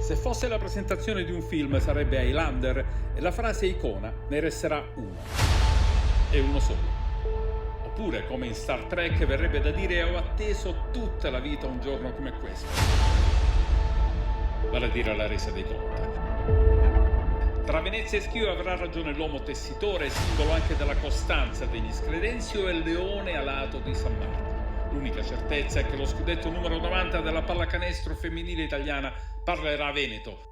Se fosse la presentazione di un film sarebbe Highlander e la frase icona ne resterà uno. E uno solo. Oppure, come in Star Trek, verrebbe da dire ho atteso tutta la vita un giorno come questo. Vale a dire la resa dei conti. Tra Venezia e Schio avrà ragione l'uomo tessitore, simbolo anche della costanza degli Scredenzio, e il leone alato di San Marco. L'unica certezza è che lo scudetto numero 90 della pallacanestro femminile italiana parlerà veneto.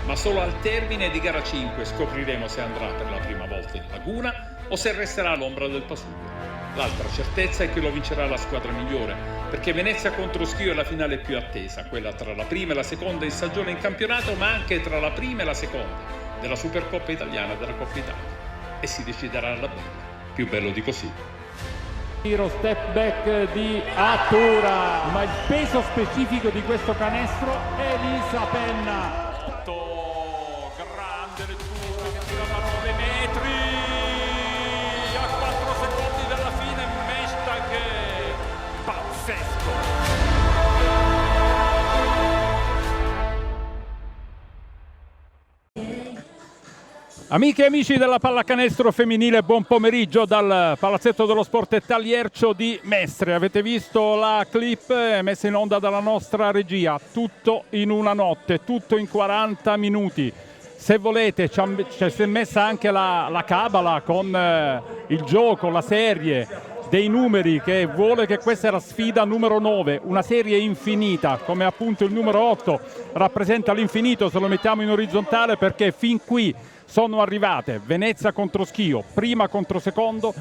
Ma solo al termine di gara 5 scopriremo se andrà per la prima volta in Laguna o se resterà all'ombra del Pasubio. L'altra certezza è che lo vincerà la squadra migliore, perché Venezia contro Schio è la finale più attesa, quella tra la prima e la seconda in stagione in campionato, ma anche tra la prima e la seconda della Supercoppa italiana della Coppa Italia. E si deciderà alla bella. Più bello di così. Tiro step back di Attura, ma il peso specifico di questo canestro è Elisa Penna. Grande lettura che tira da 9 metri a 4 secondi dalla fine. Meshtag pazzesco. Amiche e amici della pallacanestro femminile, buon pomeriggio dal Palazzetto dello Sport Taliercio di Mestre. Avete visto la clip messa in onda dalla nostra regia, tutto in una notte, tutto in 40 minuti. Se volete si è messa anche la cabala con il gioco, la serie dei numeri, che vuole che questa è la sfida numero 9, una serie infinita, come appunto il numero 8 rappresenta l'infinito se lo mettiamo in orizzontale, perché fin qui sono arrivate Venezia contro Schio, prima contro seconda,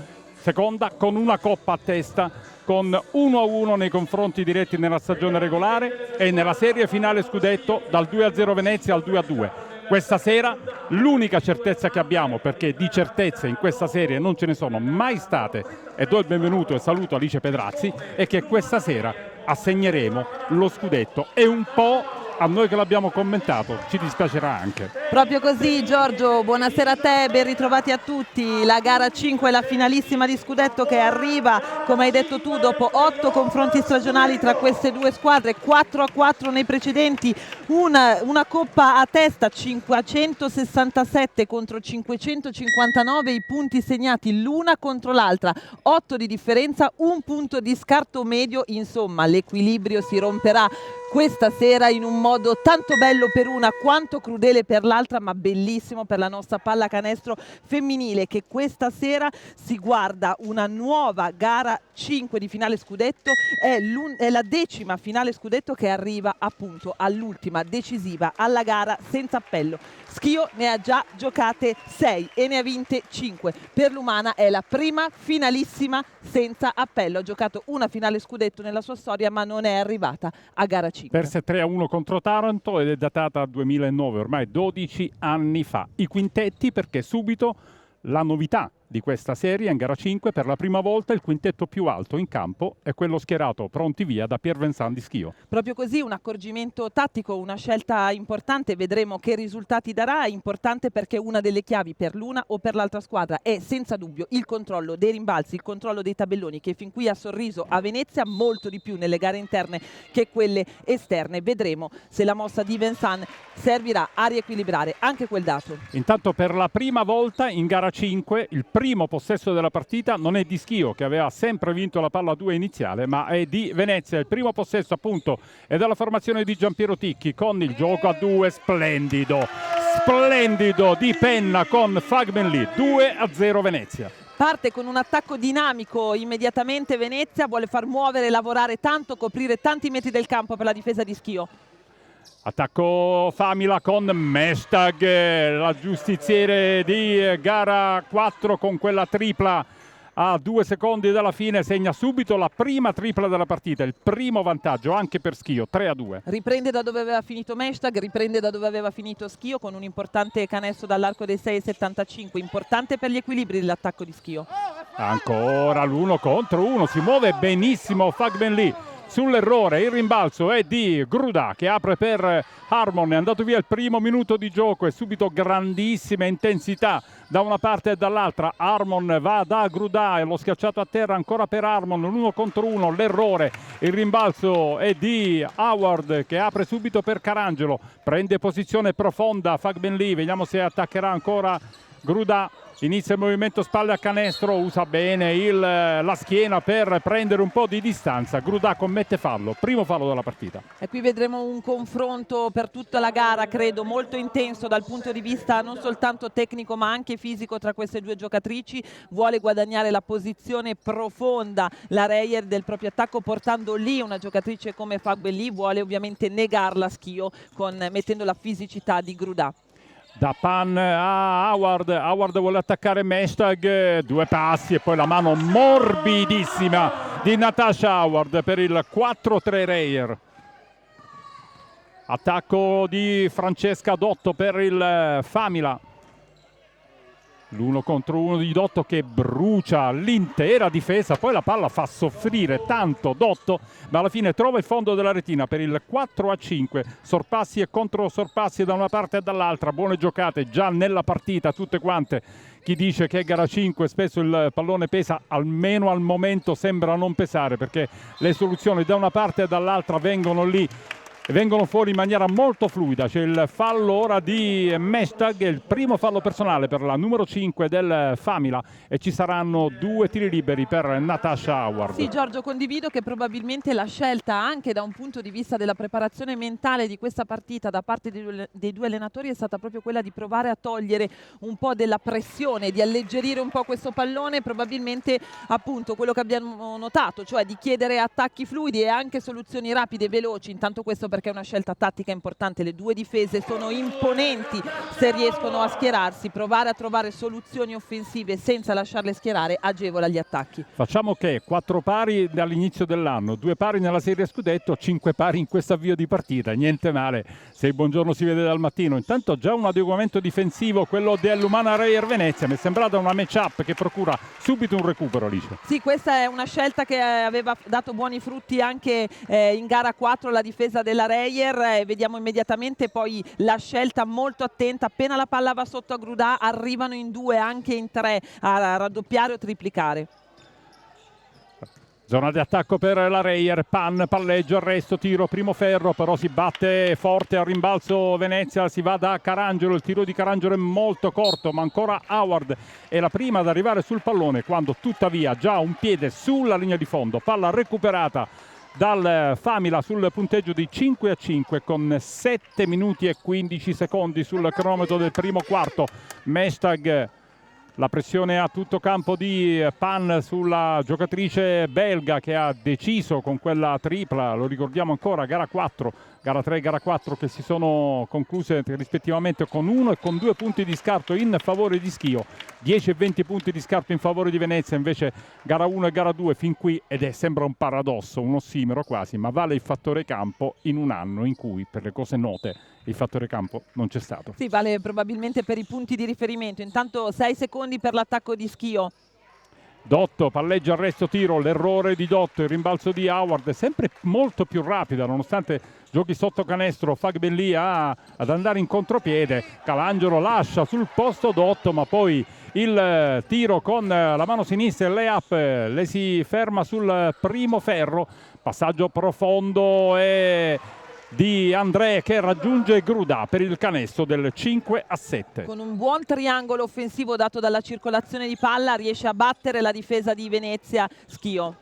con una coppa a testa, con 1-1 nei confronti diretti nella stagione regolare e nella serie finale scudetto dal 2-0 Venezia al 2-2. Questa sera l'unica certezza che abbiamo, perché di certezze in questa serie non ce ne sono mai state, e do il benvenuto e saluto Alice Pedrazzi, è che questa sera assegneremo lo scudetto, e un po' a noi che l'abbiamo commentato ci dispiacerà anche. Proprio così, Giorgio, buonasera a te, ben ritrovati a tutti. La gara 5 è la finalissima di scudetto che arriva, come hai detto tu, dopo 8 confronti stagionali tra queste due squadre, 4-4 nei precedenti, una coppa a testa, 567 contro 559 i punti segnati l'una contro l'altra, 8 di differenza, un punto di scarto medio, insomma l'equilibrio si romperà questa sera in un modo tanto bello per una quanto crudele per l'altra, ma bellissimo per la nostra pallacanestro femminile, che questa sera si guarda una nuova gara 5 di finale scudetto. È la 10ª finale scudetto che arriva appunto all'ultima decisiva, alla gara senza appello. Schio ne ha già giocate 6 e ne ha vinte 5. Per l'Umana è la prima finalissima senza appello. Ha giocato una finale scudetto nella sua storia, ma non è arrivata a gara 5. Perse 3-1 contro Taranto ed è datata 2009, ormai 12 anni fa. I quintetti, perché subito la novità di questa serie in gara 5, per la prima volta il quintetto più alto in campo è quello schierato pronti via da Pier Vincent di Schio. Proprio così, un accorgimento tattico, una scelta importante, vedremo che risultati darà. Importante perché una delle chiavi per l'una o per l'altra squadra è senza dubbio il controllo dei rimbalzi, il controllo dei tabelloni, che fin qui ha sorriso a Venezia molto di più nelle gare interne che quelle esterne. Vedremo se la mossa di Vincent servirà a riequilibrare anche quel dato. Intanto per la prima volta in gara 5 il primo possesso della partita non è di Schio, che aveva sempre vinto la palla 2 iniziale, ma è di Venezia. Il primo possesso appunto è dalla formazione di Giampiero Ticchi, con il gioco a 2 splendido di Penna con Fagben Lee. 2-0 Venezia. Parte con un attacco dinamico immediatamente Venezia, vuole far muovere, lavorare tanto, coprire tanti metri del campo per la difesa di Schio. Attacco Famila con Meshtag, la giustiziere di gara 4 con quella tripla a 2 secondi dalla fine, segna subito la prima tripla della partita, il primo vantaggio anche per Schio, 3-2. Riprende da dove aveva finito Meshtag, riprende da dove aveva finito Schio con un importante canestro dall'arco dei 6,75, importante per gli equilibri dell'attacco di Schio. Ancora l'1 contro 1, si muove benissimo Fagben Lee. sull'errore. Il rimbalzo è di Grudà che apre per Harmon, è andato via il primo minuto di gioco e subito grandissima intensità da una parte e dall'altra. Harmon va da Grudà e lo schiacciato a terra ancora per Harmon, l'1 contro 1, l'errore. Il rimbalzo è di Howard che apre subito per Carangelo, prende posizione profonda Fagbenli, vediamo se attaccherà ancora Grudà. Inizia il movimento spalle a canestro, usa bene la schiena per prendere un po' di distanza. Grudà commette fallo, primo fallo della partita. E qui vedremo un confronto per tutta la gara, credo, molto intenso dal punto di vista non soltanto tecnico ma anche fisico tra queste due giocatrici. Vuole guadagnare la posizione profonda la Reyer del proprio attacco, portando lì una giocatrice come Fagbelli, vuole ovviamente negarla a Schio mettendo la fisicità di Grudà. Da Pan a Howard vuole attaccare Mestag, 2 passi e poi la mano morbidissima di Natasha Howard per il 4-3 Reyer. Attacco di Francesca Dotto per il Famila. L'1 contro 1 di Dotto che brucia l'intera difesa, poi la palla fa soffrire tanto Dotto, ma alla fine trova il fondo della retina per il 4-5. Sorpassi e contro sorpassi da una parte e dall'altra, buone giocate già nella partita tutte quante. Chi dice che è gara 5 spesso il pallone pesa, almeno al momento sembra non pesare, perché le soluzioni da una parte e dall'altra vengono fuori in maniera molto fluida. C'è il fallo ora di Mestag, il primo fallo personale per la numero 5 del Famila, e ci saranno 2 tiri liberi per Natasha Howard. Sì, Giorgio, condivido che probabilmente la scelta anche da un punto di vista della preparazione mentale di questa partita da parte dei due allenatori è stata proprio quella di provare a togliere un po' della pressione, di alleggerire un po' questo pallone, probabilmente appunto quello che abbiamo notato, cioè di chiedere attacchi fluidi e anche soluzioni rapide e veloci. Intanto questo perché è una scelta tattica importante, le due difese sono imponenti se riescono a schierarsi, provare a trovare soluzioni offensive senza lasciarle schierare agevola gli attacchi. Facciamo che 4 pari dall'inizio dell'anno, 2 pari nella serie scudetto, 5 pari in questo avvio di partita, niente male se il buongiorno si vede dal mattino. Intanto già un adeguamento difensivo, quello dell'Umana Reyer Venezia, mi è sembrata una match-up che procura subito un recupero, Alice. Sì, questa è una scelta che aveva dato buoni frutti anche in gara 4, la difesa della Reyer, vediamo immediatamente poi la scelta molto attenta, appena la palla va sotto a Grudà arrivano in 2, anche in 3 a raddoppiare o triplicare. Zona di attacco per la Reyer, Pan, palleggio, arresto, tiro, primo ferro, però si batte forte al rimbalzo Venezia, si va da Carangelo, il tiro di Carangelo è molto corto, ma ancora Howard è la prima ad arrivare sul pallone, quando tuttavia già un piede sulla linea di fondo, palla recuperata dal Famila sul punteggio di 5-5 con 7 minuti e 15 secondi sul cronometro del primo quarto. Mestag, la pressione a tutto campo di Pan sulla giocatrice belga che ha deciso con quella tripla, lo ricordiamo ancora, gara 4, gara 3 e gara 4 che si sono concluse rispettivamente con 1 e con 2 punti di scarto in favore di Schio, 10 e 20 punti di scarto in favore di Venezia, invece gara 1 e gara 2 fin qui, ed sembra un paradosso, un ossimero quasi, ma vale il fattore campo in un anno in cui, per le cose note, il fattore campo non c'è stato. Sì, vale probabilmente per i punti di riferimento. Intanto 6 secondi per l'attacco di Schio. Dotto, palleggio, arresto, tiro, l'errore di Dotto, il rimbalzo di Howard, sempre molto più rapida nonostante giochi sotto canestro, Fagbelli ad andare in contropiede, Calangelo lascia sul posto Dotto, ma poi il tiro con la mano sinistra, il layup, le si ferma sul primo ferro, passaggio profondo e di André che raggiunge Grudà per il canestro del 5-7. Con un buon triangolo offensivo dato dalla circolazione di palla riesce a battere la difesa di Venezia Schio.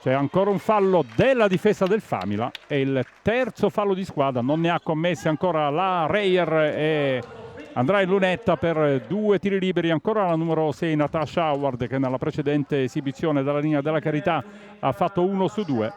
C'è ancora un fallo della difesa del Famila e il terzo fallo di squadra, non ne ha commessi ancora la Reyer e andrà in lunetta per 2 tiri liberi. Ancora la numero 6 Natasha Howard che nella precedente esibizione dalla linea della carità ha fatto 1 su 2.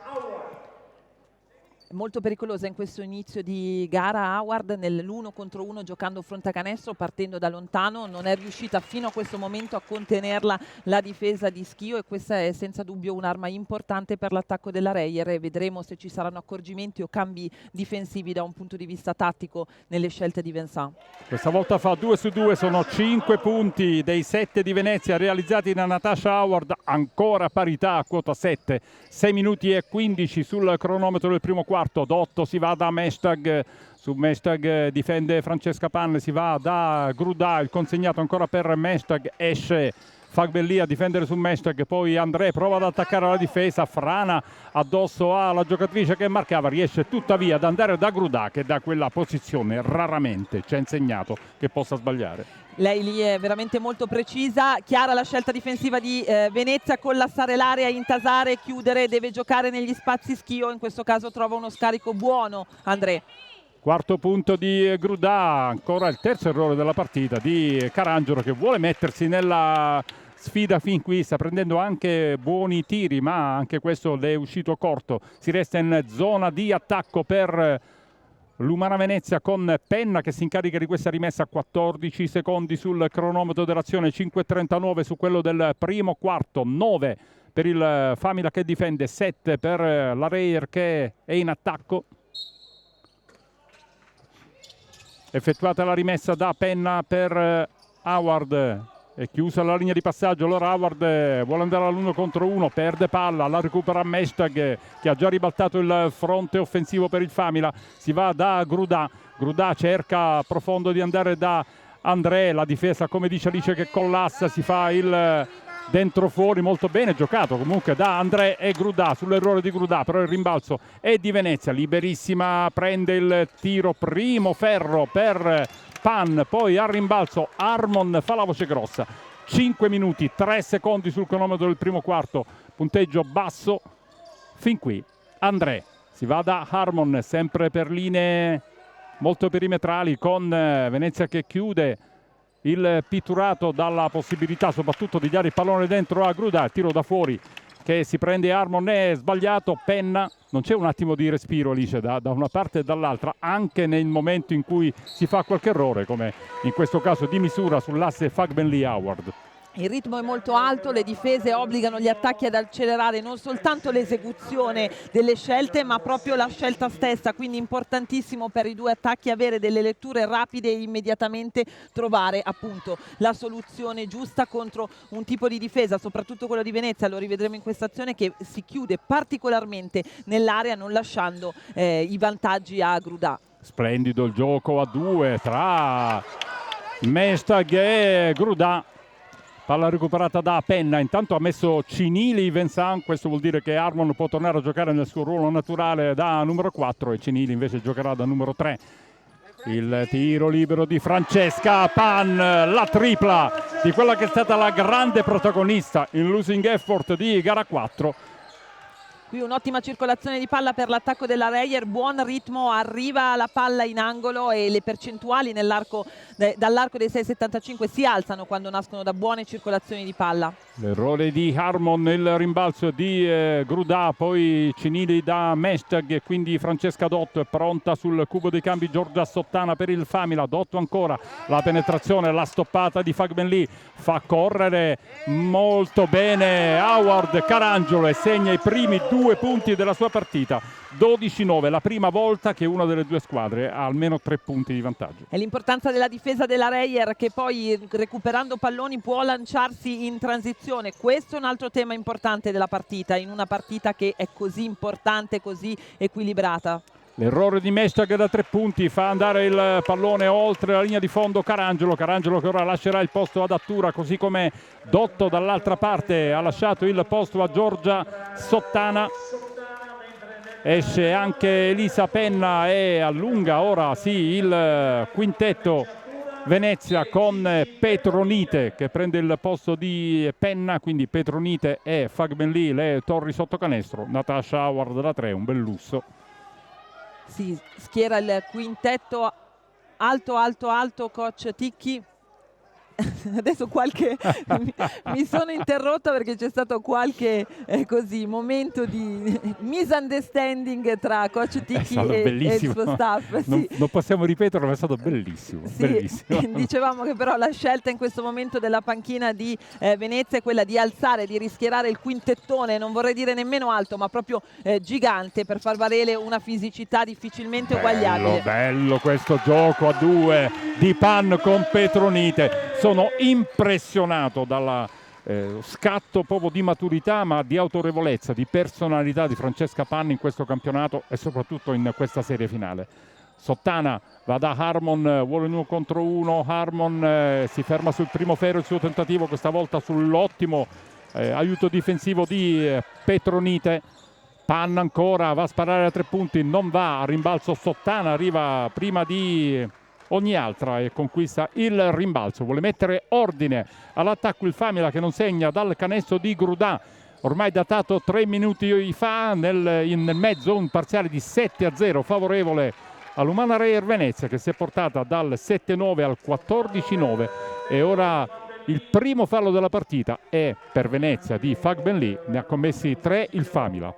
Molto pericolosa in questo inizio di gara Howard nell'1 contro 1 giocando fronte a canestro, partendo da lontano, non è riuscita fino a questo momento a contenerla la difesa di Schio, e questa è senza dubbio un'arma importante per l'attacco della Reyer, e vedremo se ci saranno accorgimenti o cambi difensivi da un punto di vista tattico nelle scelte di Vincent. Questa volta fa 2 su 2, sono 5 punti dei 7 di Venezia realizzati da Natasha Howard, ancora parità a quota 7, 6 minuti e 15 sul cronometro del primo quarto. Dotto si va da Mestag, su Mestag difende Francesca Pan, si va da Grudà, il consegnato ancora per Mestag, esce Fagbelli a difendere su Mestag, poi André prova ad attaccare la difesa, frana addosso alla giocatrice che marcava, riesce tuttavia ad andare da Grudà, che da quella posizione raramente ci ha insegnato che possa sbagliare. Lei lì è veramente molto precisa, chiara la scelta difensiva di Venezia, collassare l'area, intasare, chiudere, deve giocare negli spazi Schio, in questo caso trova uno scarico buono André. Quarto punto di Grudà, ancora il terzo errore della partita di Carangelo, che vuole mettersi nella sfida fin qui, sta prendendo anche buoni tiri, ma anche questo le è uscito corto. Si resta in zona di attacco per l'Umana Venezia con Penna che si incarica di questa rimessa, 14 secondi sul cronometro dell'azione, 5.39 su quello del primo quarto, 9 per il Famila che difende, 7 per la Reyer che è in attacco. Effettuata la rimessa da Penna per Howard, è chiusa la linea di passaggio, allora Howard vuole andare all'1 contro 1, perde palla, la recupera Mestag che ha già ribaltato il fronte offensivo per il Famila, si va da Grudà, Grudà cerca profondo di andare da André, la difesa come dice Alice che collassa, si fa il dentro fuori, molto bene giocato comunque da André e Grudà, sull'errore di Grudà, però il rimbalzo è di Venezia, liberissima, prende il tiro, primo ferro per Pan, poi al rimbalzo Harmon fa la voce grossa. 5 minuti, 3 secondi sul cronometro del primo quarto, punteggio basso fin qui. André, si va da Harmon, sempre per linee molto perimetrali, con Venezia che chiude il pitturato dalla possibilità soprattutto di dare il pallone dentro a Grudà, tiro da fuori che si prende Harmon, è sbagliato. Penna, non c'è un attimo di respiro Alice da una parte e dall'altra, anche nel momento in cui si fa qualche errore, come in questo caso di misura sull'asse Fagbelli-Howard. Il ritmo è molto alto, le difese obbligano gli attacchi ad accelerare non soltanto l'esecuzione delle scelte ma proprio la scelta stessa, quindi importantissimo per i due attacchi avere delle letture rapide e immediatamente trovare appunto la soluzione giusta contro un tipo di difesa, soprattutto quello di Venezia, lo rivedremo in questa azione, che si chiude particolarmente nell'area non lasciando i vantaggi a Grudà. Splendido il gioco a due tra Mestag e Grudà. Palla recuperata da Penna, intanto ha messo Cinili Vincent, questo vuol dire che Harmon può tornare a giocare nel suo ruolo naturale da numero 4 e Cinili invece giocherà da numero 3. Il tiro libero di Francesca Pan, la tripla di quella che è stata la grande protagonista in losing effort di gara 4. Qui un'ottima circolazione di palla per l'attacco della Reyer, buon ritmo, arriva la palla in angolo e le percentuali dall'arco dei 6,75 si alzano quando nascono da buone circolazioni di palla. L'errore di Harmon, il rimbalzo di Grudà, poi Cinili da Mestag e quindi Francesca Dotto è pronta sul cubo dei cambi Giorgia Sottana per il Famila. Dotto ancora, la penetrazione, la stoppata di Fagbelli, fa correre molto bene Howard Carangelo e segna i primi 2 punti della sua partita. 12-9, la prima volta che una delle due squadre ha almeno 3 punti di vantaggio. È l'importanza della difesa della Reyer che poi recuperando palloni può lanciarsi in transizione. Questo è un altro tema importante della partita, in una partita che è così importante, così equilibrata. L'errore di Mestag da 3 punti fa andare il pallone oltre la linea di fondo Carangelo che ora lascerà il posto ad Attura, così come Dotto dall'altra parte ha lasciato il posto a Giorgia Sottana. Esce anche Elisa Penna e allunga ora sì il quintetto Venezia con Petronite che prende il posto di Penna, quindi Petronite e Fagbelli le torri sotto canestro. Natasha Howard da 3, un bel lusso. Si schiera il quintetto alto coach Ticchi. adesso mi sono interrotta perché c'è stato qualche momento di misunderstanding tra coach Ticchi e il suo staff. Sì. Non possiamo ripeterlo, ma è stato bellissimo. Sì, bellissimo. dicevamo che però la scelta in questo momento della panchina di Venezia è quella di alzare, di rischierare il quintettone, non vorrei dire nemmeno alto, ma proprio gigante, per far valere una fisicità difficilmente uguagliabile. Bello questo gioco a due di Pan con Petronite. Sono impressionato dalla scatto proprio di maturità, ma di autorevolezza, di personalità di Francesca Pan in questo campionato e soprattutto in questa serie finale. Sottana va da Harmon, vuole 1 contro 1, Harmon si ferma sul primo ferro, il suo tentativo questa volta sull'ottimo aiuto difensivo di Petronite. Pan ancora, va a sparare a 3 punti, non va, a rimbalzo Sottana, arriva prima di ogni altra e conquista il rimbalzo. Vuole mettere ordine all'attacco il Famila, che non segna dal canestro di Grudà, ormai datato 3 minuti fa, in mezzo un parziale di 7-0 favorevole all'Umana Reyer Venezia, che si è portata dal 7-9 al 14-9 e ora il primo fallo della partita è per Venezia di Fagbenli, ne ha commessi 3 il Famila.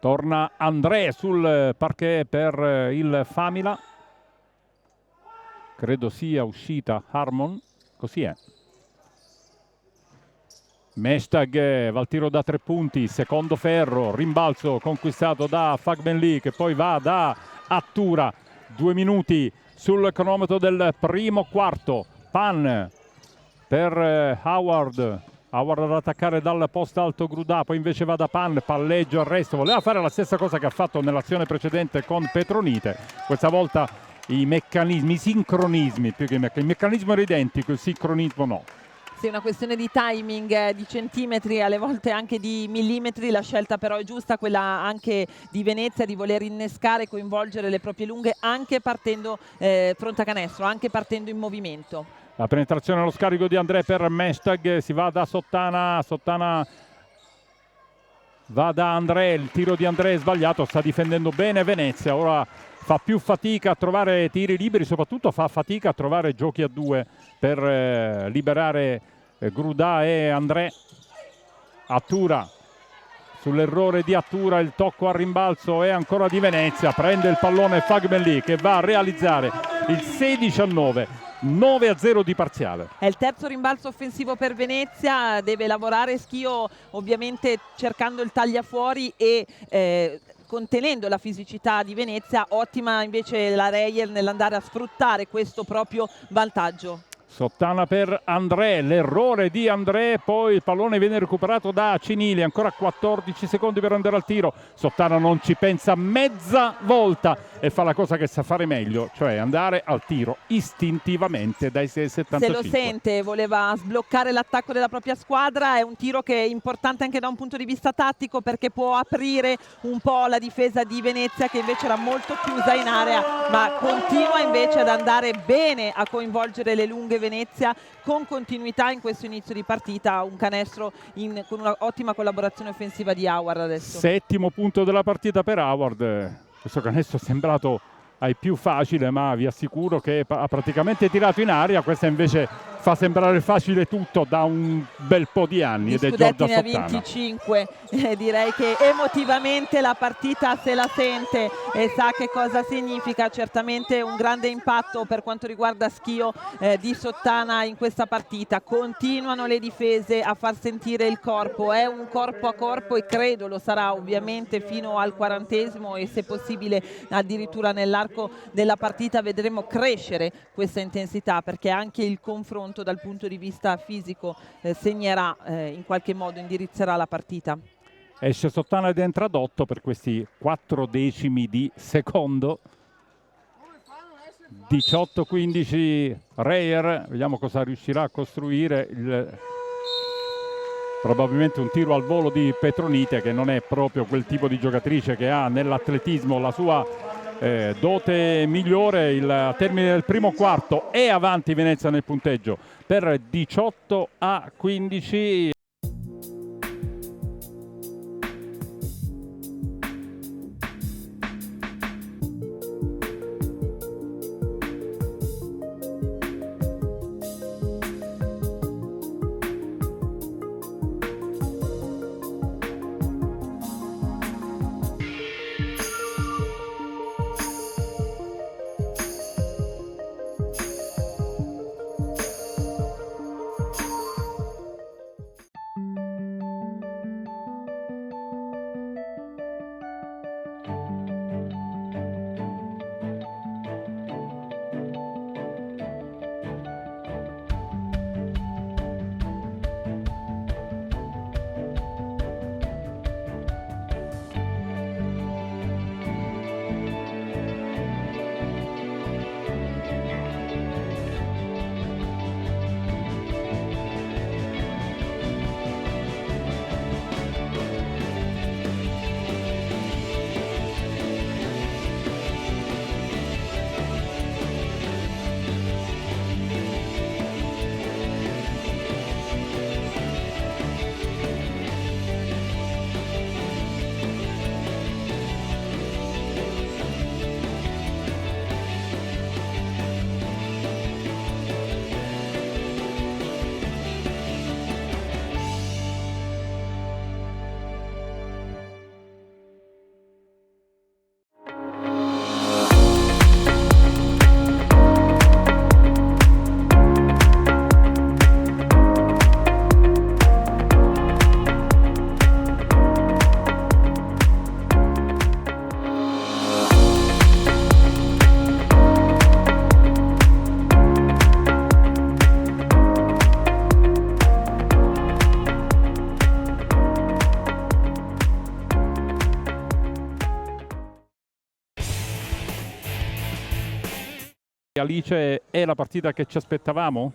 Torna André sul parquet per il Famila. Credo sia uscita Harmon. Così è. Meshtag va al tiro da 3 punti, secondo ferro, rimbalzo conquistato da Fagbenli, che poi va da Attura. 2 minuti sul cronometro del primo quarto. Pan per Howard ad attaccare dal post alto Grudà, poi invece va da Pan, palleggio, arresto, voleva fare la stessa cosa che ha fatto nell'azione precedente con Petronite, questa volta i meccanismi, i sincronismi, più che il meccanismo era identico, il sincronismo no. Sì, una questione di timing, di centimetri, alle volte anche di millimetri, la scelta però è giusta, quella anche di Venezia, di voler innescare e coinvolgere le proprie lunghe anche partendo fronte a canestro, anche partendo in movimento. La penetrazione allo scarico di André per Meshtag, si va da Sottana va da André, il tiro di André è sbagliato, sta difendendo bene Venezia, ora fa più fatica a trovare tiri liberi, soprattutto fa fatica a trovare giochi a 2 per liberare Grudà e André. Attura, sull'errore di Attura, il tocco a rimbalzo è ancora di Venezia, prende il pallone Fagbenli che va a realizzare il 16-9. 9-0 di parziale. È il terzo rimbalzo offensivo per Venezia, deve lavorare Schio ovviamente cercando il tagliafuori e contenendo la fisicità di Venezia. Ottima invece la Reyer nell'andare a sfruttare questo proprio vantaggio. Sottana per André, l'errore di André, poi il pallone viene recuperato da Cinili, ancora 14 secondi per andare al tiro. Sottana non ci pensa mezza volta e fa la cosa che sa fare meglio, cioè andare al tiro istintivamente dai 6,75. Se lo sente, voleva sbloccare l'attacco della propria squadra, è un tiro che è importante anche da un punto di vista tattico perché può aprire un po' la difesa di Venezia, che invece era molto chiusa in area, ma continua invece ad andare bene a coinvolgere le lunghe Venezia con continuità in questo inizio di partita. Un canestro con un'ottima collaborazione offensiva di Howard adesso. 7° punto della partita per Howard. Questo canestro è sembrato ai più facile, ma vi assicuro che ha praticamente tirato in aria. Questa invece fa sembrare facile tutto da un bel po' di anni, ed è Giorgia Sottana. 25, direi che emotivamente la partita se la sente e sa che cosa significa. Certamente un grande impatto per quanto riguarda Schio di Sottana in questa partita. Continuano le difese a far sentire il corpo, è un corpo a corpo e credo lo sarà ovviamente fino al 40° e se possibile addirittura nell'arco della partita vedremo crescere questa intensità, perché anche il confronto dal punto di vista fisico segnerà, in qualche modo indirizzerà la partita. Esce Sottana ed entra ad 8 per questi 4 decimi di secondo. 18-15 Reyer, vediamo cosa riuscirà a costruire. Probabilmente un tiro al volo di Petronite, che non è proprio quel tipo di giocatrice che ha nell'atletismo la sua dote migliore. Il termine del primo quarto è avanti Venezia nel punteggio per 18-15. Alice, è la partita che ci aspettavamo?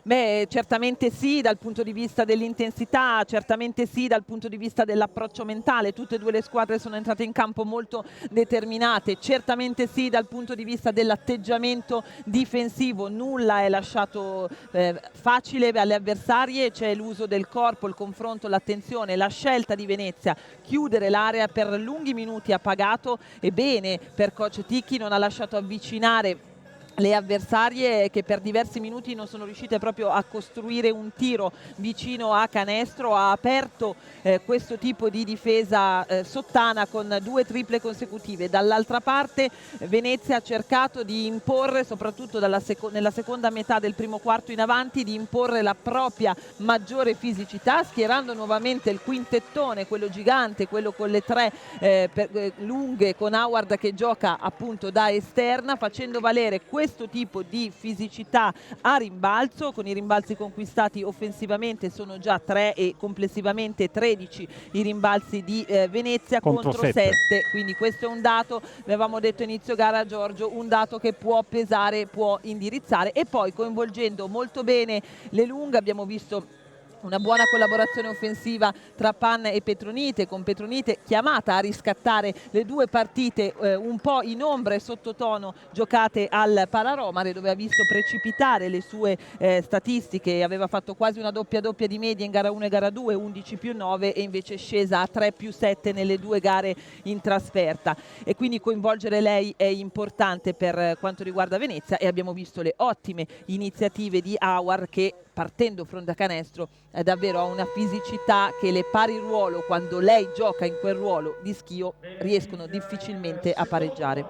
Beh, certamente sì dal punto di vista dell'intensità, certamente sì dal punto di vista dell'approccio mentale, tutte e due le squadre sono entrate in campo molto determinate, certamente sì dal punto di vista dell'atteggiamento difensivo, nulla è lasciato facile alle avversarie, c'è l'uso del corpo, il confronto, l'attenzione, la scelta di Venezia, chiudere l'area per lunghi minuti ha pagato, e bene per coach Ticchi, non ha lasciato avvicinare le avversarie che per diversi minuti non sono riuscite proprio a costruire un tiro vicino a canestro. Ha aperto questo tipo di difesa Sottana con 2 triple consecutive. Dall'altra parte Venezia ha cercato di imporre, soprattutto nella seconda metà del primo quarto in avanti, di imporre la propria maggiore fisicità, schierando nuovamente il quintettone, quello gigante, quello con le 3 lunghe, con Howard che gioca appunto da esterna, facendo valere questo tipo di fisicità a rimbalzo. Con i rimbalzi conquistati offensivamente sono già 3 e complessivamente 13 i rimbalzi di Venezia contro 7. Quindi questo è un dato, avevamo detto inizio gara Giorgio, un dato che può pesare, può indirizzare, e poi coinvolgendo molto bene le lunghe abbiamo visto una buona collaborazione offensiva tra Pan e Petronite, con Petronite chiamata a riscattare le 2 partite un po' in ombra e sottotono giocate al Pararomare, dove ha visto precipitare le sue statistiche, aveva fatto quasi una doppia di media in gara 1 e gara 2, 11+9, e invece è scesa a 3+7 nelle 2 gare in trasferta, e quindi coinvolgere lei è importante per quanto riguarda Venezia, e abbiamo visto le ottime iniziative di Howard che, partendo fronte a canestro, davvero ha una fisicità che le pari ruolo, quando lei gioca in quel ruolo di Schio, riescono difficilmente a pareggiare.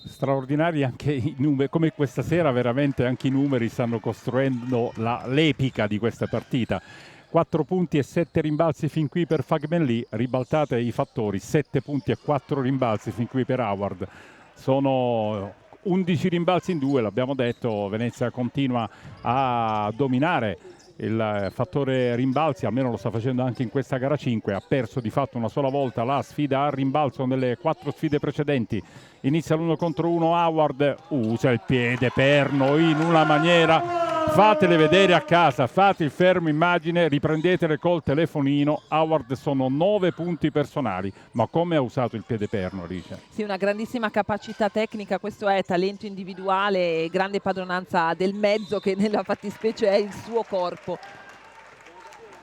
Straordinari anche i numeri, come questa sera veramente anche i numeri stanno costruendo l'epica di questa partita. 4 punti e 7 rimbalzi fin qui per Fagbenli, ribaltate i fattori, 7 punti e 4 rimbalzi fin qui per Howard. Sono 11 rimbalzi in 2, l'abbiamo detto. Venezia continua a dominare il fattore rimbalzi, almeno lo sta facendo anche in questa gara 5. Ha perso di fatto una sola volta la sfida a rimbalzo nelle 4 sfide precedenti. Inizia l'1 contro 1, Howard usa il piede perno in una maniera, fatele vedere a casa, fate il fermo immagine, riprendetele col telefonino. Howard sono 9 punti personali, ma come ha usato il piede perno, Alice? Sì, una grandissima capacità tecnica, questo è talento individuale e grande padronanza del mezzo, che nella fattispecie è il suo corpo.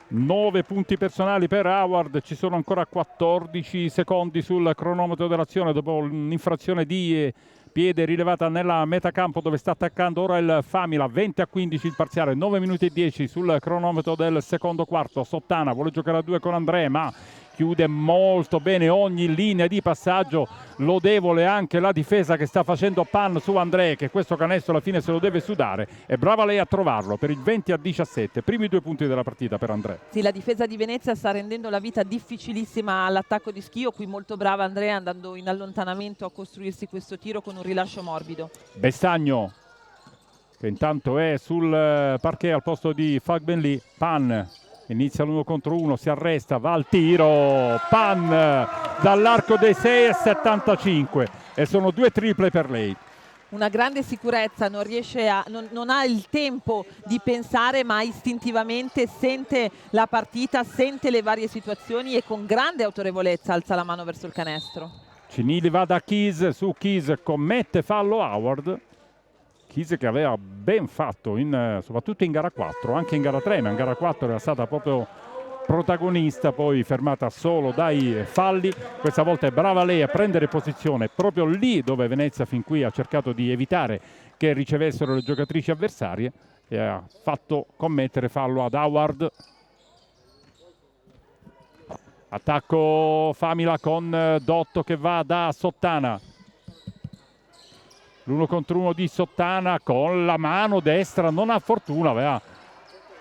9 punti personali per Howard, ci sono ancora 14 secondi sul cronometro dell'azione dopo un'infrazione di piede rilevata nella metacampo dove sta attaccando ora il Famila. 20-15 il parziale, 9 minuti e 10 sul cronometro del secondo quarto. Sottana vuole giocare a 2 con André, ma chiude molto bene ogni linea di passaggio. Lodevole anche la difesa che sta facendo Pan su André, che questo canestro alla fine se lo deve sudare. È brava lei a trovarlo per il 20-17, primi 2 punti della partita per André. Sì, la difesa di Venezia sta rendendo la vita difficilissima all'attacco di Schio. Qui molto brava Andrea, andando in allontanamento a costruirsi questo tiro con un rilascio morbido. Bestagno, che intanto è sul parquet al posto di Fagbenli. Pan inizia l'1 contro 1, si arresta, va al tiro. Pan dall'arco dei 6,75 e sono 2 triple per lei. Una grande sicurezza, non ha il tempo di pensare, ma istintivamente sente la partita, sente le varie situazioni e con grande autorevolezza alza la mano verso il canestro. Cinili va da Keys, su Keys commette fallo Howard. Keys che aveva ben fatto soprattutto in gara 4, anche in gara 3, ma in gara 4 era stata proprio protagonista, poi fermata solo dai falli. Questa volta è brava lei a prendere posizione proprio lì dove Venezia fin qui ha cercato di evitare che ricevessero le giocatrici avversarie, e ha fatto commettere fallo ad Howard. Attacco Famila con Dotto che va da Sottana. L'1 contro 1 di Sottana con la mano destra, non ha fortuna,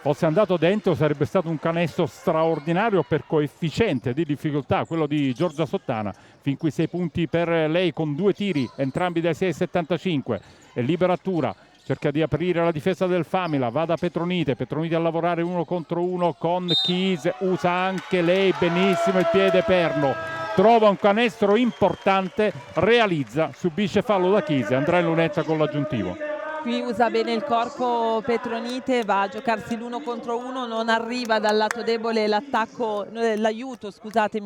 fosse andato dentro sarebbe stato un canestro straordinario per coefficiente di difficoltà, quello di Giorgia Sottana. Fin qui 6 punti per lei con 2 tiri, entrambi dai 6,75. E liberatura, cerca di aprire la difesa del Famila, va da Petronite a lavorare 1 contro 1 con Keys, usa anche lei benissimo il piede perno. trova un canestro importante, realizza, subisce fallo da Chise, andrà in lunetta con l'aggiuntivo. Qui usa bene il corpo Petronite, va a giocarsi l'1 contro 1, non arriva dal lato debole l'aiuto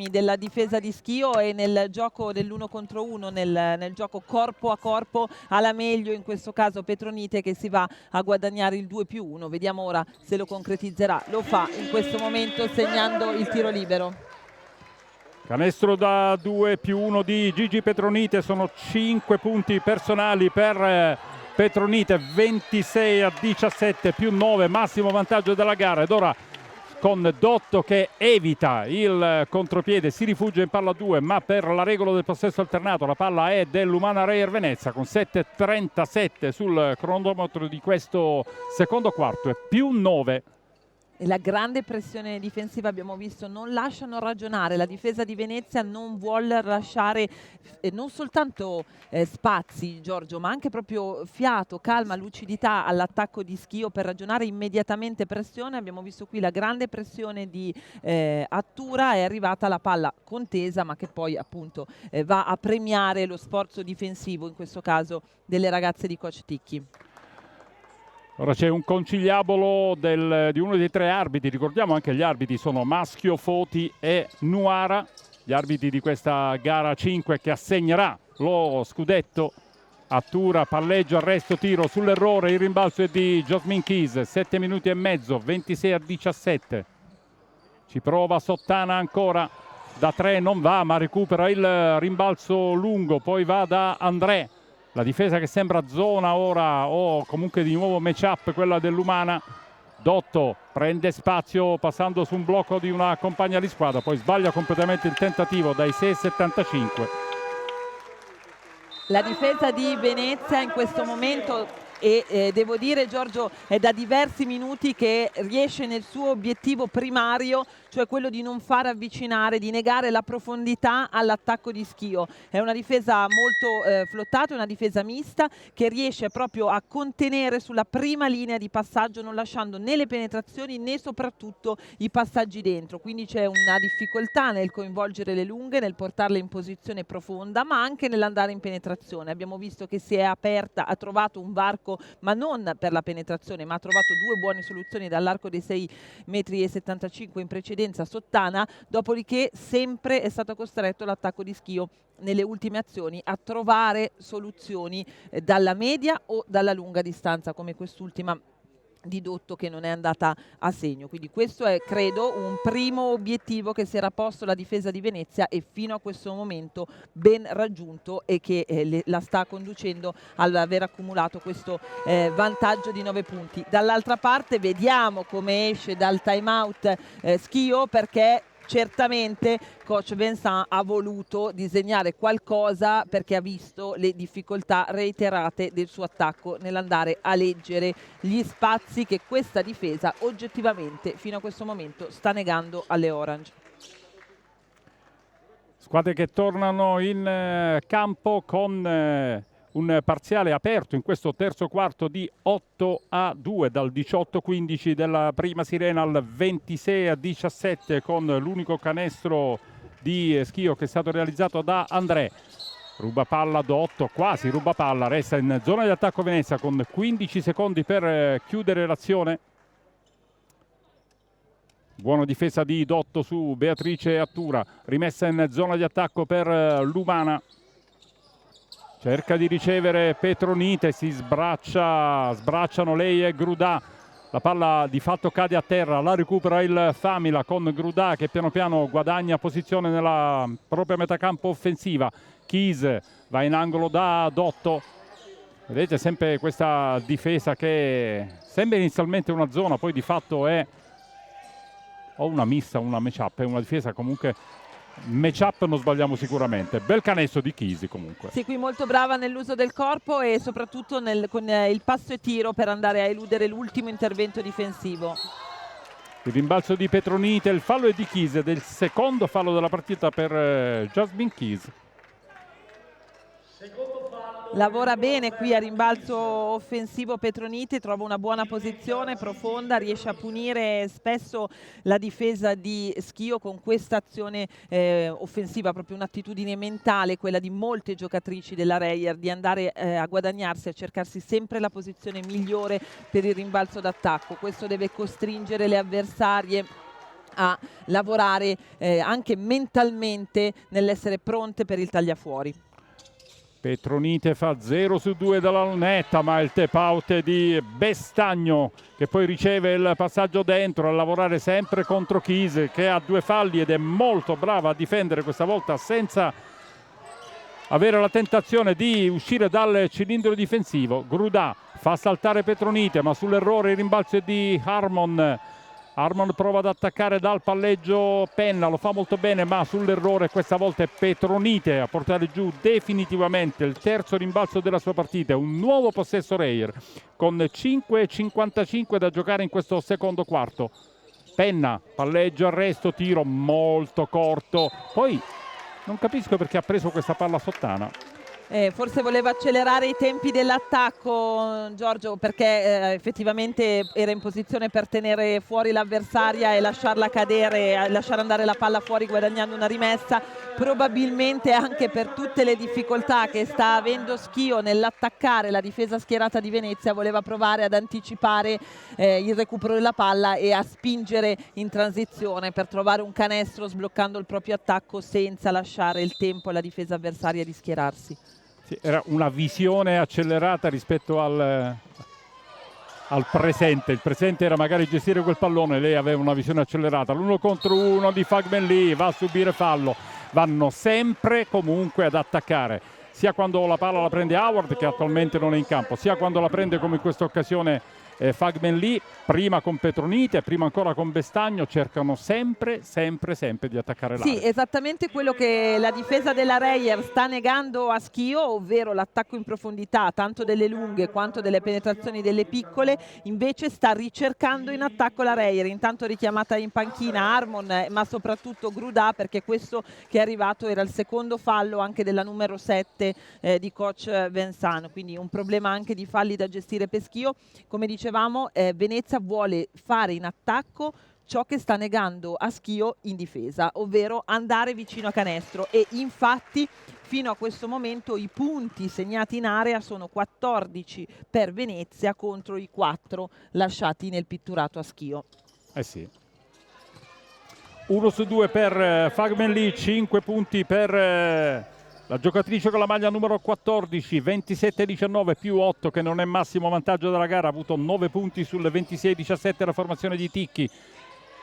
della difesa di Schio, e nel gioco dell'1 contro 1, nel gioco corpo a corpo, alla meglio in questo caso Petronite, che si va a guadagnare il 2+1. Vediamo ora se lo concretizzerà. Lo fa in questo momento segnando il tiro libero. Canestro da 2+1 di Gigi Petronite, sono 5 punti personali per Petronite, 26-17 più 9, massimo vantaggio della gara. Ed ora con Dotto che evita il contropiede, si rifugia in palla 2, ma per la regola del possesso alternato la palla è dell'Umana Reyer Venezia, con 7:37 sul cronometro di questo secondo quarto, e più 9. E la grande pressione difensiva, abbiamo visto, non lasciano ragionare. La difesa di Venezia non vuole lasciare non soltanto spazi, Giorgio, ma anche proprio fiato, calma, lucidità all'attacco di Schio per ragionare immediatamente pressione. Abbiamo visto qui la grande pressione di Attura, è arrivata la palla contesa, ma che poi appunto va a premiare lo sforzo difensivo, in questo caso delle ragazze di coach Ticchi. Ora c'è un conciliabolo di uno dei 3 arbitri, ricordiamo anche gli arbitri sono Maschio, Foti e Nuara, gli arbitri di questa gara 5 che assegnerà lo scudetto. Attura, palleggio, arresto, tiro sull'errore, il rimbalzo è di Jasmine Keys, 7 minuti e mezzo, 26-17. Ci prova Sottana ancora, da 3 non va, ma recupera il rimbalzo lungo, poi va da André. La difesa che sembra zona ora, o comunque di nuovo match-up, quella dell'Umana. Dotto prende spazio passando su un blocco di una compagna di squadra, poi sbaglia completamente il tentativo dai 6,75. La difesa di Venezia in questo momento, e devo dire, Giorgio, è da diversi minuti che riesce nel suo obiettivo primario, cioè quello di non far avvicinare, di negare la profondità all'attacco di Schio. È una difesa molto flottata, una difesa mista che riesce proprio a contenere sulla prima linea di passaggio, non lasciando né le penetrazioni né soprattutto i passaggi dentro. Quindi c'è una difficoltà nel coinvolgere le lunghe, nel portarle in posizione profonda, ma anche nell'andare in penetrazione. Abbiamo visto che si è aperta, ha trovato un varco, ma non per la penetrazione, ma ha trovato 2 buone soluzioni dall'arco dei 6,75 m in precedenza Sottana, dopodiché sempre è stato costretto l'attacco di Schio nelle ultime azioni a trovare soluzioni dalla media o dalla lunga distanza, come quest'ultima di Dotto che non è andata a segno. Quindi questo è, credo, un primo obiettivo che si era posto la difesa di Venezia e fino a questo momento ben raggiunto, e che la sta conducendo all'aver accumulato questo vantaggio di 9 punti. Dall'altra parte vediamo come esce dal time out Schio, perché certamente coach Vincent ha voluto disegnare qualcosa, perché ha visto le difficoltà reiterate del suo attacco nell'andare a leggere gli spazi che questa difesa oggettivamente fino a questo momento sta negando alle Orange. Squadre che tornano in campo con un parziale aperto in questo terzo quarto di 8-2, dal 18-15 della prima sirena al 26-17, con l'unico canestro di Schio che è stato realizzato da André. Ruba palla Dotto, quasi ruba palla, resta in zona di attacco Venezia con 15 secondi per chiudere l'azione. Buona difesa di Dotto su Beatrice Attura, rimessa in zona di attacco per l'Umana. Cerca di ricevere Petronite, si sbracciano lei e Grudà. La palla di fatto cade a terra, la recupera il Famila con Grudà che piano piano guadagna posizione nella propria metacampo offensiva. Keys va in angolo da Dotto. Vedete sempre questa difesa che sembra inizialmente una zona, poi di fatto è o una missa, una match-up, è una difesa comunque match-up, non sbagliamo sicuramente. Bel canestro di Chisi comunque. Sì, qui molto brava nell'uso del corpo e soprattutto con il passo e tiro per andare a eludere l'ultimo intervento difensivo. Il rimbalzo di Petronite, il fallo è di Chisi, del secondo fallo della partita per Jasmine Keys. Secondo fallo Lavora bene qui a rimbalzo offensivo Petroniti, trova una buona posizione profonda, riesce a punire spesso la difesa di Schio con questa azione offensiva, proprio un'attitudine mentale, quella di molte giocatrici della Reyer, di andare a guadagnarsi, a cercarsi sempre la posizione migliore per il rimbalzo d'attacco. Questo deve costringere le avversarie a lavorare anche mentalmente nell'essere pronte per il tagliafuori. Petronite fa 0-2 dalla lunetta, ma il tap out è di Bestagno, che poi riceve il passaggio dentro a lavorare sempre contro Chise, che ha 2 falli ed è molto brava a difendere, questa volta senza avere la tentazione di uscire dal cilindro difensivo. Grudà fa saltare Petronite, ma sull'errore il rimbalzo è di Harmon. Harmon prova ad attaccare dal palleggio Penna, lo fa molto bene, ma sull'errore questa volta è Petronite a portare giù definitivamente il terzo rimbalzo della sua partita. Un nuovo possesso Reyer con 5:55 da giocare in questo secondo quarto. Penna, palleggio, arresto, tiro molto corto. Poi non capisco perché ha preso questa palla sottana. Forse voleva accelerare i tempi dell'attacco Giorgio, perché effettivamente era in posizione per tenere fuori l'avversaria e lasciarla cadere, lasciare andare la palla fuori guadagnando una rimessa. Probabilmente anche per tutte le difficoltà che sta avendo Schio nell'attaccare la difesa schierata di Venezia, voleva provare ad anticipare il recupero della palla e a spingere in transizione per trovare un canestro, sbloccando il proprio attacco senza lasciare il tempo alla difesa avversaria di schierarsi. Sì, era una visione accelerata rispetto al presente. Il presente era magari gestire quel pallone, lei aveva una visione accelerata. L'1 contro 1 di Fagben Lee, va a subire fallo. Vanno sempre comunque ad attaccare, sia quando la palla la prende Howard, che attualmente non è in campo, sia quando la prende come in questa occasione Fagben Lee, prima con Petronite, prima ancora con Bestagno. Cercano sempre di attaccare l'area. Sì, esattamente quello che la difesa della Reyer sta negando a Schio, ovvero l'attacco in profondità, tanto delle lunghe quanto delle penetrazioni delle piccole. Invece sta ricercando in attacco la Reyer, intanto richiamata in panchina Harmon, ma soprattutto Grudà, perché questo che è arrivato era il secondo fallo anche della numero 7 di coach Vincent, quindi un problema anche di falli da gestire per Schio. Come dicevamo, Venezia vuole fare in attacco ciò che sta negando a Schio in difesa, ovvero andare vicino a canestro, e infatti fino a questo momento i punti segnati in area sono 14 per Venezia contro i 4 lasciati nel pitturato a Schio. Sì. 1 su 2 per Fagben Lee, 5 punti per la giocatrice con la maglia numero 14, 27-19 più 8, che non è massimo vantaggio della gara. Ha avuto 9 punti sul 26-17 la formazione di Ticchi,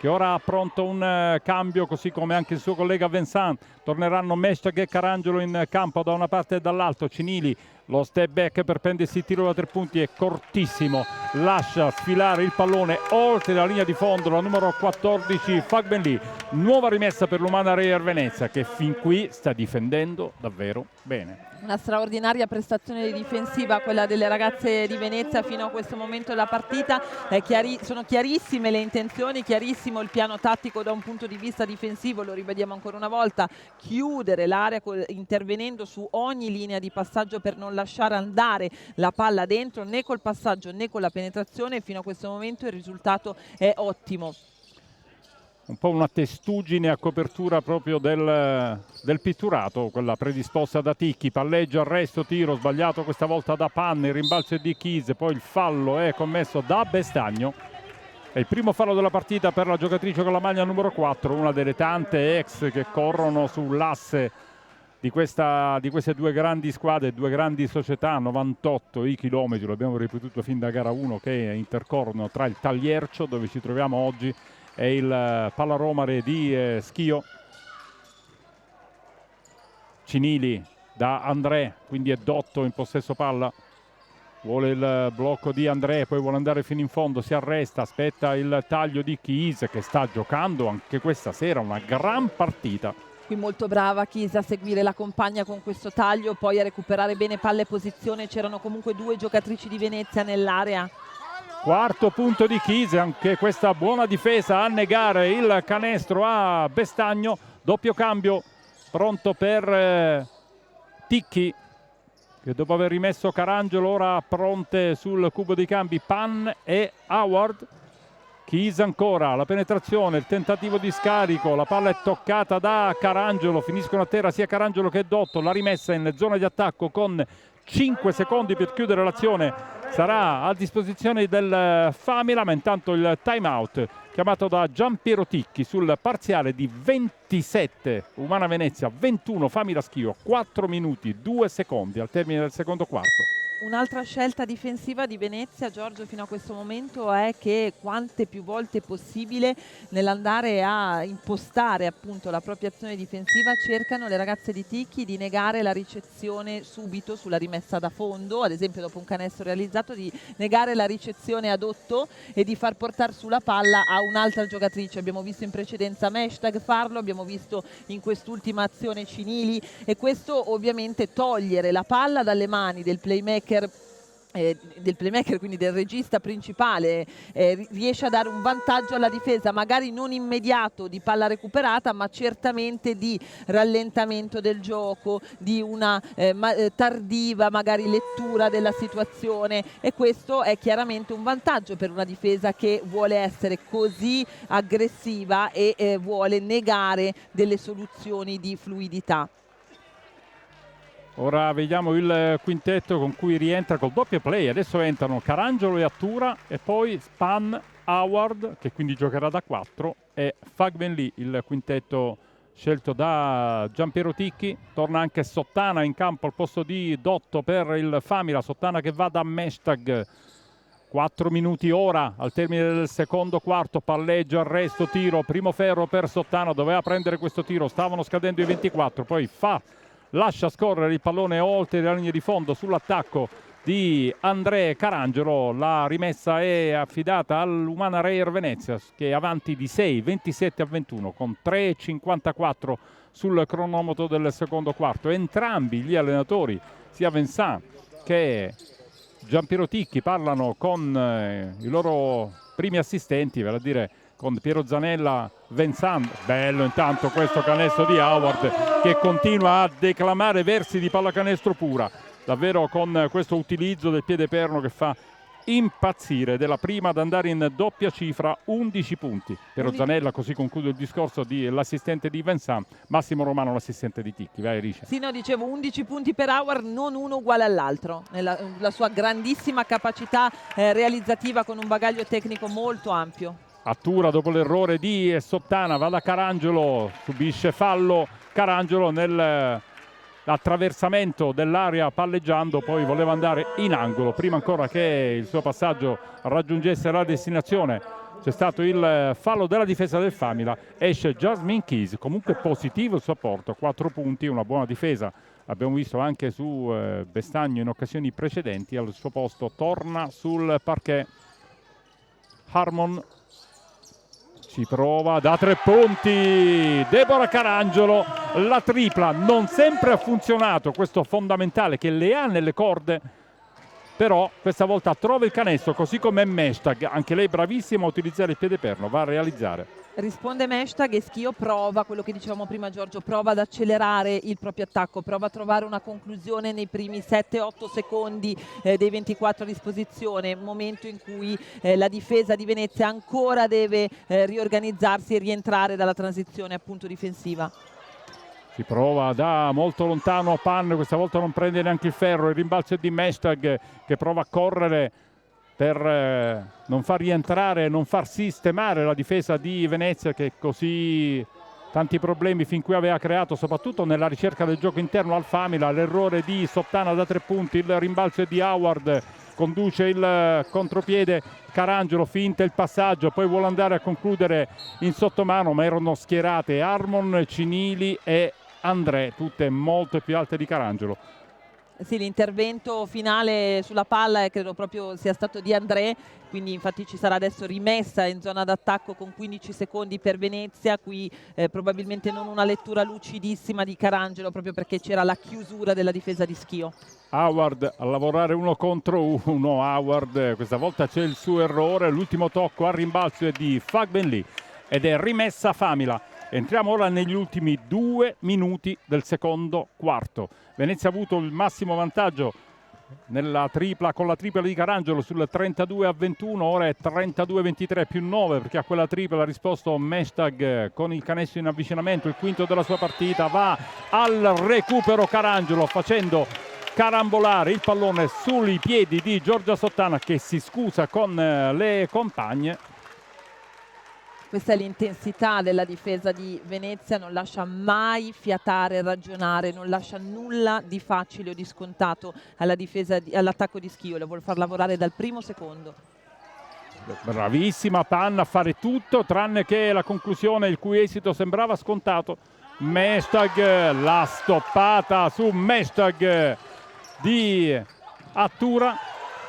che ora ha pronto un cambio, così come anche il suo collega Vincent. Torneranno Mesciag e Carangelo in campo da una parte e dall'altro. Cinili, lo step back per prendersi il tiro da 3 punti è cortissimo, lascia sfilare il pallone oltre la linea di fondo la numero 14 Fagben Lee. Nuova rimessa per l'Umana Reyer Venezia, che fin qui sta difendendo davvero bene. Una straordinaria prestazione difensiva quella delle ragazze di Venezia fino a questo momento della partita. Sono chiarissime le intenzioni, chiarissimo il piano tattico da un punto di vista difensivo, lo ribadiamo ancora una volta: chiudere l'area intervenendo su ogni linea di passaggio per non lasciare andare la palla dentro né col passaggio né con la penetrazione. Fino a questo momento il risultato è ottimo. Un po' una testuggine a copertura proprio del pitturato, quella predisposta da Ticchi. Palleggio, arresto, tiro sbagliato questa volta da Panne, il rimbalzo è di Chise, poi il fallo è commesso da Bestagno. È il primo fallo della partita per la giocatrice con la maglia numero 4, una delle tante ex che corrono sull'asse di queste due grandi squadre, due grandi società. 98 i chilometri, l'abbiamo ripetuto fin da gara 1, che intercorrono tra il Tagliercio, dove ci troviamo oggi, e il Pallaromare di Schio. Cinili da André, quindi è Dotto in possesso palla, vuole il blocco di André, poi vuole andare fino in fondo, si arresta, aspetta il taglio di Chise, che sta giocando anche questa sera una gran partita. Qui molto brava Chise a seguire la compagna con questo taglio, poi a recuperare bene palle e posizione. C'erano comunque 2 giocatrici di Venezia nell'area. Quarto punto di Chise, anche questa buona difesa a negare il canestro a Bestagno. Doppio cambio pronto per Ticchi. che dopo aver rimesso Carangelo ora pronte sul cubo dei cambi Pan e Howard. Keys ancora, la penetrazione, il tentativo di scarico, la palla è toccata da Carangelo, finiscono a terra sia Carangelo che Dotto, la rimessa in zona di attacco con 5 secondi per chiudere l'azione sarà a disposizione del Famila, ma intanto il time out chiamato da Giampiero Ticchi sul parziale di 27 Umana Venezia, 21 Famila Schio, 4 minuti 2 secondi al termine del secondo quarto. Un'altra scelta difensiva di Venezia, Giorgio, fino a questo momento è che quante più volte possibile nell'andare a impostare appunto la propria azione difensiva cercano le ragazze di Ticchi di negare la ricezione subito sulla rimessa da fondo, ad esempio dopo un canestro realizzato, di negare la ricezione a Dotto e di far portare sulla palla a un'altra giocatrice. Abbiamo visto in precedenza Meshtag farlo, abbiamo visto in quest'ultima azione Cinili, e questo ovviamente togliere la palla dalle mani del playmaker, quindi del regista principale, riesce a dare un vantaggio alla difesa, magari non immediato di palla recuperata, ma certamente di rallentamento del gioco, di una tardiva magari lettura della situazione, e questo è chiaramente un vantaggio per una difesa che vuole essere così aggressiva e vuole negare delle soluzioni di fluidità. Ora vediamo il quintetto con cui rientra col doppio play. Adesso entrano Carangelo e Attura, e poi Span, Howard, che quindi giocherà da 4, e Fagbenli, il quintetto scelto da Giampiero Ticchi. Torna anche Sottana in campo al posto di Dotto per il Famila. Sottana che va da Meshtag. 4 minuti ora al termine del secondo quarto, palleggio, arresto, tiro, primo ferro per Sottana, doveva prendere questo tiro, stavano scadendo i 24, poi lascia scorrere il pallone oltre la linea di fondo sull'attacco di André Carangelo. La rimessa è affidata all'Umana Reyer Venezia, che è avanti di 6, 27-21 con 3:54 sul cronometro del secondo quarto. Entrambi gli allenatori, sia Vincent che Giampiero Ticchi, parlano con i loro primi assistenti, vale a dire con Piero Zanella, Vincent. Bello intanto questo canestro di Howard, che continua a declamare versi di pallacanestro pura, davvero, con questo utilizzo del piede perno che fa impazzire, della prima ad andare in doppia cifra, 11 punti. Piero Zanella, così conclude il discorso dell'assistente di Vincent. Massimo Romano, l'assistente di Ticchi. Vai Rice. Sì, no, dicevo 11 punti per Howard, non uno uguale all'altro, la sua grandissima capacità realizzativa con un bagaglio tecnico molto ampio. Attura dopo l'errore di Sottana, va da Carangelo, subisce fallo Carangelo nell'attraversamento dell'area palleggiando, poi voleva andare in angolo. Prima ancora che il suo passaggio raggiungesse la destinazione c'è stato il fallo della difesa del Famila. Esce Jasmine Keys, comunque positivo il suo apporto, 4 punti, una buona difesa. Abbiamo visto anche su Bestagno in occasioni precedenti. Al suo posto torna sul parquet Harmon. Ci prova da 3 punti Deborah Carangelo, la tripla. Non sempre ha funzionato questo fondamentale che le ha nelle corde, però questa volta trova il canestro, così come Meshtag, anche lei bravissima a utilizzare il piede perno, va a realizzare. Risponde Meshtag e Schio prova, quello che dicevamo prima Giorgio, prova ad accelerare il proprio attacco, prova a trovare una conclusione nei primi 7-8 secondi dei 24 a disposizione, momento in cui la difesa di Venezia ancora deve riorganizzarsi e rientrare dalla transizione appunto difensiva. Si prova da molto lontano Pan, questa volta non prende neanche il ferro, il rimbalzo è di Meshtag che prova a correre per non far rientrare, non far sistemare la difesa di Venezia, che così tanti problemi fin qui aveva creato, soprattutto nella ricerca del gioco interno al Famila. L'errore di Sottana da 3 punti, il rimbalzo è di Howard, conduce il contropiede Carangelo, finta il passaggio, poi vuole andare a concludere in sottomano, ma erano schierate Harmon, Cinili e André, tutte molto più alte di Carangelo. Sì, l'intervento finale sulla palla credo proprio sia stato di André, quindi infatti ci sarà adesso rimessa in zona d'attacco con 15 secondi per Venezia. Qui probabilmente non una lettura lucidissima di Carangelo, proprio perché c'era la chiusura della difesa di Schio. Howard a lavorare 1 contro 1. Howard, questa volta c'è il suo errore, l'ultimo tocco al rimbalzo è di Fagbenli ed è rimessa Famila. Entriamo ora negli ultimi 2 minuti del secondo quarto. Venezia ha avuto il massimo vantaggio con la tripla di Carangelo sul 32-21, ora è 32-23 più 9 perché a quella tripla ha risposto Meshtag con il canestro in avvicinamento, il quinto della sua partita. Va al recupero Carangelo facendo carambolare il pallone sui piedi di Giorgia Sottana, che si scusa con le compagne. Questa è l'intensità della difesa di Venezia, non lascia mai fiatare, ragionare, non lascia nulla di facile o di scontato all'attacco di Schio, lo vuole far lavorare dal primo secondo. Bravissima Panna a fare tutto tranne che la conclusione, il cui esito sembrava scontato. Meshtag, la stoppata su Meshtag di Attura.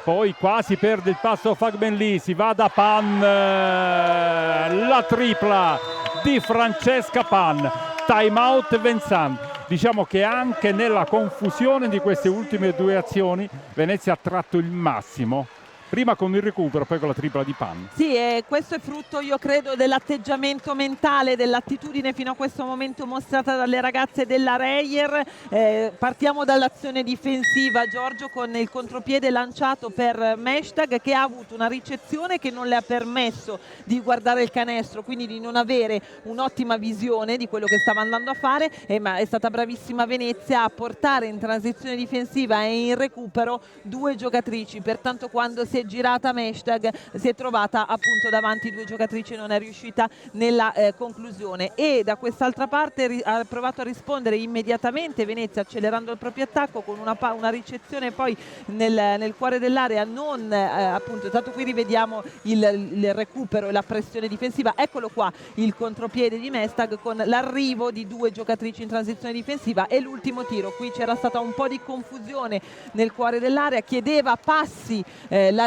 Poi quasi perde il passo Fagbenli, si va da Pan, la tripla di Francesca Pan, time out Vincent. Diciamo che anche nella confusione di queste ultime 2 azioni Venezia ha tratto il massimo. Prima con il recupero, poi con la tripla di Pan. Sì, e questo è frutto, io credo, dell'atteggiamento mentale, dell'attitudine fino a questo momento mostrata dalle ragazze della Reyer. Partiamo dall'azione difensiva, Giorgio, con il contropiede lanciato per Meshtag, che ha avuto una ricezione che non le ha permesso di guardare il canestro, quindi di non avere un'ottima visione di quello che stava andando a fare, ma è stata bravissima Venezia a portare in transizione difensiva e in recupero 2 giocatrici, pertanto quando si è girata Meshtag si è trovata appunto davanti 2 giocatrici e non è riuscita nella conclusione. E da quest'altra parte ha provato a rispondere immediatamente Venezia, accelerando il proprio attacco con una ricezione poi nel cuore dell'area, non appunto, tanto qui rivediamo il recupero e la pressione difensiva. Eccolo qua il contropiede di Meshtag con l'arrivo di 2 giocatrici in transizione difensiva e l'ultimo tiro. Qui c'era stata un po' di confusione nel cuore dell'area, chiedeva passi la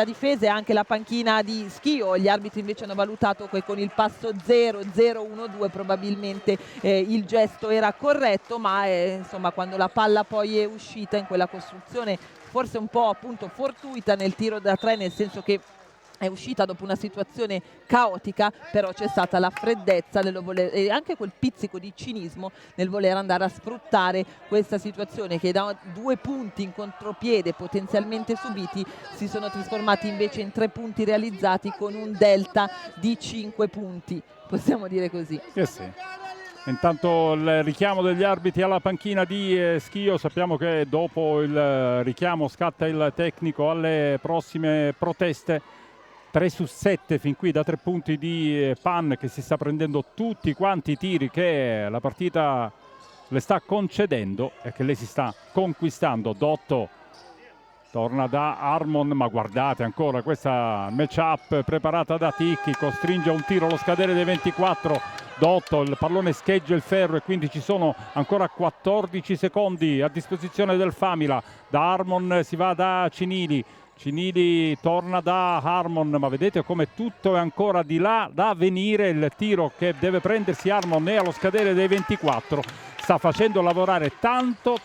difesa e anche la panchina di Schio. Gli arbitri invece hanno valutato che con il passo 0-0-1-2 probabilmente il gesto era corretto, ma insomma quando la palla poi è uscita in quella costruzione forse un po' appunto fortuita nel tiro da 3, nel senso che è uscita dopo una situazione caotica, però c'è stata la freddezza e anche quel pizzico di cinismo nel voler andare a sfruttare questa situazione, che da 2 punti in contropiede potenzialmente subiti si sono trasformati invece in 3 punti realizzati, con un delta di 5 punti, possiamo dire così. Sì. Intanto il richiamo degli arbitri alla panchina di Schio. Sappiamo che dopo il richiamo scatta il tecnico alle prossime proteste. 3 su 7 fin qui da 3 punti di Pan, che si sta prendendo tutti quanti i tiri che la partita le sta concedendo e che lei si sta conquistando. Dotto torna da Harmon, ma guardate ancora questa match-up preparata da Ticchi, costringe a un tiro allo scadere dei 24. Dotto, il pallone scheggia il ferro e quindi ci sono ancora 14 secondi a disposizione del Famila. Da Harmon si va da Cinili torna da Harmon, ma vedete come tutto è ancora di là da venire. Il tiro che deve prendersi Harmon è allo scadere dei 24. Sta facendo lavorare tanto,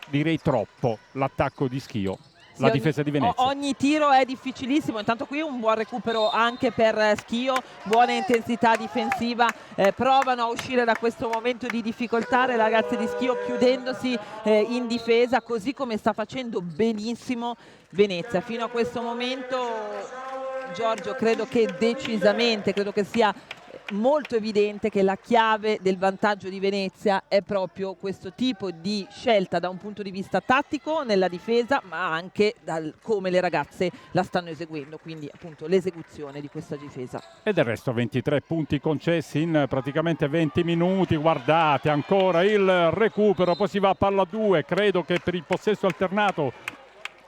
direi troppo, l'attacco di Schio. La difesa di Venezia. Ogni tiro è difficilissimo, intanto qui un buon recupero anche per Schio, buona intensità difensiva, provano a uscire da questo momento di difficoltà le ragazze di Schio, chiudendosi in difesa, così come sta facendo benissimo Venezia. Fino a questo momento, Giorgio, credo che sia molto evidente che la chiave del vantaggio di Venezia è proprio questo tipo di scelta da un punto di vista tattico nella difesa, ma anche dal come le ragazze la stanno eseguendo, quindi appunto l'esecuzione di questa difesa. E del resto 23 punti concessi in praticamente 20 minuti. Guardate ancora il recupero, poi si va a palla 2. Credo che per il possesso alternato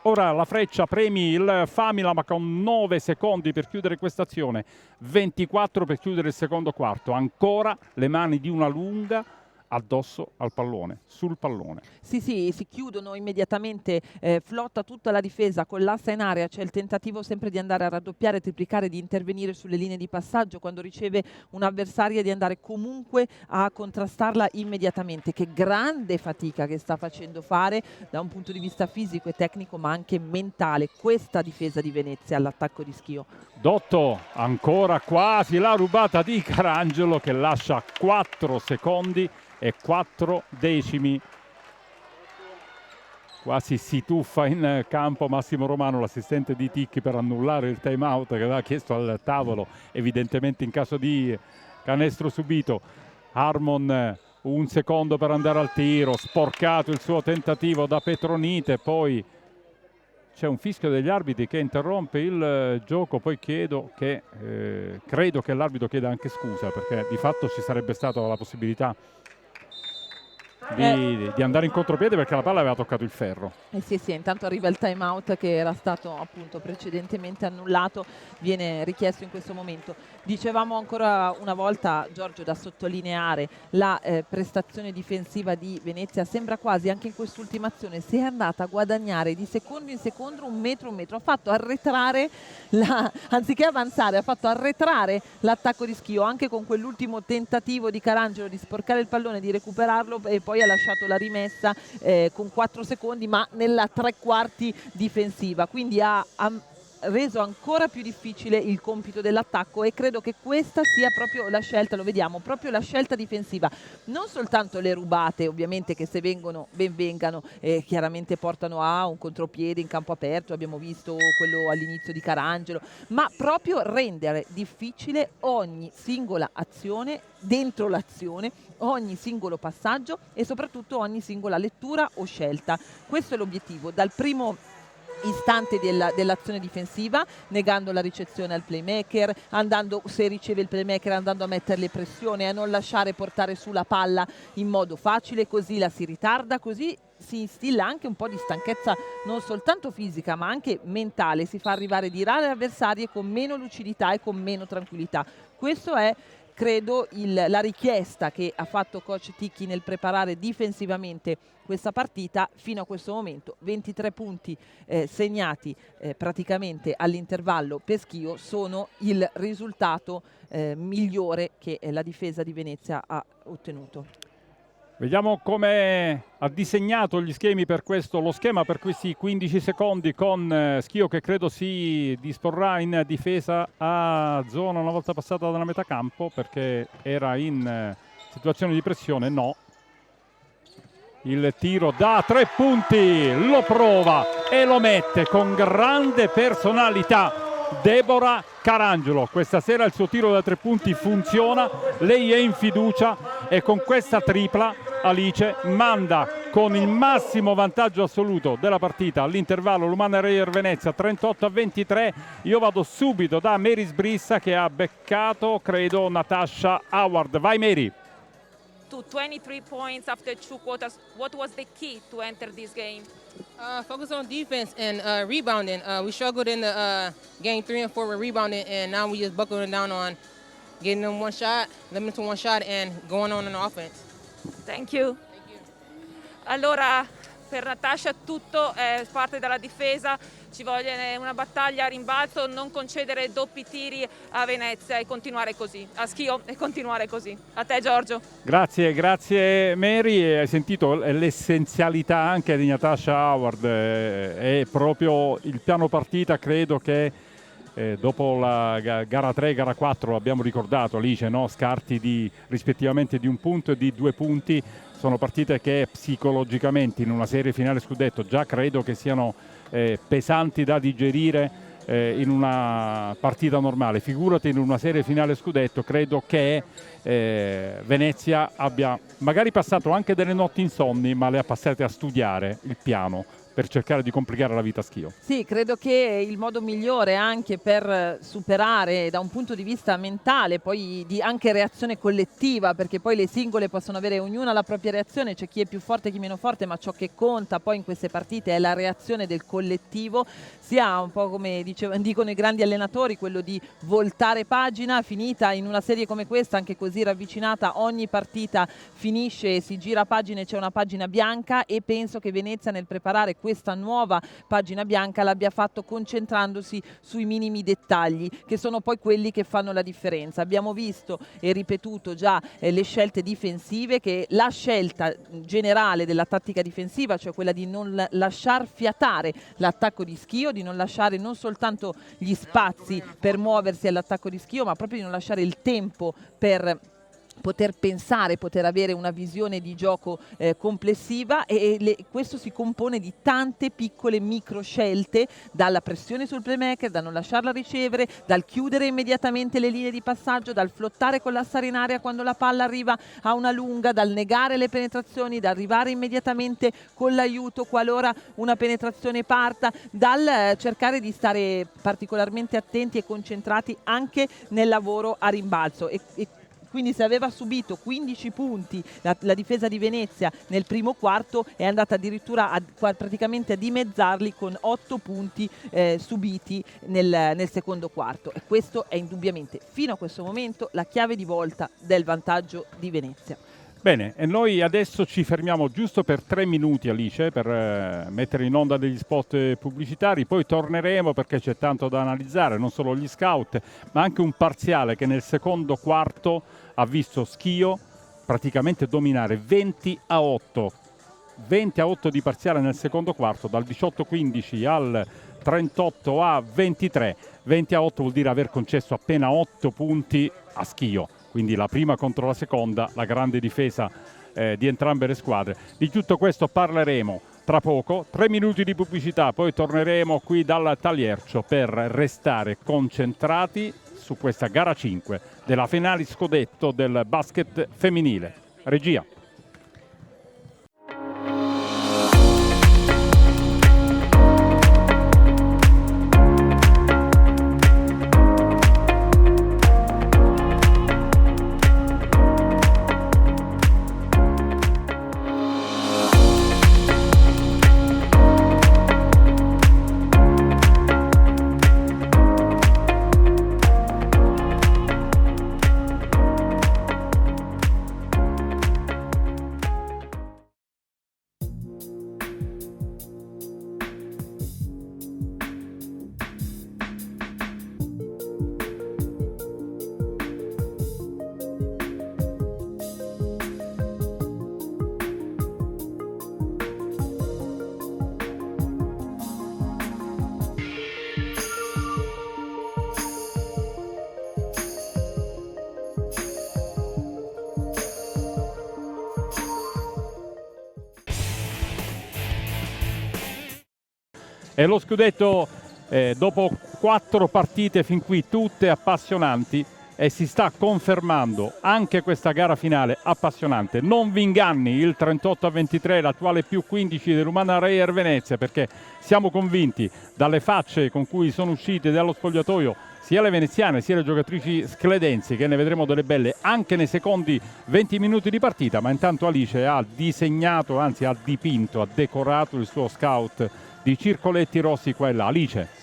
ora la Freccia premi il Famila, ma con 9 secondi per chiudere questa azione, 24 per chiudere il secondo quarto. Ancora le mani di una lunga addosso al pallone, sul pallone. Sì, si chiudono immediatamente, flotta tutta la difesa con l'assa in area, c'è il tentativo sempre di andare a raddoppiare, triplicare, di intervenire sulle linee di passaggio quando riceve un'avversaria, di andare comunque a contrastarla immediatamente. Che grande fatica che sta facendo fare da un punto di vista fisico e tecnico, ma anche mentale, questa difesa di Venezia all'attacco di Schio. Dotto, ancora quasi la rubata di Carangelo che lascia 4 secondi e 4 decimi. Quasi si tuffa in campo Massimo Romano, l'assistente di Ticchi, per annullare il time out che aveva chiesto al tavolo, evidentemente in caso di canestro subito. Harmon un secondo per andare al tiro, sporcato il suo tentativo da Petronite, poi c'è un fischio degli arbitri che interrompe il gioco, poi credo che l'arbitro chieda anche scusa, perché di fatto ci sarebbe stata la possibilità di andare in contropiede perché la palla aveva toccato il ferro. Sì, intanto arriva il time out che era stato appunto precedentemente annullato, viene richiesto in questo momento. Dicevamo ancora una volta, Giorgio, da sottolineare la prestazione difensiva di Venezia. Sembra quasi anche in quest'ultima azione si è andata a guadagnare di secondo in secondo un metro, ha fatto arretrare anziché avanzare, ha fatto arretrare l'attacco di Schio, anche con quell'ultimo tentativo di Carangelo di sporcare il pallone, di recuperarlo, e poi ha lasciato la rimessa con 4 secondi, ma nella tre quarti difensiva, quindi ha reso ancora più difficile il compito dell'attacco, e credo che questa sia proprio la scelta, lo vediamo, proprio la scelta difensiva, non soltanto le rubate ovviamente, che se vengono ben vengano, chiaramente portano a un contropiede in campo aperto, abbiamo visto quello all'inizio di Carangelo, ma proprio rendere difficile ogni singola azione dentro l'azione, ogni singolo passaggio e soprattutto ogni singola lettura o scelta. Questo è l'obiettivo, dal primo istante dell'azione difensiva, negando la ricezione al playmaker, andando, se riceve il playmaker, andando a metterle pressione, a non lasciare portare su la palla in modo facile, così la si ritarda, così si instilla anche un po' di stanchezza non soltanto fisica ma anche mentale, si fa arrivare di rare avversarie con meno lucidità e con meno tranquillità. Questo è, credo, la richiesta che ha fatto coach Ticchi nel preparare difensivamente questa partita fino a questo momento. 23 punti segnati praticamente all'intervallo per Schio sono il risultato migliore che la difesa di Venezia ha ottenuto. Vediamo come ha disegnato gli schemi per lo schema per questi 15 secondi, con Schio che credo si disporrà in difesa a zona una volta passata dalla metà campo, perché era in situazione di pressione. No, il tiro da 3 punti lo prova e lo mette con grande personalità Deborah Carangelo. Questa sera il suo tiro da 3 punti funziona, lei è in fiducia e con questa tripla Alice manda con il massimo vantaggio assoluto della partita all'intervallo l'Umana Reyer Venezia 38-23. Io vado subito da Mary Sbrissa che ha beccato, credo, Natasha Howard. Vai Mary. To 23 points after 2 quarters, what was the key to enter this game? Focus on defense and rebounding. We struggled in the game 3 and 4 with rebounding, and now we just buckling down on getting them one shot, limiting to one shot, and going on offense. Thank you. Allora, per Natasha tutto è parte della difesa, ci vuole una battaglia a rimbalzo, non concedere doppi tiri a Venezia e continuare così, a Schio e continuare così. A te Giorgio. Grazie Mary, hai sentito l'essenzialità anche di Natasha Howard, è proprio il piano partita, credo che dopo la gara 3 e gara 4 abbiamo ricordato, Alice, no? Scarti rispettivamente di 1 punto e di 2 punti, sono partite che psicologicamente in una serie finale scudetto già credo che siano pesanti da digerire in una partita normale, figurati in una serie finale scudetto. Credo che Venezia abbia magari passato anche delle notti insonni, ma le ha passate a studiare il piano per cercare di complicare la vita a Schio. Sì, credo che il modo migliore anche per superare da un punto di vista mentale, poi di anche reazione collettiva, perché poi le singole possono avere ognuna la propria reazione, c'è chi è più forte, chi meno forte, ma ciò che conta poi in queste partite è la reazione del collettivo, sia un po' come dicono i grandi allenatori, quello di voltare pagina, finita in una serie come questa, anche così ravvicinata, ogni partita finisce, si gira pagina e c'è una pagina bianca, e penso che Venezia nel preparare questa nuova pagina bianca l'abbia fatto concentrandosi sui minimi dettagli, che sono poi quelli che fanno la differenza. Abbiamo visto e ripetuto già le scelte difensive, che la scelta generale della tattica difensiva, cioè quella di non lasciar fiatare l'attacco di Schio, di non lasciare non soltanto gli spazi per muoversi all'attacco di Schio, ma proprio di non lasciare il tempo per poter pensare, poter avere una visione di gioco complessiva, e questo si compone di tante piccole micro scelte, dalla pressione sul playmaker, da non lasciarla ricevere, dal chiudere immediatamente le linee di passaggio, dal flottare con l'assare in aria quando la palla arriva a una lunga, dal negare le penetrazioni, da arrivare immediatamente con l'aiuto qualora una penetrazione parta, dal cercare di stare particolarmente attenti e concentrati anche nel lavoro a rimbalzo. Quindi se aveva subito 15 punti la difesa di Venezia nel primo quarto, è andata addirittura praticamente a dimezzarli con 8 punti subiti nel secondo quarto, e questo è indubbiamente fino a questo momento la chiave di volta del vantaggio di Venezia. Bene, e noi adesso ci fermiamo giusto per 3 minuti, Alice, per mettere in onda degli spot pubblicitari, poi torneremo perché c'è tanto da analizzare, non solo gli scout, ma anche un parziale che nel secondo quarto ha visto Schio praticamente dominare 20-8 di parziale nel secondo quarto, dal 18-15 al 38-23. 20-8 vuol dire aver concesso appena 8 punti a Schio. Quindi la prima contro la seconda, la grande difesa di entrambe le squadre. Di tutto questo parleremo tra poco, 3 minuti di pubblicità, poi torneremo qui dal Taliercio per restare concentrati su questa gara 5 della finale scudetto del basket femminile. Regia. E lo scudetto dopo 4 partite fin qui tutte appassionanti, e si sta confermando anche questa gara finale appassionante. Non vi inganni il 38-23, l'attuale più 15 dell'Umana Reyer Venezia, perché siamo convinti dalle facce con cui sono uscite dallo spogliatoio sia le veneziane sia le giocatrici scledensi, che ne vedremo delle belle anche nei secondi 20 minuti di partita. Ma intanto Alice ha disegnato, anzi ha dipinto, ha decorato il suo scout di circoletti rossi qua e là. Alice.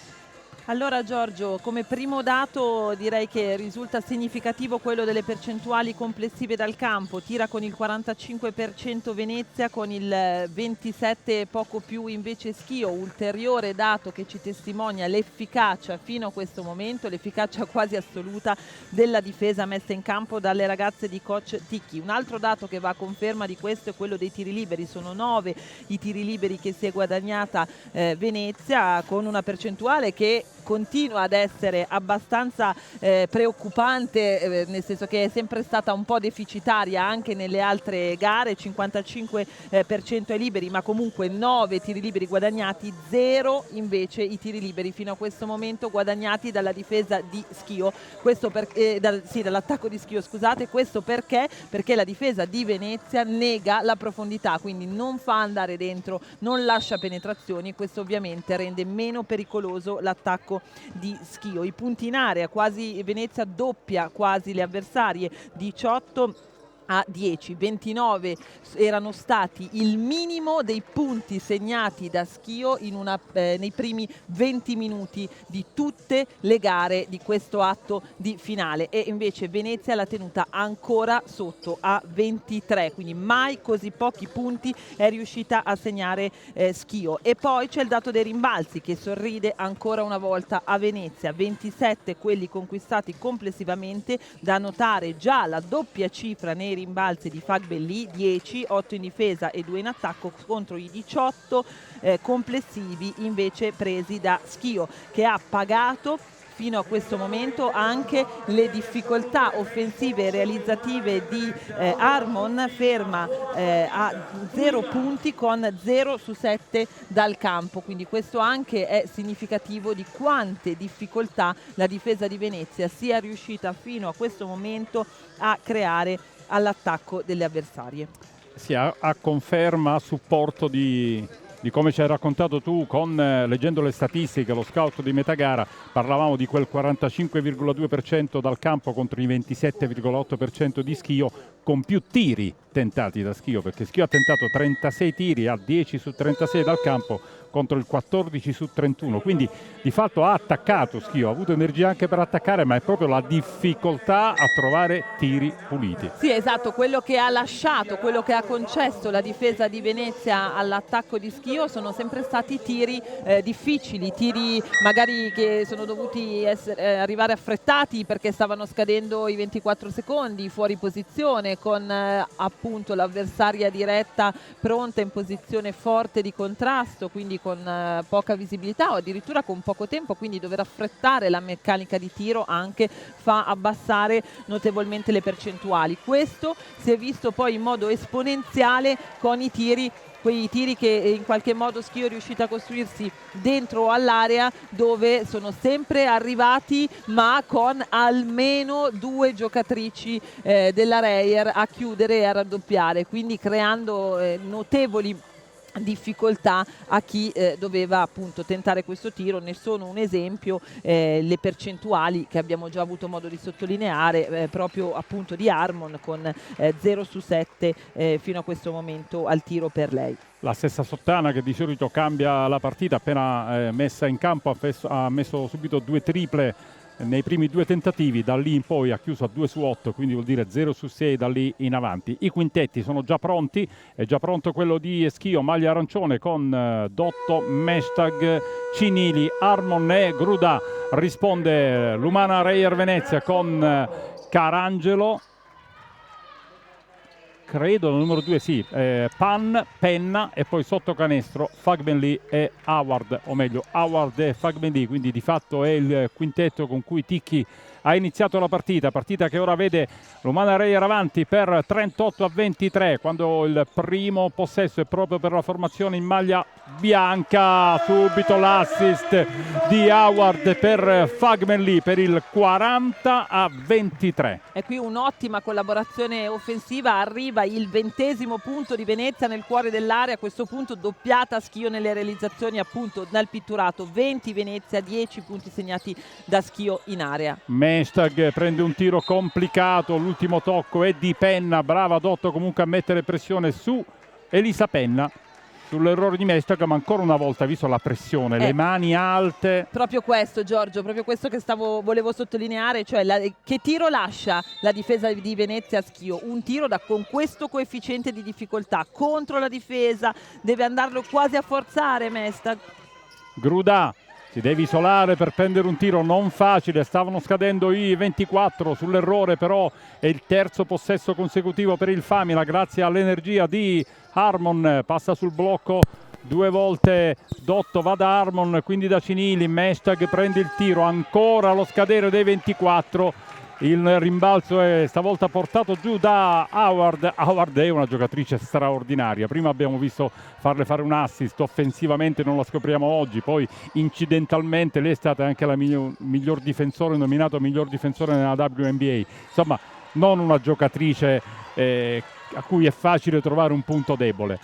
Allora Giorgio, come primo dato direi che risulta significativo quello delle percentuali complessive dal campo. Tira con il 45% Venezia, con il 27% poco più invece Schio. Ulteriore dato che ci testimonia l'efficacia fino a questo momento, l'efficacia quasi assoluta della difesa messa in campo dalle ragazze di coach Ticchi. Un altro dato che va a conferma di questo è quello dei tiri liberi. Sono 9 i tiri liberi che si è guadagnata Venezia, con una percentuale che continua ad essere abbastanza preoccupante, nel senso che è sempre stata un po' deficitaria anche nelle altre gare, 55% ai liberi, ma comunque 9 tiri liberi guadagnati, 0 invece i tiri liberi fino a questo momento guadagnati dalla difesa di Schio, questo dall'attacco di Schio, scusate, questo perché la difesa di Venezia nega la profondità, quindi non fa andare dentro, non lascia penetrazioni, questo ovviamente rende meno pericoloso l'attacco di Schio. I punti in area, quasi Venezia doppia quasi le avversarie, 18 a 10, 29 erano stati il minimo dei punti segnati da Schio nei primi 20 minuti di tutte le gare di questo atto di finale, e invece Venezia l'ha tenuta ancora sotto a 23, quindi mai così pochi punti è riuscita a segnare Schio. E poi c'è il dato dei rimbalzi che sorride ancora una volta a Venezia, 27 quelli conquistati complessivamente, da notare già la doppia cifra nei rimbalzi di Fagbelli, 10, 8 in difesa e 2 in attacco contro i 18 complessivi invece presi da Schio, che ha pagato fino a questo momento anche le difficoltà offensive e realizzative di Harmon, ferma a 0 punti con 0 su 7 dal campo, quindi questo anche è significativo di quante difficoltà la difesa di Venezia sia riuscita fino a questo momento a creare all'attacco delle avversarie. Sì, a conferma, a supporto di come ci hai raccontato tu, leggendo le statistiche, lo scout di metà gara, parlavamo di quel 45,2% dal campo contro i 27,8% di Schio, con più tiri tentati da Schio, perché Schio ha tentato 36 tiri a 10 su 36 dal campo contro il 14 su 31, quindi di fatto ha attaccato Schio, ha avuto energia anche per attaccare, ma è proprio la difficoltà a trovare tiri puliti. Sì, esatto, quello che ha lasciato, quello che ha concesso la difesa di Venezia all'attacco di Schio sono sempre stati tiri difficili, tiri magari che sono dovuti arrivare affrettati perché stavano scadendo i 24 secondi, fuori posizione, con appunto l'avversaria diretta pronta in posizione forte di contrasto, quindi con poca visibilità o addirittura con poco tempo, quindi dover affrettare la meccanica di tiro anche fa abbassare notevolmente le percentuali. Questo si è visto poi in modo esponenziale con i tiri, quei tiri che in qualche modo Schio è riuscita a costruirsi dentro all'area, dove sono sempre arrivati ma con almeno 2 giocatrici della Reyer a chiudere e a raddoppiare, quindi creando notevoli difficoltà a chi doveva appunto tentare questo tiro. Ne sono un esempio le percentuali che abbiamo già avuto modo di sottolineare proprio appunto di Harmon, con 0 su 7 fino a questo momento al tiro per lei. La stessa Sottana, che di solito cambia la partita appena messa in campo, ha messo subito 2 triple nei primi 2 tentativi, da lì in poi ha chiuso a 2 su 8, quindi vuol dire 0 su 6 da lì in avanti. I quintetti sono già pronti, è già pronto quello di Schio, maglia arancione con Dotto, Mestag, Cinili, Harmon e Grudà. Risponde l'Umana Reyer Venezia con Carangelo, credo, il numero 2 sì, Pan, Penna, e poi sotto canestro Fagbelli e Howard, o meglio Howard e Fagbelli, quindi di fatto è il quintetto con cui Ticchi ha iniziato la partita che ora vede l'Umana Reyer avanti per 38-23, quando il primo possesso è proprio per la formazione in maglia bianca. Subito l'assist di Howard per Fagbelli per il 40-23. E qui un'ottima collaborazione offensiva, arriva il 20° punto di Venezia nel cuore dell'area, a questo punto doppiata Schio nelle realizzazioni appunto dal pitturato, 20 Venezia, 10 punti segnati da Schio in area. Mestag prende un tiro complicato, l'ultimo tocco è di Penna, brava Dotto comunque a mettere pressione su Elisa Penna sull'errore di Mestag, ma ancora una volta, visto la pressione, le mani alte. Proprio questo, Giorgio, proprio questo che volevo sottolineare, cioè che tiro lascia la difesa di Venezia a Schio? Un tiro con questo coefficiente di difficoltà contro la difesa, deve andarlo quasi a forzare Mestag. Grudà si deve isolare per prendere un tiro non facile, stavano scadendo i 24 sull'errore, però è il terzo possesso consecutivo per il Famila grazie all'energia di Harmon, passa sul blocco 2 volte Dotto, va da Harmon, quindi da Cinili, Mestag prende il tiro, ancora allo scadere dei 24, il rimbalzo è stavolta portato giù da Howard. Howard è una giocatrice straordinaria, prima abbiamo visto farle fare un assist, offensivamente non la scopriamo oggi, poi incidentalmente lei è stata anche la miglior difensore, nominato miglior difensore nella WNBA, insomma non una giocatrice a cui è facile trovare un punto debole.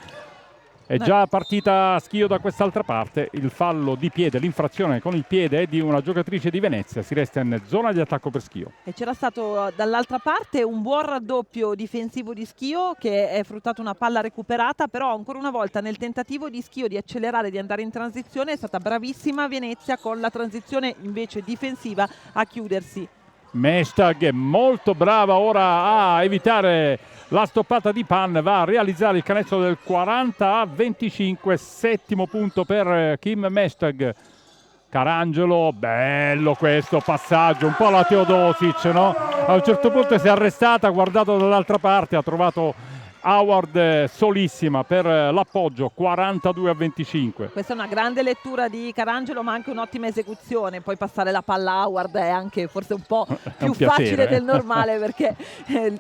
È già partita Schio da quest'altra parte, il fallo di piede, l'infrazione con il piede è di una giocatrice di Venezia, si resta in zona di attacco per Schio. E c'era stato dall'altra parte un buon raddoppio difensivo di Schio che è fruttato una palla recuperata, però ancora una volta nel tentativo di Schio di accelerare, di andare in transizione è stata bravissima Venezia con la transizione invece difensiva a chiudersi. Mestag è molto brava ora a evitare la stoppata di Pan, va a realizzare il canestro del 40-25, settimo punto per Kim Mestag. Carangelo, bello questo passaggio, un po' la Teodosic, no? A un certo punto si è arrestata, ha guardato dall'altra parte, ha trovato Howard solissima per l'appoggio, 42-25. Questa è una grande lettura di Carangelo ma anche un'ottima esecuzione, poi passare la palla a Howard è anche forse un po' più facile del normale perché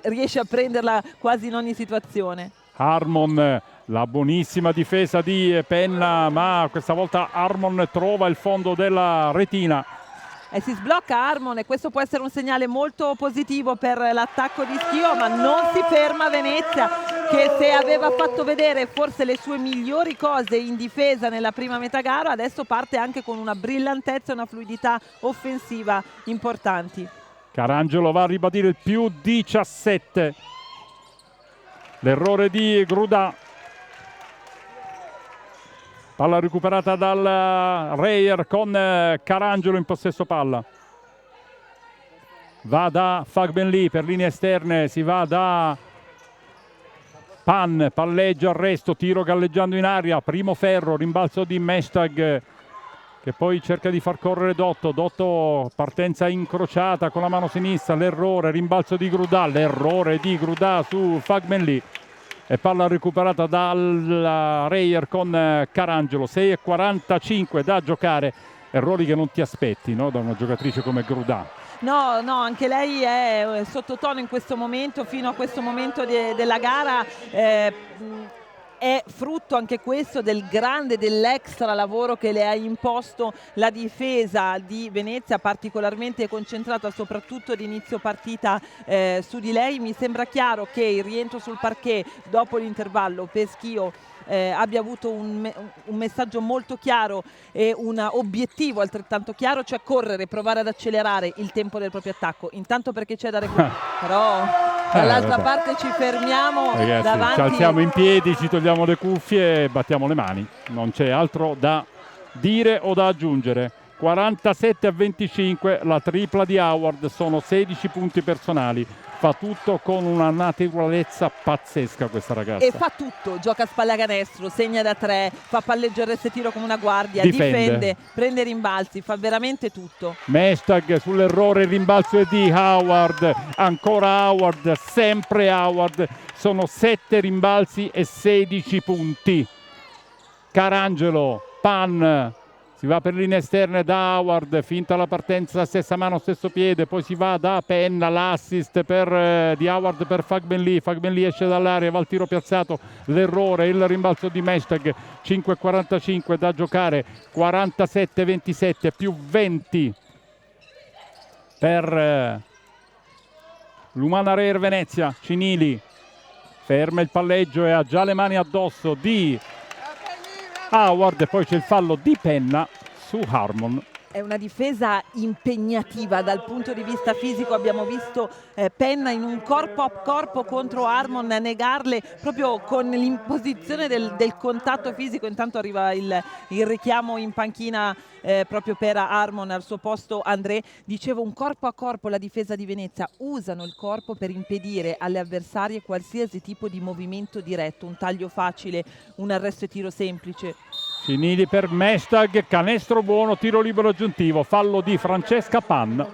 riesce a prenderla quasi in ogni situazione. Harmon, la buonissima difesa di Penna, ma questa volta Harmon trova il fondo della retina. E si sblocca Harmon e questo può essere un segnale molto positivo per l'attacco di Schio, ma non si ferma Venezia che se aveva fatto vedere forse le sue migliori cose in difesa nella prima metà gara, adesso parte anche con una brillantezza e una fluidità offensiva importanti. Carangelo va a ribadire il più 17. L'errore di Grudà. Palla recuperata dal Reyer con Carangelo in possesso palla. Va da Fagbenli per linee esterne, si va da Pan, palleggio, arresto, tiro galleggiando in aria, primo ferro, rimbalzo di Mestag che poi cerca di far correre Dotto. Dotto partenza incrociata con la mano sinistra, l'errore, rimbalzo di Grudà, l'errore di Grudà su Fagbenli. E palla recuperata dal Reyer con Carangelo, 6:45 da giocare, errori che non ti aspetti, no? Da una giocatrice come Grudà. No, anche lei è sottotono in questo momento, fino a questo momento della gara. È frutto anche questo dell'extra lavoro che le ha imposto la difesa di Venezia, particolarmente concentrata soprattutto ad inizio partita su di lei. Mi sembra chiaro che il rientro sul parquet dopo l'intervallo per Schio abbia avuto un messaggio molto chiaro e un obiettivo altrettanto chiaro, cioè correre, provare ad accelerare il tempo del proprio attacco, intanto perché c'è da recuperare. Però dall'altra parte ci fermiamo. Ragazzi, davanti. ci alziamo in piedi, ci togliamo le cuffie e battiamo le mani, non c'è altro da dire o da aggiungere. 47-25, la tripla di Howard, sono 16 punti personali. Fa tutto con una naturalezza pazzesca questa ragazza. E fa tutto, gioca a spallacanestro, segna da 3, fa palleggio e tiro come una guardia, difende, prende rimbalzi, fa veramente tutto. Mestag sull'errore, il rimbalzo è di Howard, ancora Howard, sempre Howard, sono 7 rimbalzi e 16 punti. Carangelo, Pan, si va per linee esterne da Howard, finta la partenza, stessa mano, stesso piede, poi si va da Penna, l'assist di Howard per Fagbenli. Fagbenli esce dall'area, va al tiro piazzato, l'errore, il rimbalzo di Mestag, 5:45 da giocare, 47-27 più 20 per l'Umana Reyer Venezia. Cinili ferma il palleggio e ha già le mani addosso di Howard, e poi c'è il fallo di Penna su Harmon. È una difesa impegnativa dal punto di vista fisico, abbiamo visto Penna in un corpo a corpo contro Harmon negarle proprio con l'imposizione del contatto fisico. Intanto arriva il richiamo in panchina proprio per Harmon, al suo posto André. Dicevo, un corpo a corpo, la difesa di Venezia usano il corpo per impedire alle avversarie qualsiasi tipo di movimento diretto, un taglio facile, un arresto e tiro semplice. Cinili per Mestag, canestro buono, tiro libero aggiuntivo, fallo di Francesca Pan.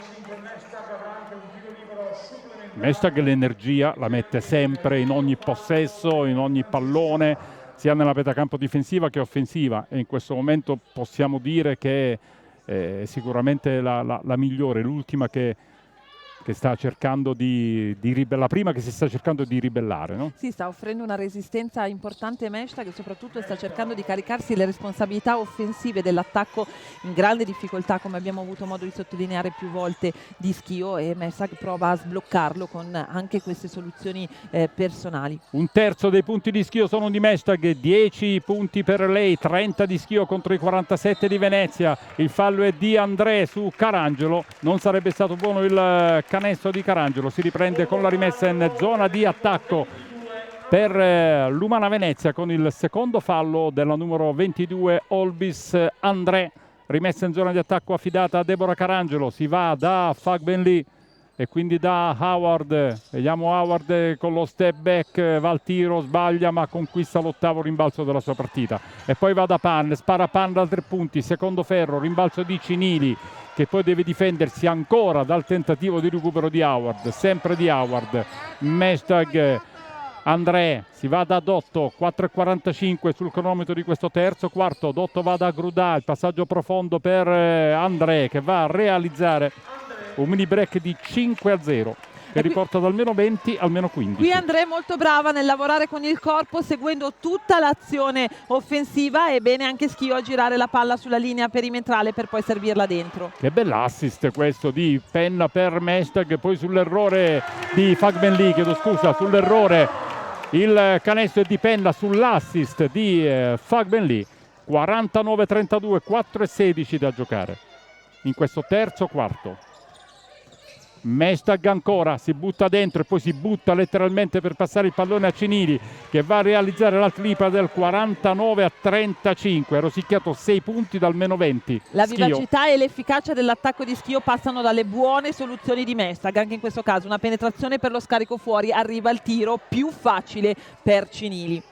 Mestag l'energia la mette sempre in ogni possesso, in ogni pallone, sia nella metacampo difensiva che offensiva, e in questo momento possiamo dire che è sicuramente la migliore, l'ultima che sta cercando di la prima che si sta cercando di ribellare, no? Sì, sta offrendo una resistenza importante Mestag, che soprattutto sta cercando di caricarsi le responsabilità offensive dell'attacco in grande difficoltà, come abbiamo avuto modo di sottolineare più volte, di Schio, e Mestag prova a sbloccarlo con anche queste soluzioni personali. Un terzo dei punti di Schio sono di Mestag, 10 punti per lei, 30 di Schio contro i 47 di Venezia. Il fallo è di André su Carangelo, non sarebbe stato buono il canestro di Carangelo. Si riprende con la rimessa in zona di attacco per l'Umana Venezia con il secondo fallo della numero 22 Olbis André. Rimessa in zona di attacco affidata a Deborah Carangelo, si va da Fagbenli e quindi da Howard. Vediamo Howard con lo step back, va al tiro, sbaglia ma conquista l'8º rimbalzo della sua partita, e poi va da Pan, spara Pan da 3 punti, secondo ferro, rimbalzo di Cinili che poi deve difendersi ancora dal tentativo di recupero di Howard, sempre di Howard. Mestag, André, si va da Dotto, 4,45 sul cronometro di questo terzo quarto. Dotto va da Grudà, il passaggio profondo per André che va a realizzare un mini break di 5-0 che riporta da almeno 20 almeno 15. Qui André molto brava nel lavorare con il corpo, seguendo tutta l'azione offensiva, e bene anche Schio a girare la palla sulla linea perimetrale per poi servirla dentro. Che bell'assist questo di Penna per Mestag, poi sull'errore di Fagbenli, chiedo scusa, sull'errore il canestro è di Penna, sull'assist di Fagbenli. 49-32, 4-16 da giocare in questo terzo quarto. Mestag ancora, si butta dentro e poi si butta letteralmente per passare il pallone a Cinili, che va a realizzare la tripla del 49-35. Ha rosicchiato 6 punti dal meno 20. La Schio. vivacità e l'efficacia dell'attacco di Schio passano dalle buone soluzioni di Mestag. Anche in questo caso una penetrazione per lo scarico fuori, arriva il tiro più facile per Cinili.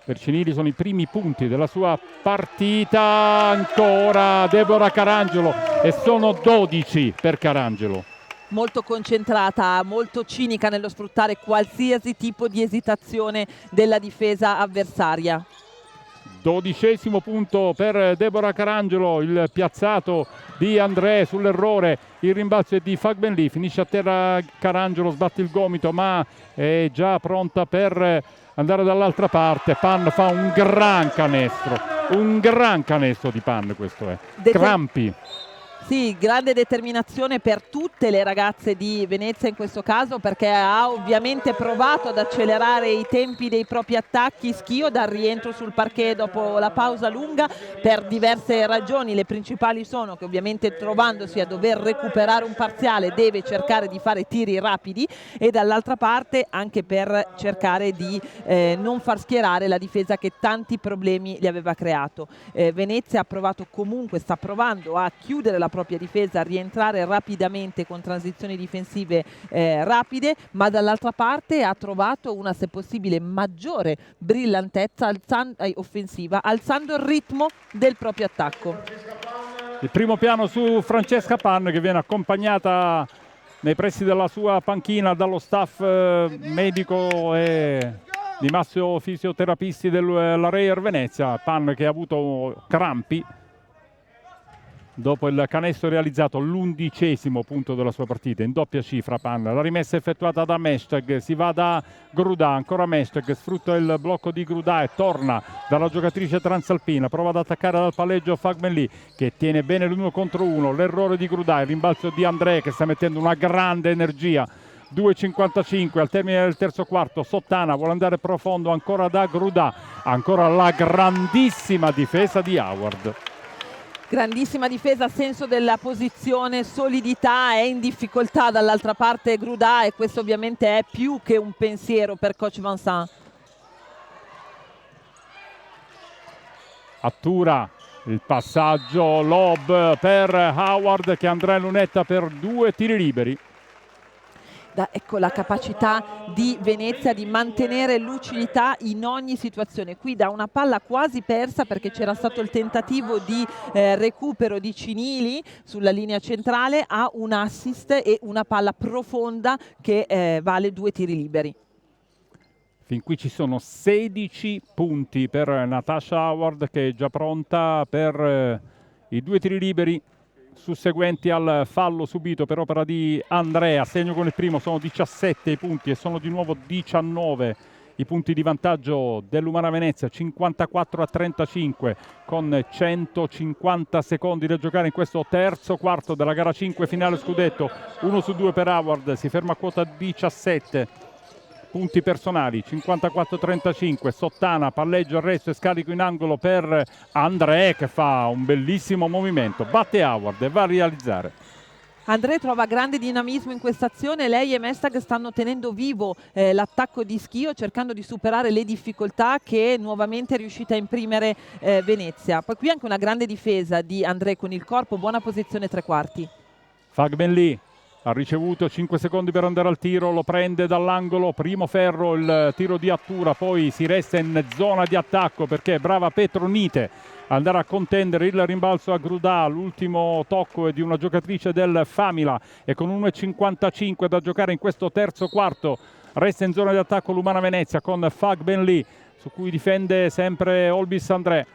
Per Cinili sono i primi punti della sua partita. Ancora Deborah Carangelo e sono 12 per Carangelo. Molto concentrata, molto cinica nello sfruttare qualsiasi tipo di esitazione della difesa avversaria. 12° punto per Deborah Carangelo, il piazzato di André sull'errore, il rimbalzo è di Fagbenli, finisce a terra Carangelo, sbatte il gomito ma è già pronta per andare dall'altra parte. Pan fa un gran canestro di Pan, questo è. Crampi. Sì, grande determinazione per tutte le ragazze di Venezia in questo caso, perché ha ovviamente provato ad accelerare i tempi dei propri attacchi Schio dal rientro sul parquet dopo la pausa lunga per diverse ragioni. Le principali sono che ovviamente, trovandosi a dover recuperare un parziale, deve cercare di fare tiri rapidi, e dall'altra parte anche per cercare di non far schierare la difesa che tanti problemi gli aveva creato. Venezia ha provato comunque, sta provando a chiudere la propria difesa, a rientrare rapidamente con transizioni difensive rapide, ma dall'altra parte ha trovato una, se possibile, maggiore brillantezza offensiva, alzando il ritmo del proprio attacco. Il primo piano su Francesca Pan, che viene accompagnata nei pressi della sua panchina dallo staff medico e di massimo fisioterapisti della Reyer Venezia. Pan che ha avuto crampi dopo il canestro realizzato, l'11° punto della sua partita, in doppia cifra Pan. La rimessa effettuata da Mestag, si va da Grudà, ancora Mestag, sfrutta il blocco di Grudà e torna dalla giocatrice transalpina, prova ad attaccare dal palleggio Fagbenli che tiene bene l'1 contro 1, l'errore di Grudà, il rimbalzo di André che sta mettendo una grande energia. 2,55 al termine del terzo quarto. Sottana vuole andare profondo, ancora da Grudà, ancora la grandissima difesa di Howard. Grandissima difesa, senso della posizione, solidità, è in difficoltà dall'altra parte Grudà, e questo ovviamente è più che un pensiero per coach Vincent. Attura il passaggio, lob per Howard che andrà in lunetta per 2 tiri liberi. Ecco la capacità di Venezia di mantenere lucidità in ogni situazione. Qui da una palla quasi persa, perché c'era stato il tentativo di recupero di Cinili sulla linea centrale, a un assist e una palla profonda che vale 2 tiri liberi. Fin qui ci sono 16 punti per Natasha Howard, che è già pronta per i 2 tiri liberi susseguenti al fallo subito per opera di Andrea. Segno con il primo, sono 17 i punti e sono di nuovo 19 i punti di vantaggio dell'Umana Venezia, 54-35 con 150 secondi da giocare in questo terzo quarto della gara 5 finale scudetto. 1 su 2 per Howard, si ferma a quota 17 punti personali, 54-35. Sottana, palleggio, arresto e scarico in angolo per André, che fa un bellissimo movimento, batte Howard e va a realizzare. André trova grande dinamismo in questa azione, lei e Mestag stanno tenendo vivo l'attacco di Schio, cercando di superare le difficoltà che nuovamente è riuscita a imprimere Venezia. Poi qui anche una grande difesa di André con il corpo, buona posizione tre quarti. Fagbenli ha ricevuto 5 secondi per andare al tiro, lo prende dall'angolo, primo ferro, il tiro di Attura, poi si resta in zona di attacco perché è brava Petronite andare a contendere il rimbalzo a Grudà. L'ultimo tocco è di una giocatrice del Famila e con 1,55 da giocare in questo terzo quarto resta in zona di attacco l'Umana Venezia con Fagbenli, su cui difende sempre Olbis André.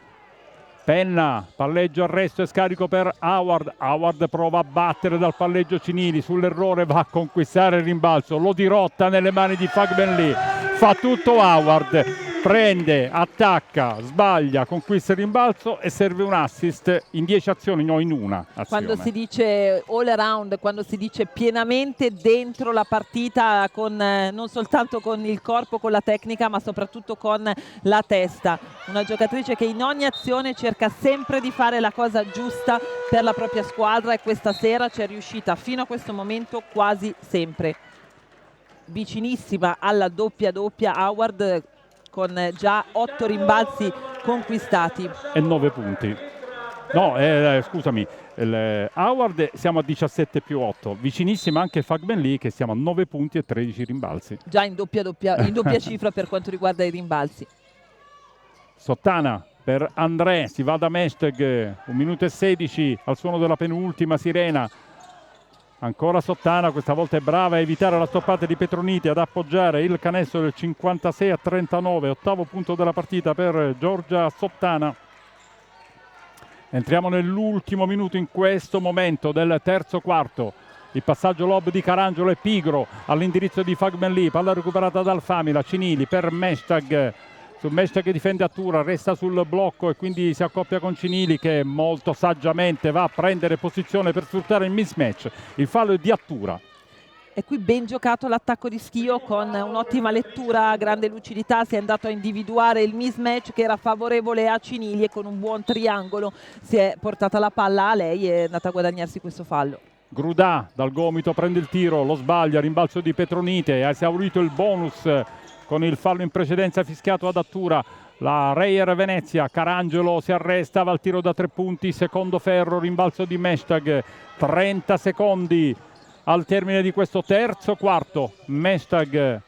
Penna, palleggio, arresto e scarico per Howard. Howard prova a battere dal palleggio Cinili, sull'errore va a conquistare il rimbalzo, lo dirotta nelle mani di Fagbenli, fa tutto Howard, prende, attacca, sbaglia, conquista il rimbalzo e serve un assist in 10 azioni, no, in una azione. Quando si dice all around, quando si dice pienamente dentro la partita, con non soltanto con il corpo, con la tecnica, ma soprattutto con la testa. Una giocatrice che in ogni azione cerca sempre di fare la cosa giusta per la propria squadra e questa sera ci è riuscita fino a questo momento quasi sempre. Vicinissima alla doppia Howard, con già 8 rimbalzi conquistati. E 9 punti. No, scusami, Howard siamo a 17 più 8. Vicinissima anche Fagbenli, che siamo a 9 punti e 13 rimbalzi. Già in doppia cifra per quanto riguarda i rimbalzi. Sottana per André, si va da Mesteg, 1 minuto e 16 al suono della penultima sirena. Ancora Sottana, questa volta è brava a evitare la stoppata di Petroniti, ad appoggiare il canestro del 56-39, ottavo punto della partita per Giorgia Sottana. Entriamo nell'ultimo minuto in questo momento del terzo quarto. Il passaggio lob di Carangelo è pigro all'indirizzo di Fagbenli, palla recuperata dal Famila, Cinili per Mestag. Su Mestag che difende Attura, resta sul blocco e quindi si accoppia con Cinili, che molto saggiamente va a prendere posizione per sfruttare il mismatch. Il fallo è di Attura. E qui ben giocato l'attacco di Schio, con un'ottima lettura, grande lucidità, si è andato a individuare il mismatch che era favorevole a Cinili e con un buon triangolo si è portata la palla a lei e è andata a guadagnarsi questo fallo. Grudà dal gomito prende il tiro, lo sbaglia, rimbalzo di Petronite, ha esaurito il bonus con il fallo in precedenza fischiato ad Attura. La Reyer Venezia, Carangelo si arresta, va al tiro da 3 punti, secondo ferro, rimbalzo di Mestag, 30 secondi al termine di questo terzo quarto. Mestag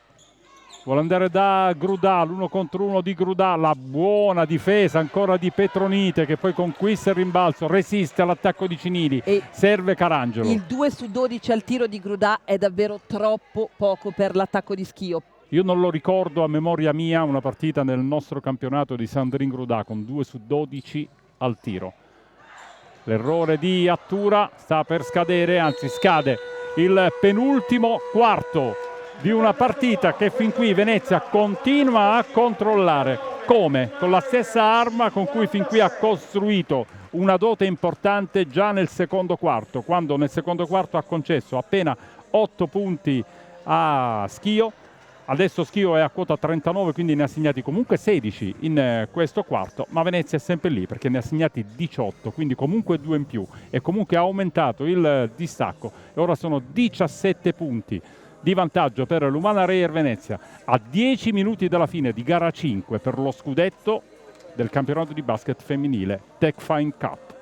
vuole andare da Grudà, l'1 contro 1 di Grudà, la buona difesa ancora di Petronite, che poi conquista il rimbalzo, resiste all'attacco di Cinili, e serve Carangelo. Il 2 su 12 al tiro di Grudà è davvero troppo poco per l'attacco di Schio. Io non lo ricordo a memoria mia una partita nel nostro campionato di Sandrine Grudà con 2 su 12 al tiro. L'errore di Attura sta per scadere, anzi scade il penultimo quarto di una partita che fin qui Venezia continua a controllare. Come? Con la stessa arma con cui fin qui ha costruito una dote importante già nel secondo quarto, quando nel secondo quarto ha concesso appena 8 punti a Schio. Adesso Schio è a quota 39, quindi ne ha segnati comunque 16 in questo quarto, ma Venezia è sempre lì perché ne ha segnati 18, quindi comunque 2 in più e comunque ha aumentato il distacco e ora sono 17 punti di vantaggio per l'Umana Reyer Venezia a 10 minuti dalla fine di gara 5 per lo scudetto del campionato di basket femminile TechFine Cup.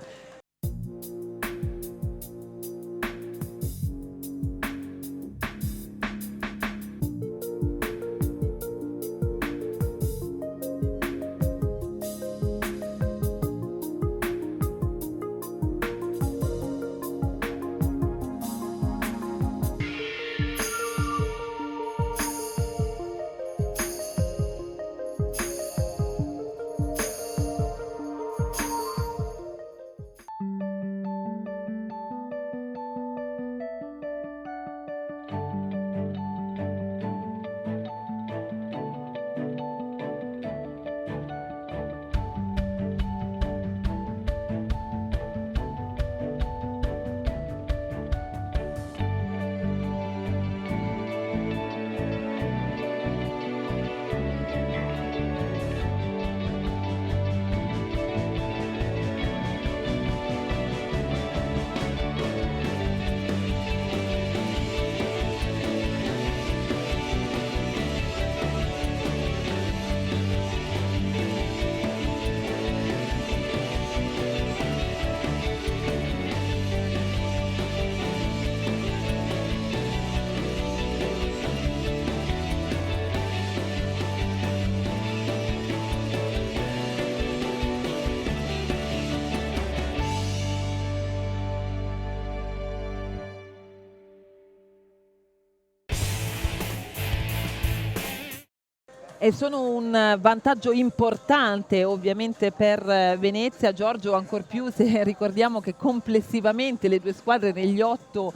E sono un vantaggio importante ovviamente per Venezia, Giorgio, ancor più se ricordiamo che complessivamente le due squadre negli 8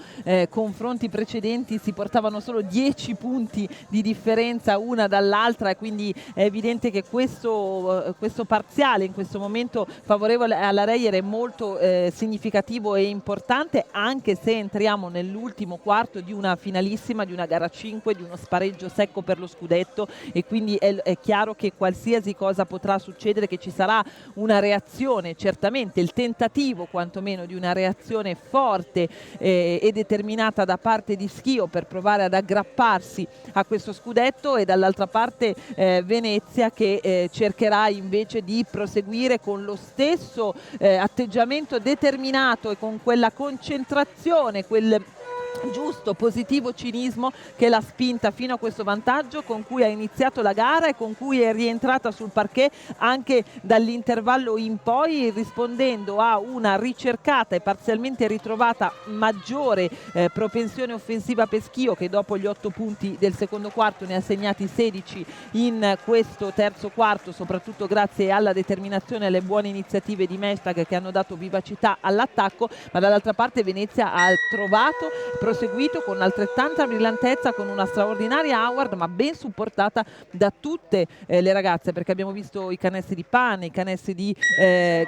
confronti precedenti si portavano solo 10 punti di differenza una dall'altra, e quindi è evidente che questo parziale in questo momento favorevole alla Reyer è molto significativo e importante, anche se entriamo nell'ultimo quarto di una finalissima, di una gara 5, di uno spareggio secco per lo scudetto, e quindi è chiaro che qualsiasi cosa potrà succedere, che ci sarà una reazione, certamente il tentativo quantomeno di una reazione forte e determinata da parte di Schio per provare ad aggrapparsi a questo scudetto, e dall'altra parte Venezia che cercherà invece di proseguire con lo stesso atteggiamento determinato e con quella concentrazione, quel giusto, positivo cinismo che l'ha spinta fino a questo vantaggio, con cui ha iniziato la gara e con cui è rientrata sul parquet anche dall'intervallo in poi, rispondendo a una ricercata e parzialmente ritrovata maggiore propensione offensiva per Schio, che dopo gli 8 punti del secondo quarto ne ha segnati 16 in questo terzo quarto, soprattutto grazie alla determinazione e alle buone iniziative di Meshtag che hanno dato vivacità all'attacco. Ma dall'altra parte Venezia ha proseguito con altrettanta brillantezza, con una straordinaria Howard, ma ben supportata da tutte le ragazze, perché abbiamo visto i canestri di Pan, i canestri di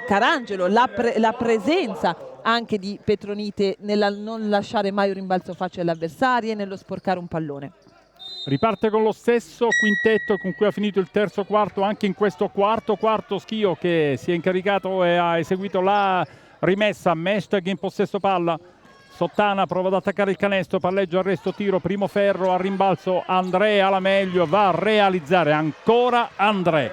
Carangelo, la presenza anche di Petronite nel non lasciare mai un rimbalzo facile all'avversario e nello sporcare un pallone. Riparte con lo stesso quintetto con cui ha finito il terzo quarto anche in questo quarto Schio, che si è incaricato e ha eseguito la rimessa. Meshtag in possesso palla, Sottana prova ad attaccare il canestro, palleggio, arresto, tiro, primo ferro, a rimbalzo André alla meglio, va a realizzare ancora André.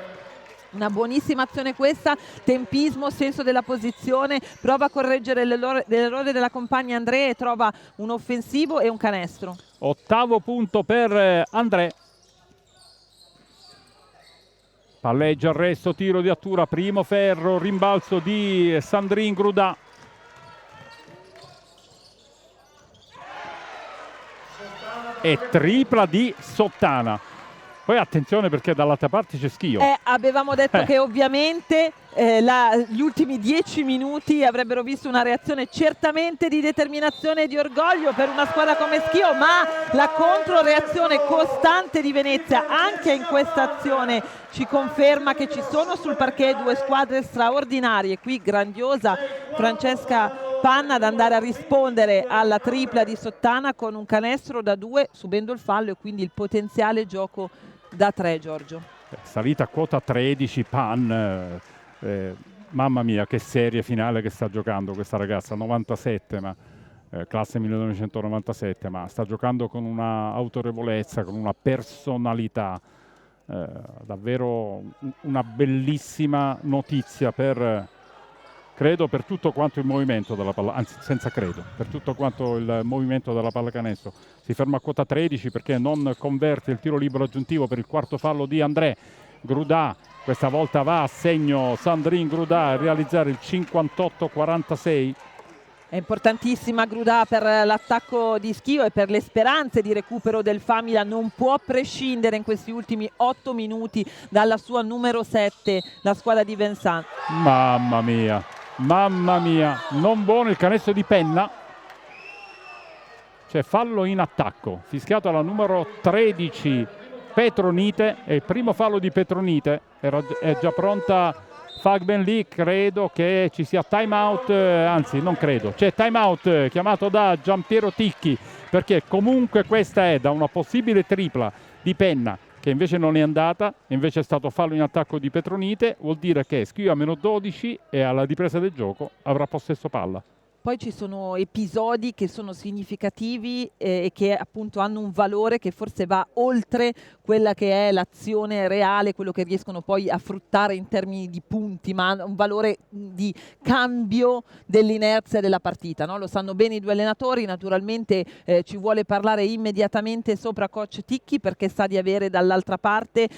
Una buonissima azione questa, tempismo, senso della posizione, prova a correggere l'errore della compagna André e trova un offensivo e un canestro. Ottavo punto per André. Palleggio, arresto, tiro di Attura, primo ferro, rimbalzo di Sandrine Grudà. E tripla di Sottana. Poi attenzione perché dall'altra parte c'è Schio. Avevamo detto che ovviamente gli ultimi 10 minuti avrebbero visto una reazione certamente di determinazione e di orgoglio per una squadra come Schio, ma la controreazione costante di Venezia anche in questa azione ci conferma che ci sono sul parquet due squadre straordinarie. Qui grandiosa Francesca Panna ad andare a rispondere alla tripla di Sottana con un canestro da 2, subendo il fallo e quindi il potenziale gioco da 3, Giorgio. Salita a quota 13 Pan, mamma mia che serie finale che sta giocando questa ragazza, 97, ma classe 1997, ma sta giocando con una autorevolezza, con una personalità, davvero una bellissima notizia credo per tutto quanto il movimento della palla, anzi senza credo, per tutto quanto il movimento della pallacanestro. Si ferma a quota 13 perché non converte il tiro libero aggiuntivo per il quarto fallo di André. Grudà questa volta va a segno Sandrine Grudà a realizzare il 58-46. È importantissima Grudà per l'attacco di Schio e per le speranze di recupero del Famila. Non può prescindere in questi ultimi 8 minuti dalla sua numero 7, la squadra di Vincent. Mamma mia, non buono il canestro di Penna. C'è fallo in attacco, fischiato alla numero 13 Petronite, è il primo fallo di Petronite, è già pronta Fagbenli, credo che ci sia time out, anzi non credo, c'è time out chiamato da Giampiero Ticchi, perché comunque questa è da una possibile tripla di Penna che invece non è andata, invece è stato fallo in attacco di Petronite, vuol dire che Schio a meno 12 e alla ripresa del gioco avrà possesso palla. Poi ci sono episodi che sono significativi e che appunto hanno un valore che forse va oltre quella che è l'azione reale, quello che riescono poi a fruttare in termini di punti, ma hanno un valore di cambio dell'inerzia della partita, no? Lo sanno bene i due allenatori, naturalmente ci vuole parlare immediatamente sopra coach Ticchi, perché sa di avere dall'altra parte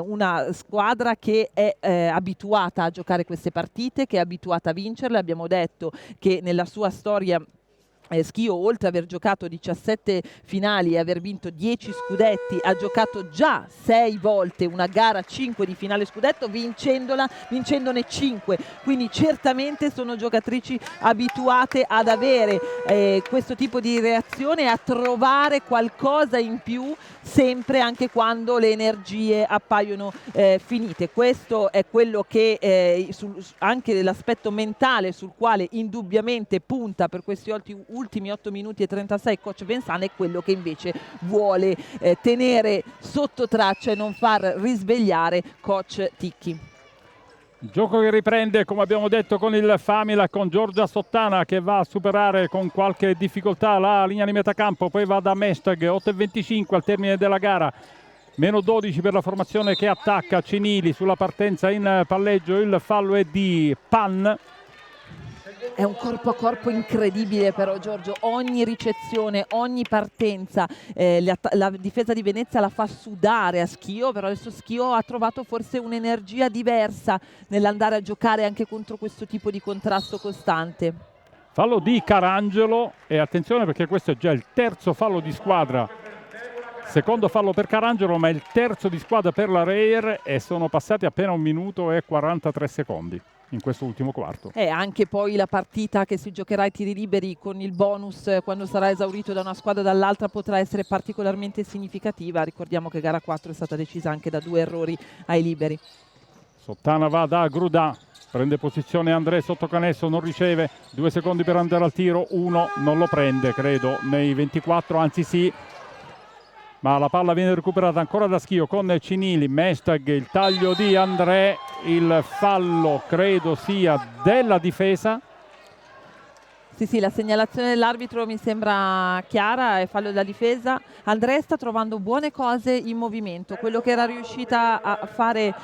una squadra che è abituata a giocare queste partite, che è abituata a vincerle. Abbiamo detto che nella sua storia Schio, oltre ad aver giocato 17 finali e aver vinto 10 scudetti, ha giocato già 6 volte una gara 5 di finale scudetto, vincendone 5. Quindi certamente sono giocatrici abituate ad avere questo tipo di reazione e a trovare qualcosa in più sempre, anche quando le energie appaiono finite. Questo è quello che anche l'aspetto mentale sul quale indubbiamente punta per questi ultimi 8 minuti e 36 coach Vincent, è quello che invece vuole tenere sotto traccia e non far risvegliare coach Ticchi. Gioco che riprende, come abbiamo detto, con il Famila, con Giorgia Sottana che va a superare con qualche difficoltà la linea di metacampo, poi va da Mestag, 8:25 al termine della gara. Meno 12 per la formazione che attacca. Cinili sulla partenza in palleggio, il fallo è di Pan. È un corpo a corpo incredibile però, Giorgio, ogni ricezione, ogni partenza, la difesa di Venezia la fa sudare a Schio, però adesso Schio ha trovato forse un'energia diversa nell'andare a giocare anche contro questo tipo di contrasto costante. Fallo di Carangelo, e attenzione perché questo è già il terzo fallo di squadra, secondo fallo per Carangelo, ma il terzo di squadra per la Reyer, e sono passati appena 1 minuto e 43 secondi in questo ultimo quarto. E anche poi la partita che si giocherà ai tiri liberi con il bonus quando sarà esaurito da una squadra o dall'altra potrà essere particolarmente significativa. Ricordiamo che gara 4 è stata decisa anche da 2 errori ai liberi. Sottana va da Grudà, prende posizione André sotto canestro, non riceve, 2 secondi per andare al tiro, 1 non lo prende credo nei 24, anzi sì, ma la palla viene recuperata ancora da Schio con Cinili. Mestag, il taglio di André, il fallo credo sia della difesa. Sì, la segnalazione dell'arbitro mi sembra chiara, è fallo della difesa. Andrea sta trovando buone cose in movimento, quello che era riuscita a fare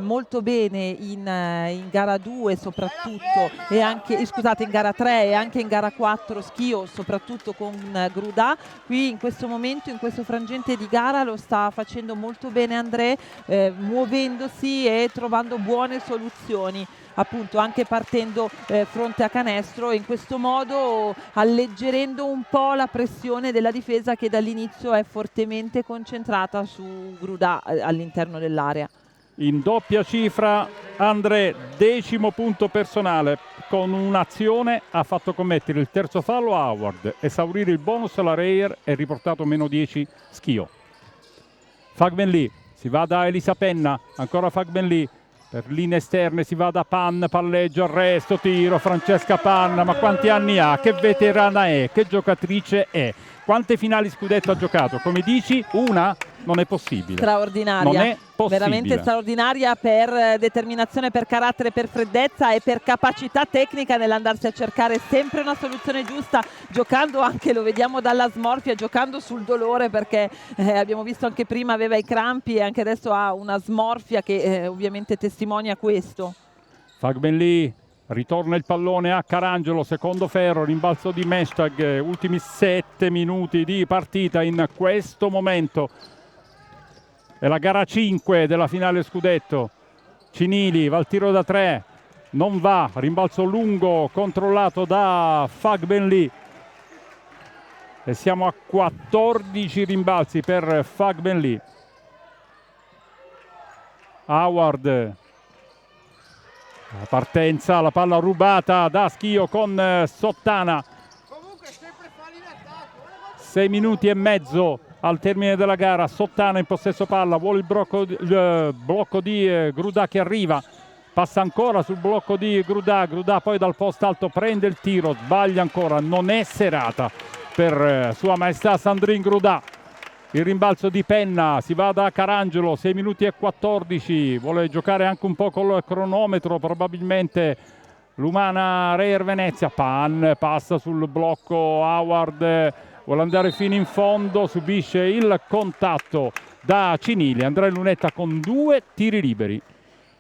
molto bene in gara 2 soprattutto, e anche scusate in gara 3 e anche in gara 4 Schio, soprattutto con Grudà. Qui in questo momento, in questo frangente di gara, lo sta facendo molto bene Andrea, muovendosi e trovando buone soluzioni, appunto anche partendo fronte a canestro, e in questo modo alleggerendo un po' la pressione della difesa che dall'inizio è fortemente concentrata su Grudà all'interno dell'area. In doppia cifra André, 10° punto personale, con un'azione ha fatto commettere il terzo fallo a Howard, esaurire il bonus alla Reyer e riportato meno 10 Schio. Fagbenlì, si va da Elisa Penna, ancora Fagbenlì. Per linee esterne si va da Pan, palleggio, arresto, tiro, Francesca Pan, ma quanti anni ha? Che veterana è? Che giocatrice è? Quante finali scudetto ha giocato? Come dici, una? Non è possibile. Straordinaria. Non è possibile. Veramente straordinaria per determinazione, per carattere, per freddezza e per capacità tecnica nell'andarsi a cercare sempre una soluzione giusta, giocando anche, lo vediamo dalla smorfia, giocando sul dolore, perché abbiamo visto anche prima aveva i crampi e anche adesso ha una smorfia che ovviamente testimonia questo. Fagbenlì, ritorna il pallone a Carangelo, secondo ferro, rimbalzo di Mestag, ultimi 7 minuti di partita in questo momento. È la gara 5 della finale scudetto. Cinili va al tiro da 3, non va, rimbalzo lungo controllato da Fagbenlì. E siamo a 14 rimbalzi per Fagbenlì. Howard, la partenza, la palla rubata da Schio con Sottana. 6 minuti e mezzo al termine della gara. Sottana in possesso palla, vuole il blocco di Grudà che arriva, passa ancora sul blocco di Grudà, poi dal post alto prende il tiro, sbaglia ancora, non è serata per Sua Maestà Sandrine Grudà. Il rimbalzo di Penna, si va da Carangelo, 6 minuti e 14, vuole giocare anche un po' col cronometro probabilmente l'umana Reyer Venezia. Pan passa sul blocco, Howard vuole andare fino in fondo, subisce il contatto da Cinili. Andrea Lunetta con 2 tiri liberi.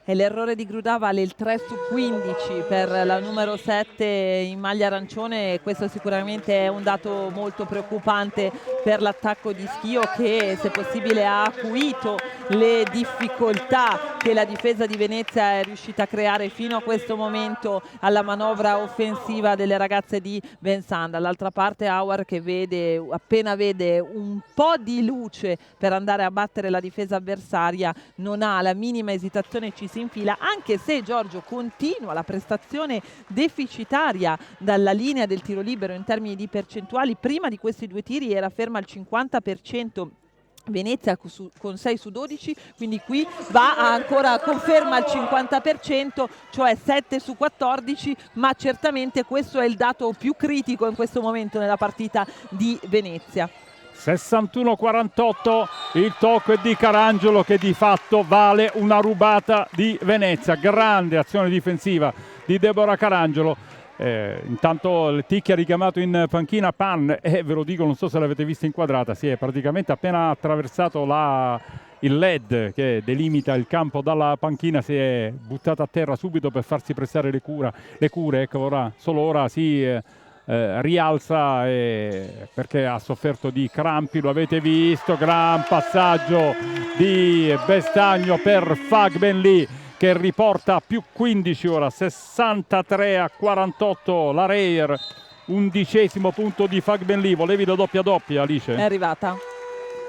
E l'errore di Grudà vale il 3 su 15 per la numero 7 in maglia arancione, e questo sicuramente è un dato molto preoccupante per l'attacco di Schio, che se possibile ha acuito le difficoltà che la difesa di Venezia è riuscita a creare fino a questo momento alla manovra offensiva delle ragazze di Vincent. Dall'altra parte Auer che appena vede un po' di luce per andare a battere la difesa avversaria, non ha la minima esitazione, ci si infila, anche se Giorgio continua la prestazione deficitaria dalla linea del tiro libero in termini di percentuali. Prima di questi due tiri era ferma al 50%. Venezia con 6 su 12, quindi qui va ancora, conferma il 50%, cioè 7 su 14, ma certamente questo è il dato più critico in questo momento nella partita di Venezia. 61-48, il tocco è di Carangelo che di fatto vale una rubata di Venezia. Grande azione difensiva di Deborah Carangelo. Intanto il Ticchi ha richiamato in panchina Pan e ve lo dico, non so se l'avete vista inquadrata, si è praticamente appena attraversato il LED che delimita il campo dalla panchina, si è buttata a terra subito per farsi prestare le cure. Ecco, solo ora si rialza perché ha sofferto di crampi, lo avete visto, gran passaggio di Bestagno per Fagbenli che riporta più 15 ora, 63-48 la Reyer, 11° punto di Fagbenli. Volevi la doppia Alice? È arrivata.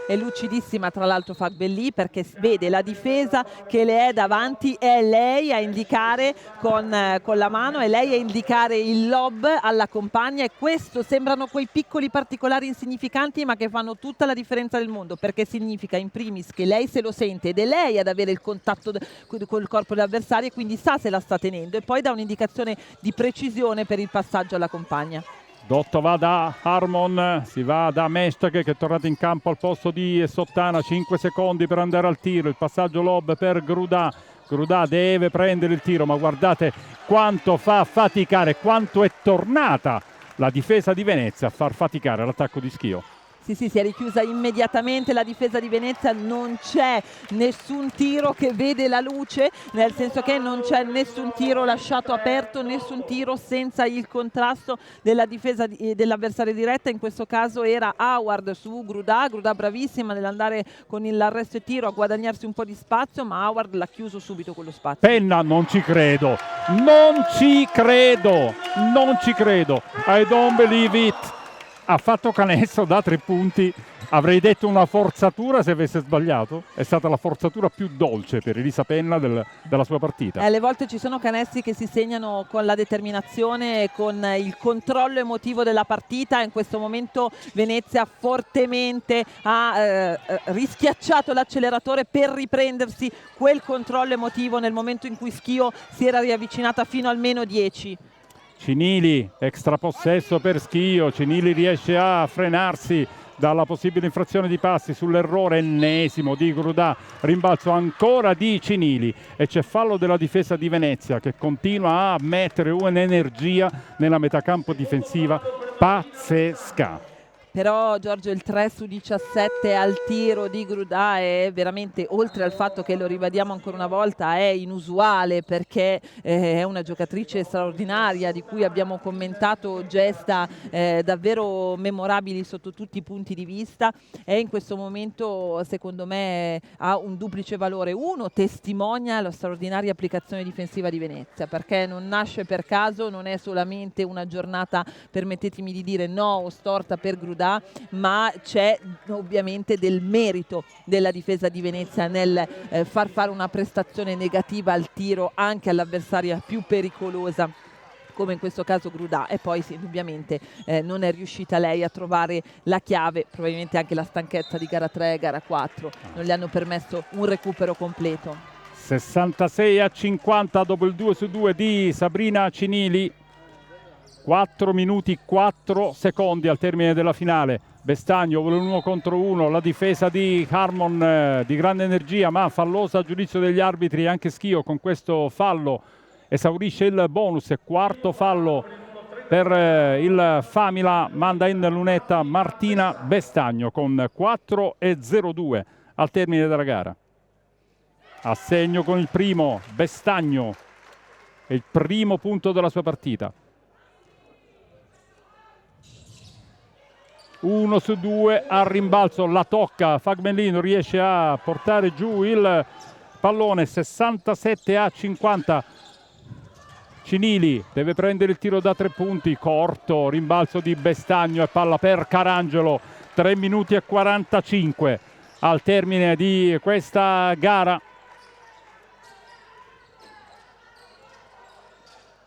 È lucidissima tra l'altro Fagbenli, perché vede la difesa che le è davanti, è lei a indicare con la mano, è lei a indicare il lob alla compagna, e questo sembrano quei piccoli particolari insignificanti ma che fanno tutta la differenza del mondo, perché significa in primis che lei se lo sente ed è lei ad avere il contatto col corpo dell'avversario e quindi sa se la sta tenendo, e poi dà un'indicazione di precisione per il passaggio alla compagna. Dotto va da Harmon, si va da Mestag che è tornato in campo al posto di Sottana, 5 secondi per andare al tiro, il passaggio lob per Grudà. Grudà deve prendere il tiro, ma guardate quanto fa faticare, quanto è tornata la difesa di Venezia a far faticare l'attacco di Schio. Sì, si è richiusa immediatamente la difesa di Venezia, non c'è nessun tiro che vede la luce, nel senso che non c'è nessun tiro lasciato aperto, nessun tiro senza il contrasto della difesa dell'avversario diretta. In questo caso era Howard su Grudà bravissima nell'andare con l'arresto e tiro a guadagnarsi un po' di spazio, ma Howard l'ha chiuso subito quello spazio. Penna, non ci credo, I don't believe it. Ha fatto canestro da 3 punti, avrei detto una forzatura se avesse sbagliato. È stata la forzatura più dolce per Elisa Penna della sua partita. Alle volte ci sono canestri che si segnano con la determinazione e con il controllo emotivo della partita. In questo momento Venezia fortemente ha rischiacciato l'acceleratore per riprendersi quel controllo emotivo nel momento in cui Schio si era riavvicinata fino al meno 10. Cinili, extra possesso per Schio, Cinili riesce a frenarsi dalla possibile infrazione di passi sull'errore ennesimo di Grudà, rimbalzo ancora di Cinili e c'è fallo della difesa di Venezia che continua a mettere un'energia nella metà campo difensiva pazzesca. Però Giorgio, il 3 su 17 al tiro di Grudà è veramente, oltre al fatto che lo ribadiamo ancora una volta, è inusuale, perché è una giocatrice straordinaria di cui abbiamo commentato gesta davvero memorabili sotto tutti i punti di vista, e in questo momento secondo me ha un duplice valore. Uno, testimonia la straordinaria applicazione difensiva di Venezia, perché non nasce per caso, non è solamente una giornata, permettetemi di dire, no o storta per Grudà, ma c'è ovviamente del merito della difesa di Venezia nel far fare una prestazione negativa al tiro anche all'avversaria più pericolosa, come in questo caso Grudà, e poi sì, indubbiamente non è riuscita lei a trovare la chiave, probabilmente anche la stanchezza di gara 3 e gara 4 non le hanno permesso un recupero completo. 66-50 dopo il 2 su 2 di Sabrina Cinili. 4 minuti 4 secondi al termine della finale. Bestagno vuole 1 contro 1, la difesa di Harmon di grande energia ma fallosa a giudizio degli arbitri. Anche Schio con questo fallo esaurisce il bonus, e 4º fallo per il Famila, manda in lunetta Martina Bestagno con 4:02 al termine della gara. A segno con il primo Bestagno, è il primo punto della sua partita. 1 su 2 al rimbalzo, la tocca, Fagbelli non riesce a portare giù il pallone, 67-50. Cinili deve prendere il tiro da 3 punti, corto, rimbalzo di Bestagno e palla per Carangelo. 3 minuti e 45 al termine di questa gara.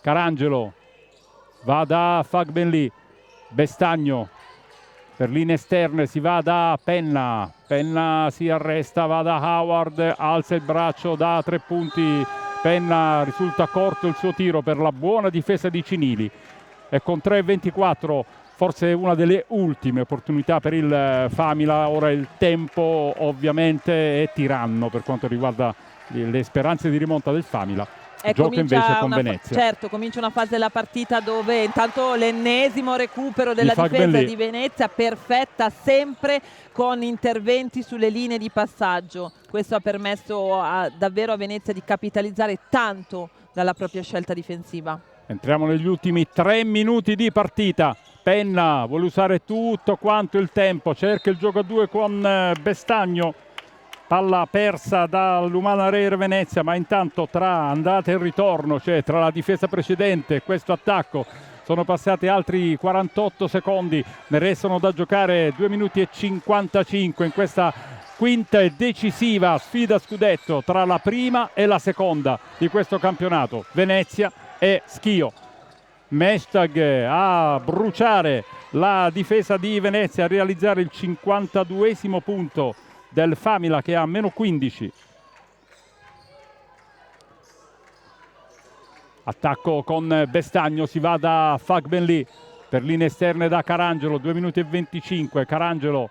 Carangelo va da Fagbelli, Bestagno per linee esterne, si va da Penna, Penna si arresta, va da Howard, alza il braccio da 3 punti, Penna risulta corto il suo tiro per la buona difesa di Cinili e con 3:24 forse una delle ultime opportunità per il Famila. Ora il tempo ovviamente è tiranno per quanto riguarda le speranze di rimonta del Famila. Gioca invece con Venezia. Certo, comincia una fase della partita dove intanto l'ennesimo recupero della difesa di Venezia, perfetta sempre con interventi sulle linee di passaggio. Questo ha permesso davvero a Venezia di capitalizzare tanto dalla propria scelta difensiva. Entriamo negli ultimi 3 minuti di partita. Penna vuole usare tutto quanto il tempo, cerca il gioco a 2 con Bestagno. Palla persa dall'Umana Reyer Venezia, ma intanto tra andata e ritorno, cioè tra la difesa precedente e questo attacco, sono passati altri 48 secondi, ne restano da giocare 2 minuti e 55 in questa quinta e decisiva sfida scudetto tra la prima e la seconda di questo campionato, Venezia e Schio. Meshtag a bruciare la difesa di Venezia, a realizzare il 52esimo punto del Famila che ha meno 15. Attacco con Bestagno, si va da Fagbelli per linee esterne da Carangelo, 2 minuti e 25. Carangelo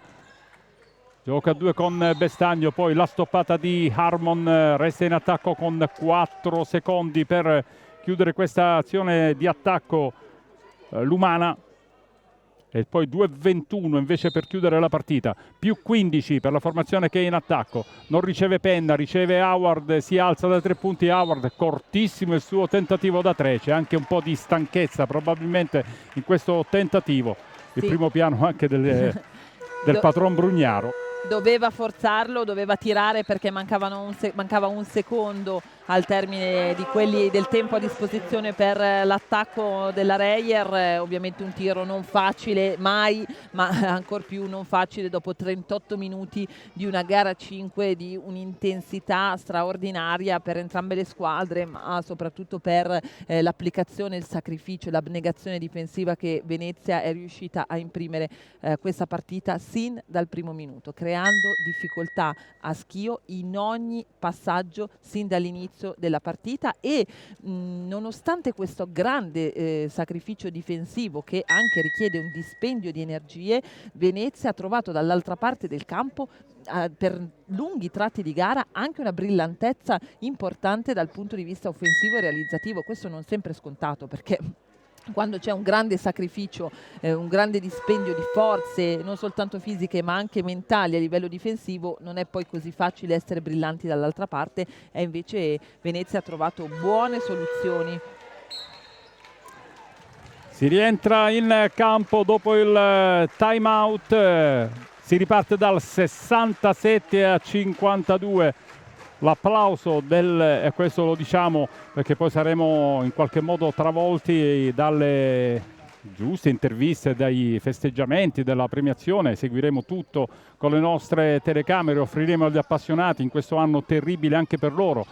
gioca a 2 con Bestagno, poi la stoppata di Harmon, resta in attacco con 4 secondi per chiudere questa azione di attacco l'Umana. E poi 2:21 invece per chiudere la partita, più 15 per la formazione che è in attacco. Non riceve Penna, riceve Howard, si alza da 3 punti Howard, cortissimo il suo tentativo da 3, c'è anche un po' di stanchezza probabilmente in questo tentativo. Il primo piano anche del patron Brugnaro. Doveva forzarlo, doveva tirare perché mancava un secondo al termine di quelli del tempo a disposizione per l'attacco della Reyer. Ovviamente un tiro non facile mai, ma ancor più non facile dopo 38 minuti di una gara 5 di un'intensità straordinaria per entrambe le squadre, ma soprattutto per l'applicazione, il sacrificio, l'abnegazione difensiva che Venezia è riuscita a imprimere questa partita sin dal primo minuto, creando difficoltà a Schio in ogni passaggio sin dall'inizio della partita e nonostante questo grande sacrificio difensivo che anche richiede un dispendio di energie, Venezia ha trovato dall'altra parte del campo per lunghi tratti di gara anche una brillantezza importante dal punto di vista offensivo e realizzativo. Questo non sempre è scontato, perché quando c'è un grande sacrificio, un grande dispendio di forze, non soltanto fisiche ma anche mentali a livello difensivo, non è poi così facile essere brillanti dall'altra parte, e invece Venezia ha trovato buone soluzioni. Si rientra in campo dopo il time out, si riparte dal 67-52. L'applauso e questo lo diciamo perché poi saremo in qualche modo travolti dalle giuste interviste, dai festeggiamenti della premiazione, seguiremo tutto con le nostre telecamere, offriremo agli appassionati in questo anno terribile anche per loro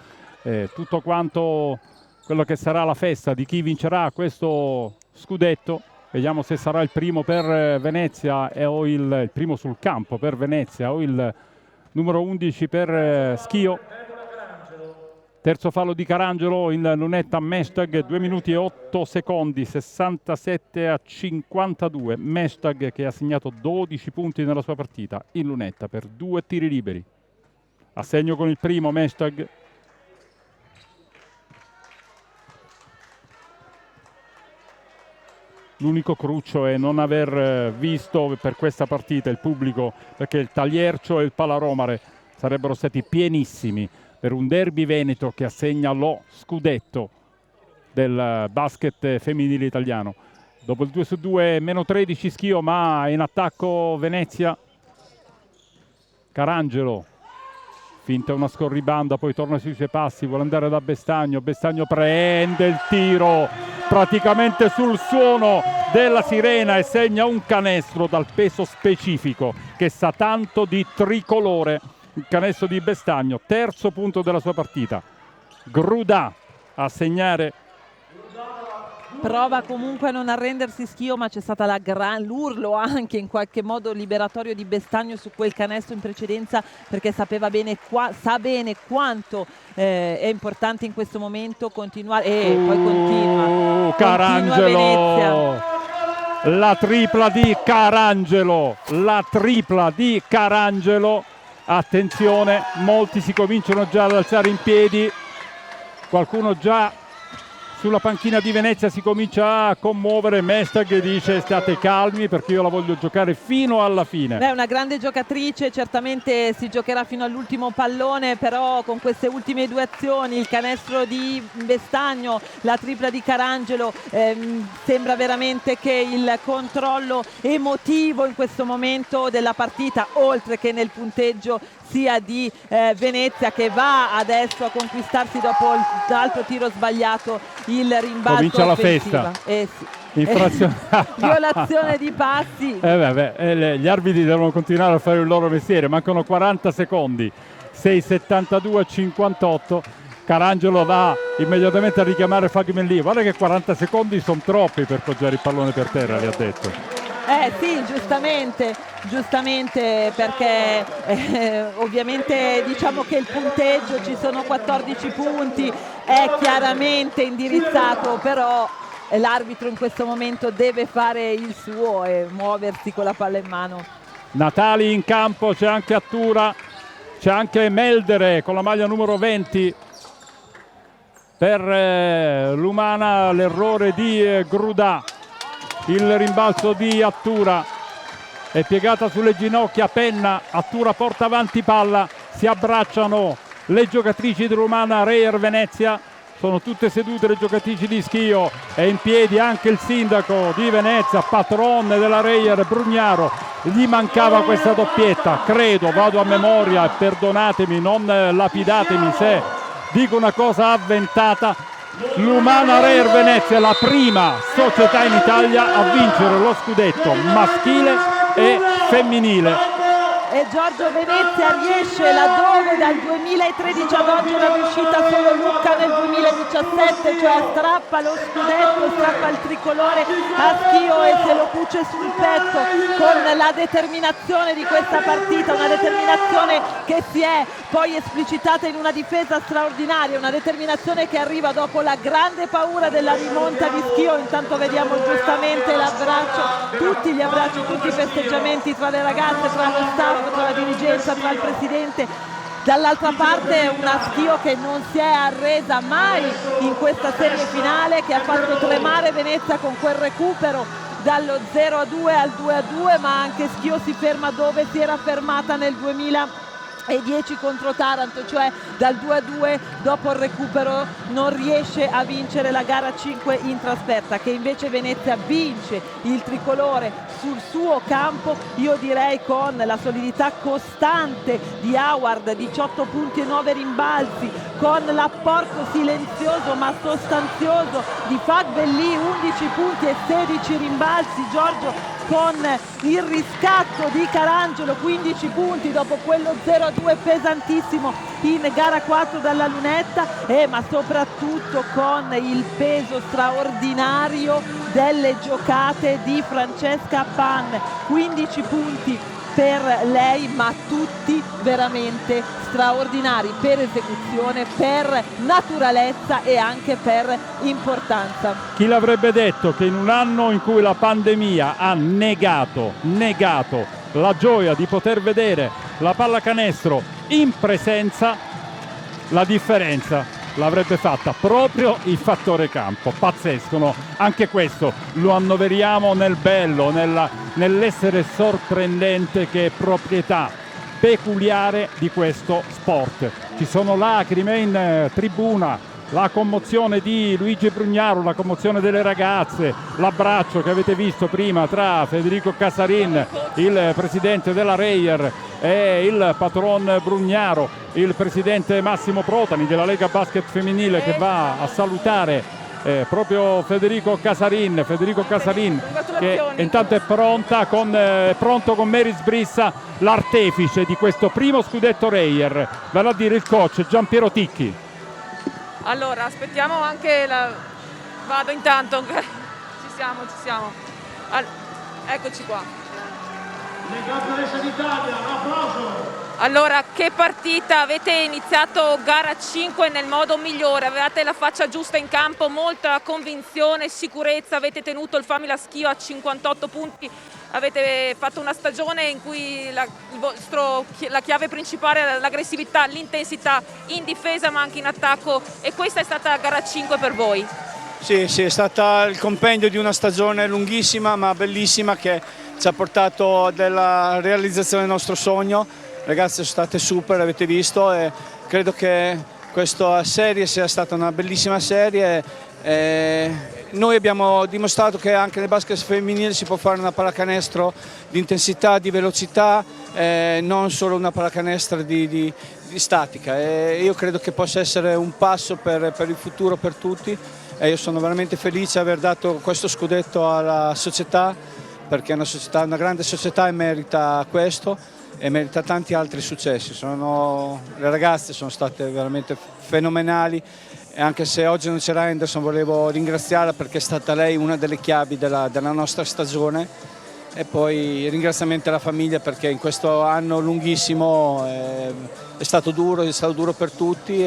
tutto quanto quello che sarà la festa di chi vincerà questo scudetto. Vediamo se sarà il primo per Venezia o il primo sul campo per Venezia o il numero 11 per Schio. Terzo fallo di Carangelo in lunetta Meshtag, 2 minuti e 8 secondi, 67-52. Meshtag che ha segnato 12 punti nella sua partita in lunetta per 2 tiri liberi. A segno con il primo Meshtag. L'unico cruccio è non aver visto per questa partita il pubblico, perché il Taliercio e il Palaromare sarebbero stati pienissimi, per un derby veneto che assegna lo scudetto del basket femminile italiano. Dopo il 2-2 meno 13 Schio, ma in attacco Venezia. Carangelo finta una scorribanda, poi torna sui suoi passi, vuole andare da Bestagno. Bestagno prende il tiro praticamente sul suono della sirena e segna un canestro dal peso specifico che sa tanto di tricolore. Il canestro di Bestagno, terzo punto della sua partita. Grudà a segnare. Prova comunque a non arrendersi Schio, ma c'è stata l'urlo anche in qualche modo liberatorio di Bestagno su quel canestro in precedenza, perché sa bene quanto è importante in questo momento continuare, e poi continua Carangelo, Venezia. la tripla di Carangelo. Attenzione, molti si cominciano già ad alzare in piedi, qualcuno già sulla panchina di Venezia si comincia a commuovere. Mestag dice state calmi perché io la voglio giocare fino alla fine. È una grande giocatrice, certamente si giocherà fino all'ultimo pallone, però con queste ultime due azioni, il canestro di Bestagno, la tripla di Carangelo, sembra veramente che il controllo emotivo in questo momento della partita, oltre che nel punteggio, sia di Venezia, che va adesso a conquistarsi dopo l'altro tiro sbagliato il rimbalzo. Comincia la offensiva. Infrazione. Violazione di passi. Gli arbitri devono continuare a fare il loro mestiere, mancano 40 secondi, 6:72-58. Carangelo va immediatamente a richiamare Fagmenli. Guarda che 40 secondi sono troppi per poggiare il pallone per terra, gli ha detto. Sì, giustamente perché ovviamente diciamo che il punteggio, ci sono 14 punti, è chiaramente indirizzato, però l'arbitro in questo momento deve fare il suo e muoversi con la palla in mano. Natali in campo, c'è anche Attura, c'è anche Meldere con la maglia numero 20. Per l'Umana l'errore di Grudà. Il rimbalzo di Attura è piegata sulle ginocchia Penna. Attura porta avanti palla, si abbracciano le giocatrici di Rumana Reyer Venezia, sono tutte sedute le giocatrici di Schio, è in piedi anche il sindaco di Venezia, patron della Reyer Brugnaro. Gli mancava questa doppietta, credo, vado a memoria e perdonatemi, non lapidatemi se dico una cosa avventata. L'Umana Reyer Venezia è la prima società in Italia a vincere lo scudetto maschile e femminile. E Giorgio Venezia riesce laddove dal 2013 ad oggi era riuscita solo Lucca nel 2017, cioè strappa lo scudetto, strappa il tricolore a Schio e se lo cuce sul petto con la determinazione di questa partita, una determinazione che si è poi esplicitata in una difesa straordinaria, una determinazione che arriva dopo la grande paura della rimonta di Schio. Intanto vediamo giustamente l'abbraccio, tutti gli abbracci, tutti i festeggiamenti tra le ragazze, tra lo staff, tra la dirigenza, tra il presidente. Dall'altra parte una Schio che non si è arresa mai in questa serie finale, che ha fatto tremare Venezia con quel recupero dallo 0-2 al 2-2, ma anche Schio si ferma dove si era fermata nel 2010 contro Taranto, cioè dal 2-2 dopo il recupero non riesce a vincere la gara 5 in trasferta, che invece Venezia vince il tricolore sul suo campo, io direi con la solidità costante di Howard, 18 punti e 9 rimbalzi, con l'apporto silenzioso ma sostanzioso di Fagbenli, 11 punti e 16 rimbalzi, Giorgio, con il riscatto di Carangelo, 15 punti dopo quello 0-2 pesantissimo in gara 4 dalla lunetta, ma soprattutto con il peso straordinario delle giocate di Francesca Pan, 15 punti per lei, ma tutti veramente straordinari per esecuzione, per naturalezza e anche per importanza. Chi l'avrebbe detto che in un anno in cui la pandemia ha negato la gioia di poter vedere la pallacanestro in presenza, la differenza l'avrebbe fatta proprio il fattore campo. Pazzesco, no? Anche questo lo annoveriamo nel bello, nell'essere sorprendente che è proprietà peculiare di questo sport. ci sono lacrime in tribuna, la commozione di Luigi Brugnaro, la commozione delle ragazze, l'abbraccio che avete visto prima tra Federico Casarin, il presidente della Reyer, e il patron Brugnaro, il presidente Massimo Protani della Lega Basket Femminile, che va a salutare proprio Federico Casarin che intanto è pronto con Mary Sbrissa, l'artefice di questo primo scudetto Reyer, vale a dire il coach Giampiero Ticchi. Allora, aspettiamo anche Vado intanto. Ci siamo. Eccoci qua. Le campionesse d'Italia, un applauso. Allora, che partita! Avete iniziato gara 5 nel modo migliore, avevate la faccia giusta in campo, molta convinzione, sicurezza, avete tenuto il Famila Schio a 58 punti, avete fatto una stagione in cui la chiave principale era l'aggressività, l'intensità in difesa ma anche in attacco, e questa è stata gara 5 per voi. Sì, è stata il compendio di una stagione lunghissima ma bellissima che ci ha portato alla realizzazione del nostro sogno. Ragazzi, sono state super, avete visto, e credo che questa serie sia stata una bellissima serie. Noi abbiamo dimostrato che anche nel basket femminile si può fare una pallacanestro di intensità, di velocità, non solo una pallacanestro di statica. Io credo che possa essere un passo per il futuro per tutti, e io sono veramente felice di aver dato questo scudetto alla società, perché è una grande società e merita questo e merita tanti altri successi. Le ragazze sono state veramente fenomenali, e anche se oggi non c'era Henderson volevo ringraziarla perché è stata lei una delle chiavi della nostra stagione, e poi ringraziamenti alla famiglia perché in questo anno lunghissimo è stato duro per tutti,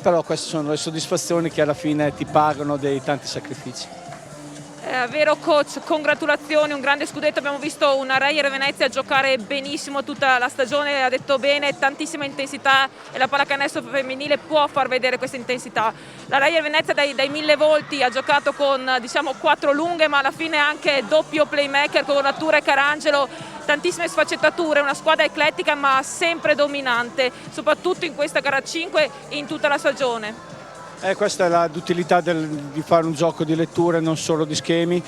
però queste sono le soddisfazioni che alla fine ti pagano dei tanti sacrifici. Vero coach, congratulazioni, un grande scudetto, abbiamo visto una Reyer Venezia giocare benissimo tutta la stagione, ha detto bene, tantissima intensità, e la pallacanestro femminile può far vedere questa intensità. La Reyer Venezia dai 1000 volti ha giocato con 4 lunghe, ma alla fine anche doppio playmaker con Natura e Carangelo, tantissime sfaccettature, una squadra eclettica ma sempre dominante, soprattutto in questa gara 5 e in tutta la stagione. Questa è l'utilità di fare un gioco di letture, non solo di schemi.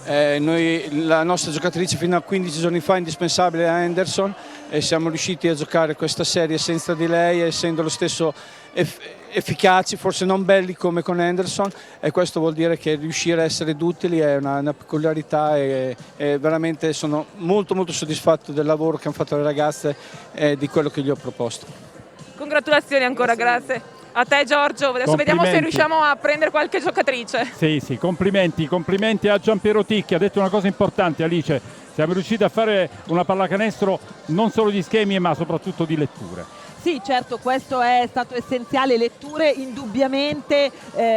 La nostra giocatrice fino a 15 giorni fa è indispensabile a Henderson, e siamo riusciti a giocare questa serie senza di lei, essendo lo stesso efficaci, forse non belli come con Henderson, e questo vuol dire che riuscire a essere utili è una peculiarità, e veramente sono molto soddisfatto del lavoro che hanno fatto le ragazze e di quello che gli ho proposto. Congratulazioni ancora, grazie. A te Giorgio, adesso vediamo se riusciamo a prendere qualche giocatrice. Sì, complimenti a Giampiero Ticchi, ha detto una cosa importante, Alice, siamo riusciti a fare una pallacanestro non solo di schemi ma soprattutto di letture. Sì, certo, questo è stato essenziale, letture indubbiamente,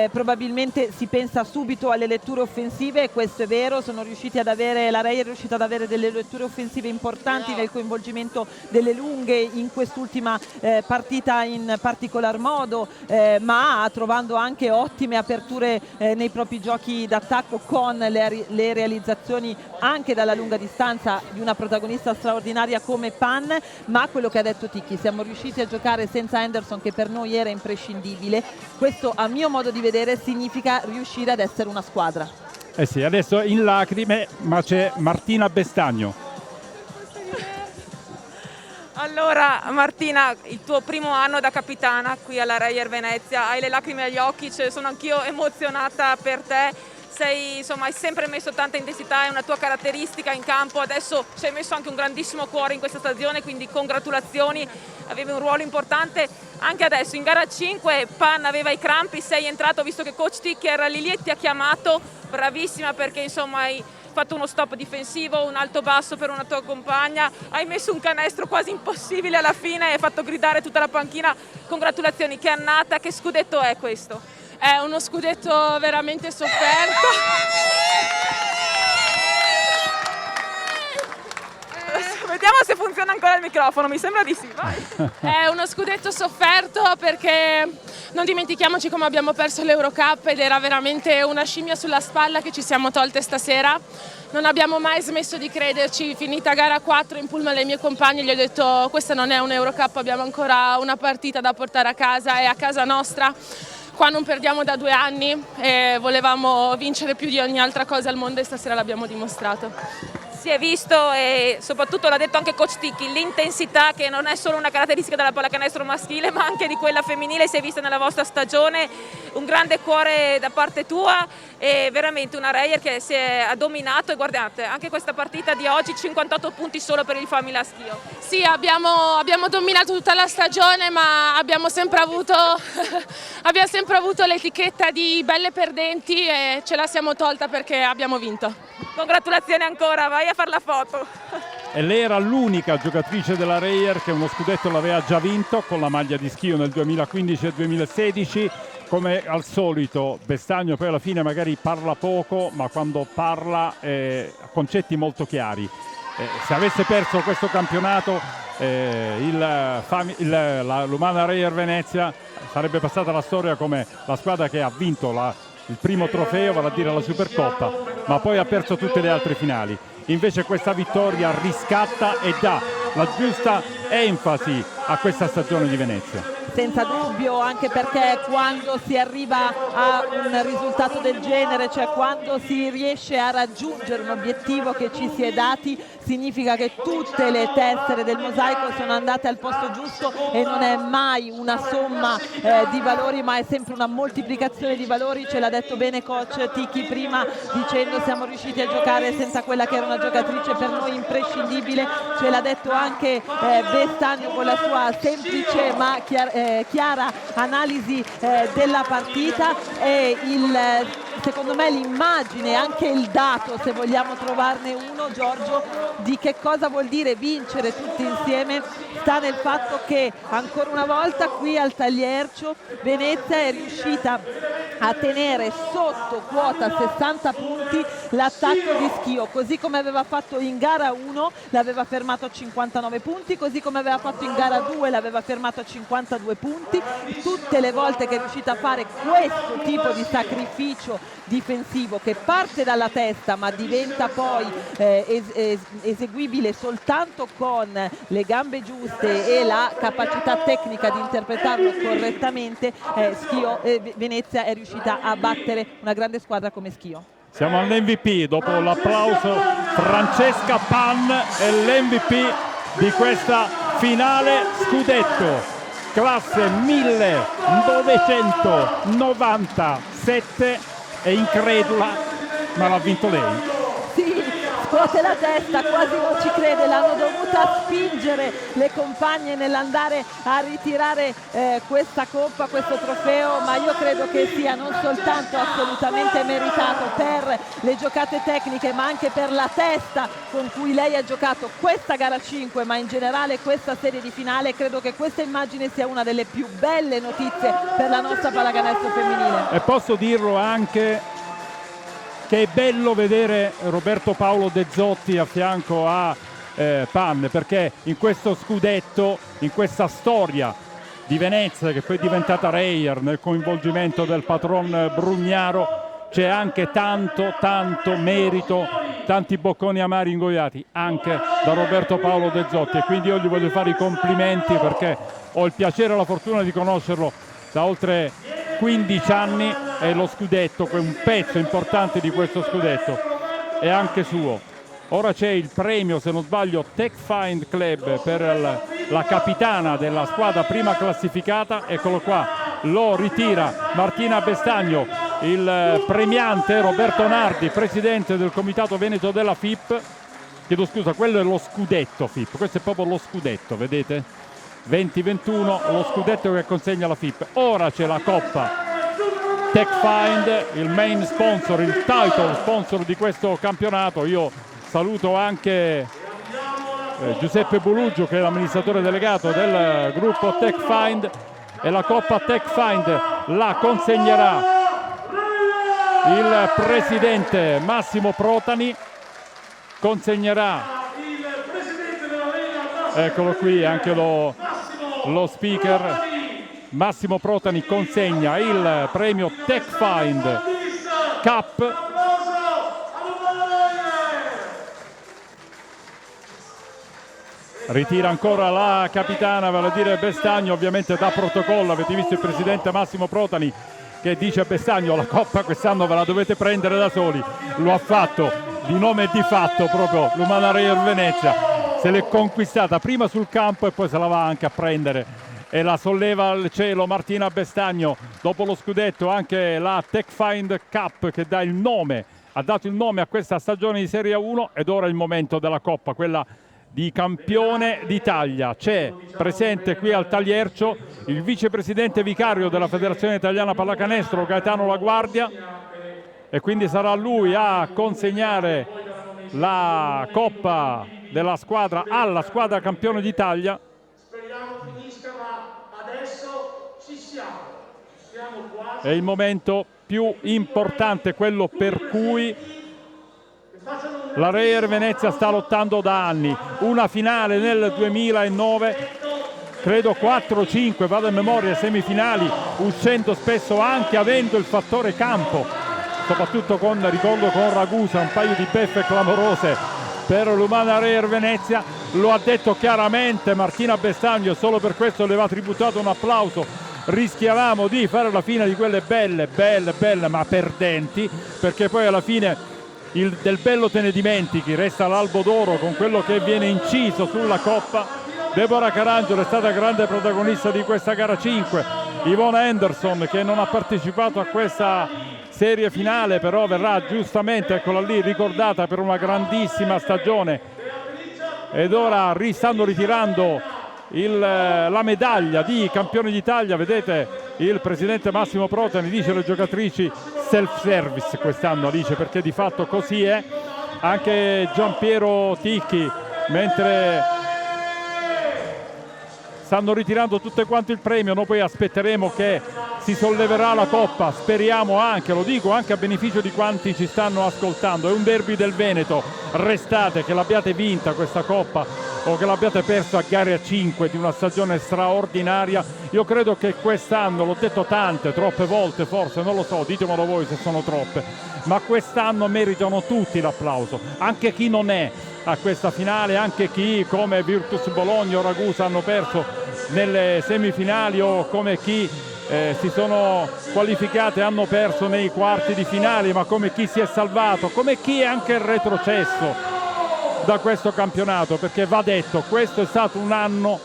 probabilmente si pensa subito alle letture offensive, questo è vero, la Reyer è riuscita ad avere delle letture offensive importanti nel coinvolgimento delle lunghe in quest'ultima partita in particolar modo, ma trovando anche ottime aperture nei propri giochi d'attacco, con le realizzazioni anche dalla lunga distanza di una protagonista straordinaria come Pan. Ma quello che ha detto Ticchi, siamo riusciti a giocare senza Henderson, che per noi era imprescindibile. Questo, a mio modo di vedere, significa riuscire ad essere una squadra. Sì, adesso in lacrime, ma c'è Martina Bestagno. Allora Martina, il tuo primo anno da capitana qui alla Reyer Venezia, hai le lacrime agli occhi, sono anch'io emozionata per te. Hai sempre messo tanta intensità, è una tua caratteristica in campo, adesso ci hai messo anche un grandissimo cuore in questa stagione, quindi congratulazioni, avevi un ruolo importante anche adesso. In gara 5 Pan aveva i crampi, sei entrato visto che coach Ticchi era lì e ti ha chiamato, bravissima perché hai fatto uno stop difensivo, un alto basso per una tua compagna, hai messo un canestro quasi impossibile alla fine e hai fatto gridare tutta la panchina. Congratulazioni, che annata, che scudetto è questo? È uno scudetto veramente sofferto. Vediamo se funziona ancora il microfono, mi sembra di sì, vai. È uno scudetto sofferto perché non dimentichiamoci come abbiamo perso l'Eurocup ed era veramente una scimmia sulla spalla che ci siamo tolte stasera. Non abbiamo mai smesso di crederci. Finita gara 4 in pullman le mie compagne gli ho detto questa non è un Eurocup, abbiamo ancora una partita da portare a casa, è a casa nostra. Qua non perdiamo da 2 anni e volevamo vincere più di ogni altra cosa al mondo e stasera l'abbiamo dimostrato. Si è visto e soprattutto l'ha detto anche coach Ticchi, l'intensità che non è solo una caratteristica della pallacanestro maschile ma anche di quella femminile si è vista nella vostra stagione, un grande cuore da parte tua e veramente una Reyer che ha dominato e guardate anche questa partita di oggi 58 punti solo per il Famila Schio. Sì, abbiamo dominato tutta la stagione ma abbiamo sempre avuto l'etichetta di belle perdenti e ce la siamo tolta perché abbiamo vinto. Congratulazioni ancora, vai a fare la foto. E lei era l'unica giocatrice della Reyer che uno scudetto l'aveva già vinto con la maglia di Schio nel 2015 e 2016. Come al solito Bestagno poi alla fine magari parla poco, ma quando parla ha concetti molto chiari. Se avesse perso questo campionato l'Umana Reyer Venezia sarebbe passata la storia come la squadra che ha vinto il primo trofeo, vale a dire la Supercoppa, ma poi ha perso tutte le altre finali. Invece questa vittoria riscatta e dà la giusta enfasi a questa stagione di Venezia. Senza dubbio, anche perché quando si arriva a un risultato del genere, cioè quando si riesce a raggiungere un obiettivo che ci si è dati, significa che tutte le tessere del mosaico sono andate al posto giusto e non è mai una somma di valori, ma è sempre una moltiplicazione di valori. Ce l'ha detto bene coach Ticchi prima dicendo siamo riusciti a giocare senza quella che era una giocatrice per noi imprescindibile. Ce l'ha detto anche Bestagno con la sua semplice ma chiara analisi della partita e secondo me l'immagine, anche il dato, se vogliamo trovarne uno, Giorgio, di che cosa vuol dire vincere tutti insieme, sta nel fatto che ancora una volta qui al Tagliercio Venezia è riuscita a tenere sotto quota 60 punti l'attacco di Schio, così come aveva fatto in gara 1 l'aveva fermato a 59 punti, così come aveva fatto in gara 2 l'aveva fermato a 52 punti. Tutte le volte che è riuscita a fare questo tipo di sacrificio difensivo che parte dalla testa ma diventa poi eseguibile soltanto con le gambe giuste e la capacità tecnica di interpretarlo correttamente, Venezia è riuscita a battere una grande squadra come Schio. Siamo all'MVP, dopo l'applauso Francesca Pan è l'MVP di questa finale scudetto, classe 1997, è incredula ma l'ha vinto lei. Sì, scuote la testa, quasi non ci crede, l'hanno dovuta spingere le compagne nell'andare a ritirare questa coppa, questo trofeo, ma io credo che sia non soltanto assolutamente meritato per le giocate tecniche ma anche per la testa con cui lei ha giocato questa gara 5 ma in generale questa serie di finale. Credo che questa immagine sia una delle più belle notizie per la nostra pallacanestro femminile. E posso dirlo anche che è bello vedere Roberto Paolo De Zotti a fianco a Pan, perché in questo scudetto, in questa storia di Venezia che poi è diventata Reyer nel coinvolgimento del patron Brugnaro, c'è anche tanto merito, tanti bocconi amari ingoiati anche da Roberto Paolo De Zotti, e quindi io gli voglio fare i complimenti perché ho il piacere e la fortuna di conoscerlo da oltre 15 anni e lo scudetto, un pezzo importante di questo scudetto è anche suo. Ora c'è il premio, se non sbaglio, Tech Find Club per la capitana della squadra prima classificata. Eccolo qua, lo ritira Martina Bestagno, il premiante Roberto Nardi, presidente del comitato veneto della FIP. Chiedo scusa, quello è lo scudetto FIP, questo è proprio lo scudetto, vedete? 2021, lo scudetto che consegna la FIP. Ora c'è la Coppa Tech Find, il main sponsor, il title sponsor di questo campionato. Io saluto anche Giuseppe Bulugio, che è l'amministratore delegato del gruppo Tech Find, e la Coppa Tech Find la consegnerà il presidente Massimo Protani, consegnerà, eccolo qui anche lo speaker Massimo Protani consegna il premio TechFind Cup. Ritira ancora la capitana, vale a dire Bestagno, ovviamente da protocollo. Avete visto il presidente Massimo Protani che dice a Bestagno: la coppa quest'anno ve la dovete prendere da soli. Lo ha fatto di nome e di fatto proprio l'Umana Reyer Venezia. Se l'è conquistata prima sul campo e poi se la va anche a prendere e la solleva al cielo Martina Bestagno. Dopo lo scudetto anche la TechFind Cup che dà il nome, ha dato il nome a questa stagione di Serie 1, ed ora è il momento della coppa, quella di campione d'Italia. C'è presente qui al Taliercio il vicepresidente vicario della Federazione Italiana Pallacanestro Gaetano La Guardia, e quindi sarà lui a consegnare la coppa della squadra alla squadra campione d'Italia. Speriamo finisca, ma adesso ci siamo. Siamo quasi. È il momento più importante, quello per cui la Reyer Venezia sta lottando da anni. Una finale nel 2009, credo 4-5, vado a memoria, semifinali, uscendo spesso anche avendo il fattore campo, soprattutto ricordo con Ragusa, un paio di beffe clamorose per l'Umana Reyer Venezia. Lo ha detto chiaramente Martina Bestagno, solo per questo le va tributato un applauso. Rischiavamo di fare la fine di quelle belle ma perdenti, perché poi alla fine del bello te ne dimentichi, resta l'albo d'oro con quello che viene inciso sulla coppa. Deborah Carangelo è stata grande protagonista di questa gara 5. Ivona Henderson, che non ha partecipato a questa serie finale, però verrà giustamente, eccola lì, ricordata per una grandissima stagione. Ed ora stanno ritirando la medaglia di campione d'Italia. Vedete il presidente Massimo Protani dice alle giocatrici self-service quest'anno, dice, perché di fatto così è. Anche Giampiero Ticchi, mentre stanno ritirando tutte quanto il premio, noi poi aspetteremo che si solleverà la coppa, speriamo anche, lo dico anche a beneficio di quanti ci stanno ascoltando, è un derby del Veneto, restate, che l'abbiate vinta questa coppa o che l'abbiate persa a gare a 5 di una stagione straordinaria. Io credo che quest'anno, l'ho detto troppe volte forse, non lo so, ditemelo voi se sono troppe, ma quest'anno meritano tutti l'applauso, anche chi non è a questa finale, anche chi come Virtus Bologna o Ragusa hanno perso nelle semifinali, o come chi si sono qualificate e hanno perso nei quarti di finale, ma come chi si è salvato, come chi è anche retrocesso da questo campionato, perché va detto, questo è stato un anno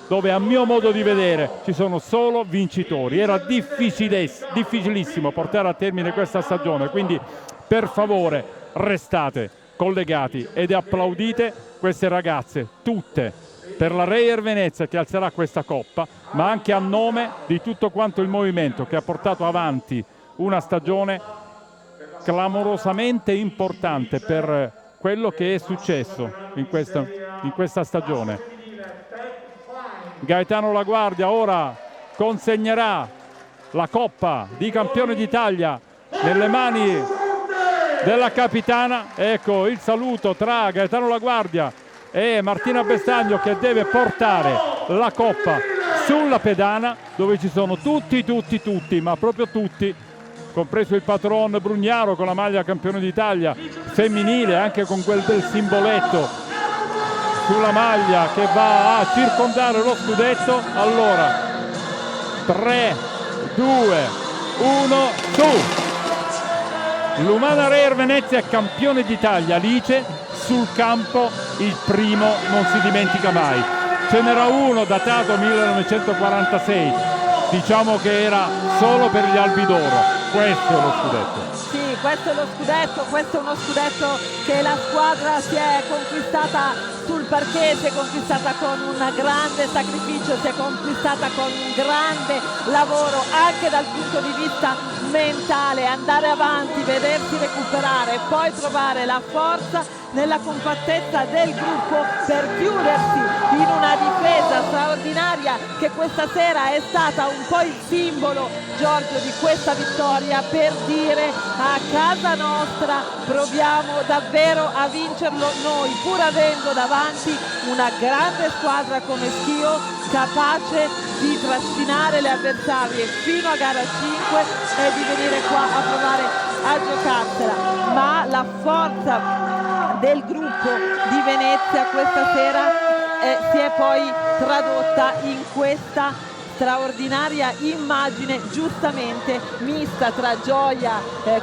dove a mio modo di vedere ci sono solo vincitori. Era difficilissimo portare a termine questa stagione, quindi per favore restate collegati ed applaudite queste ragazze tutte per la Reyer Venezia che alzerà questa coppa, ma anche a nome di tutto quanto il movimento che ha portato avanti una stagione clamorosamente importante per quello che è successo in questa stagione. Gaetano La Guardia ora consegnerà la coppa di campione d'Italia nelle mani della capitana. Ecco il saluto tra Gaetano La Guardia e Martina Bestagno, che deve portare la coppa sulla pedana, dove ci sono tutti, ma proprio tutti, compreso il patron Brugnaro con la maglia campione d'Italia femminile, anche con quel bel simboletto sulla maglia che va a circondare lo scudetto. Allora 3, 2, 1, su! L'Umana Reyer Venezia è campione d'Italia. Alice, sul campo il primo non si dimentica mai. Ce n'era uno datato 1946, diciamo che era solo per gli Albi d'Oro. Questo è lo scudetto. Sì, questo è lo scudetto, questo è uno scudetto che la squadra si è conquistata sul parquet, si è conquistata con un grande sacrificio, si è conquistata con un grande lavoro anche dal punto di vista mentale, andare avanti, vedersi recuperare, poi trovare la forza nella compattezza del gruppo per chiudersi in una difesa straordinaria che questa sera è stata un po' il simbolo, Giorgio, di questa vittoria, per dire a casa nostra proviamo davvero a vincerlo noi, pur avendo davanti una grande squadra come Schio capace di trascinare le avversarie fino a gara 5 e di venire qua a provare a giocarsela, ma la forza del gruppo di Venezia questa sera si è poi tradotta in questa straordinaria immagine giustamente mista tra gioia,